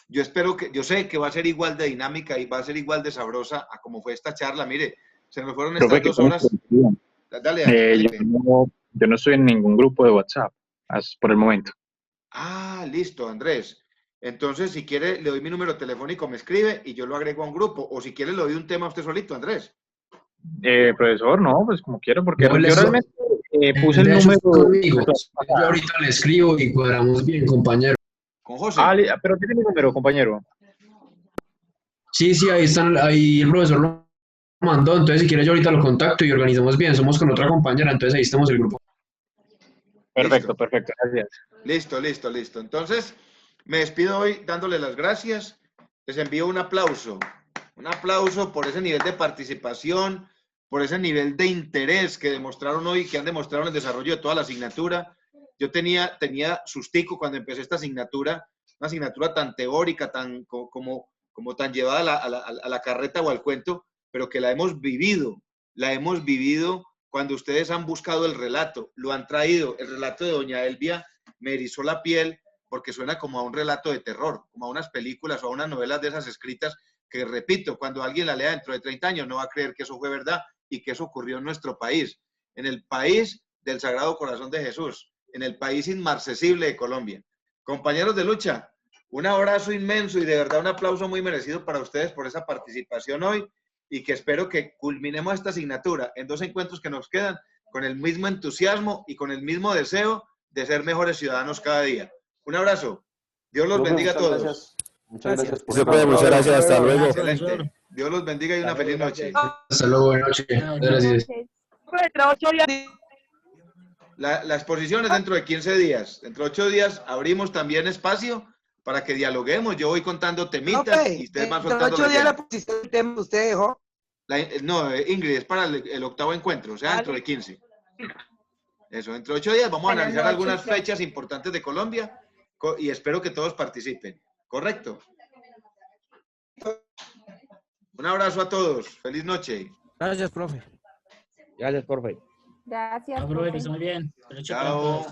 A: Yo espero que, yo sé que va a ser igual de dinámica y va a ser igual de sabrosa a como fue esta charla. Mire, se me fueron estas 2 horas. Dale,
I: yo no estoy en ningún grupo de WhatsApp por el momento.
A: Ah, listo, Andrés. Entonces, si quiere, le doy mi número telefónico, me escribe y yo lo agrego a un grupo. O si quiere, le doy un tema a usted solito, Andrés.
I: Profesor, no, pues como quiero, porque
C: No,
I: yo realmente puse el número.
C: Yo ahorita le escribo y cuadramos bien, compañero.
A: Con José.
I: Pero tiene mi número, compañero.
C: Sí, ahí están, ahí el profesor lo mandó, entonces si quiere yo ahorita lo contacto y organizamos bien, somos con otra compañera, entonces ahí estamos el grupo.
I: Perfecto, gracias.
A: Listo. Entonces, me despido hoy dándole las gracias. Les envío un aplauso por ese nivel de participación, por ese nivel de interés que demostraron hoy, que han demostrado en el desarrollo de toda la asignatura. Yo tenía sustico cuando empecé esta asignatura, una asignatura tan teórica, como tan llevada a la carreta o al cuento, pero que la hemos vivido cuando ustedes han buscado el relato, lo han traído. El relato de doña Elvia me erizó la piel porque suena como a un relato de terror, como a unas películas o a unas novelas de esas escritas que, repito, cuando alguien la lea dentro de 30 años no va a creer que eso fue verdad y que eso ocurrió en nuestro país, en el país del Sagrado Corazón de Jesús, en el país inmarcesible de Colombia. Compañeros de lucha, un abrazo inmenso y de verdad un aplauso muy merecido para ustedes por esa participación hoy y que espero que culminemos esta asignatura en 2 encuentros que nos quedan con el mismo entusiasmo y con el mismo deseo de ser mejores ciudadanos cada día. Un abrazo. Dios los bendiga a todos.
G: Muchas gracias. Muchas gracias. Hasta luego.
A: Excelente. Dios los bendiga y una feliz noche.
C: Hasta luego, buenas noches. Gracias.
A: La exposición es dentro de 15 días. Dentro de 8 días abrimos también espacio para que dialoguemos. Yo voy contando temitas y ustedes van soltando.
B: 8 días la posición del tema usted dejó.
A: No, Ingrid, es para el 8º encuentro, o sea, dentro de 15. Eso, dentro de 8 días vamos a analizar algunas fechas importantes de Colombia y espero que todos participen. ¿Correcto? Un abrazo a todos. Feliz noche.
K: Gracias, profe.
G: Gracias, profe.
F: Gracias.
J: Profe, que esté muy bien.
A: Chao.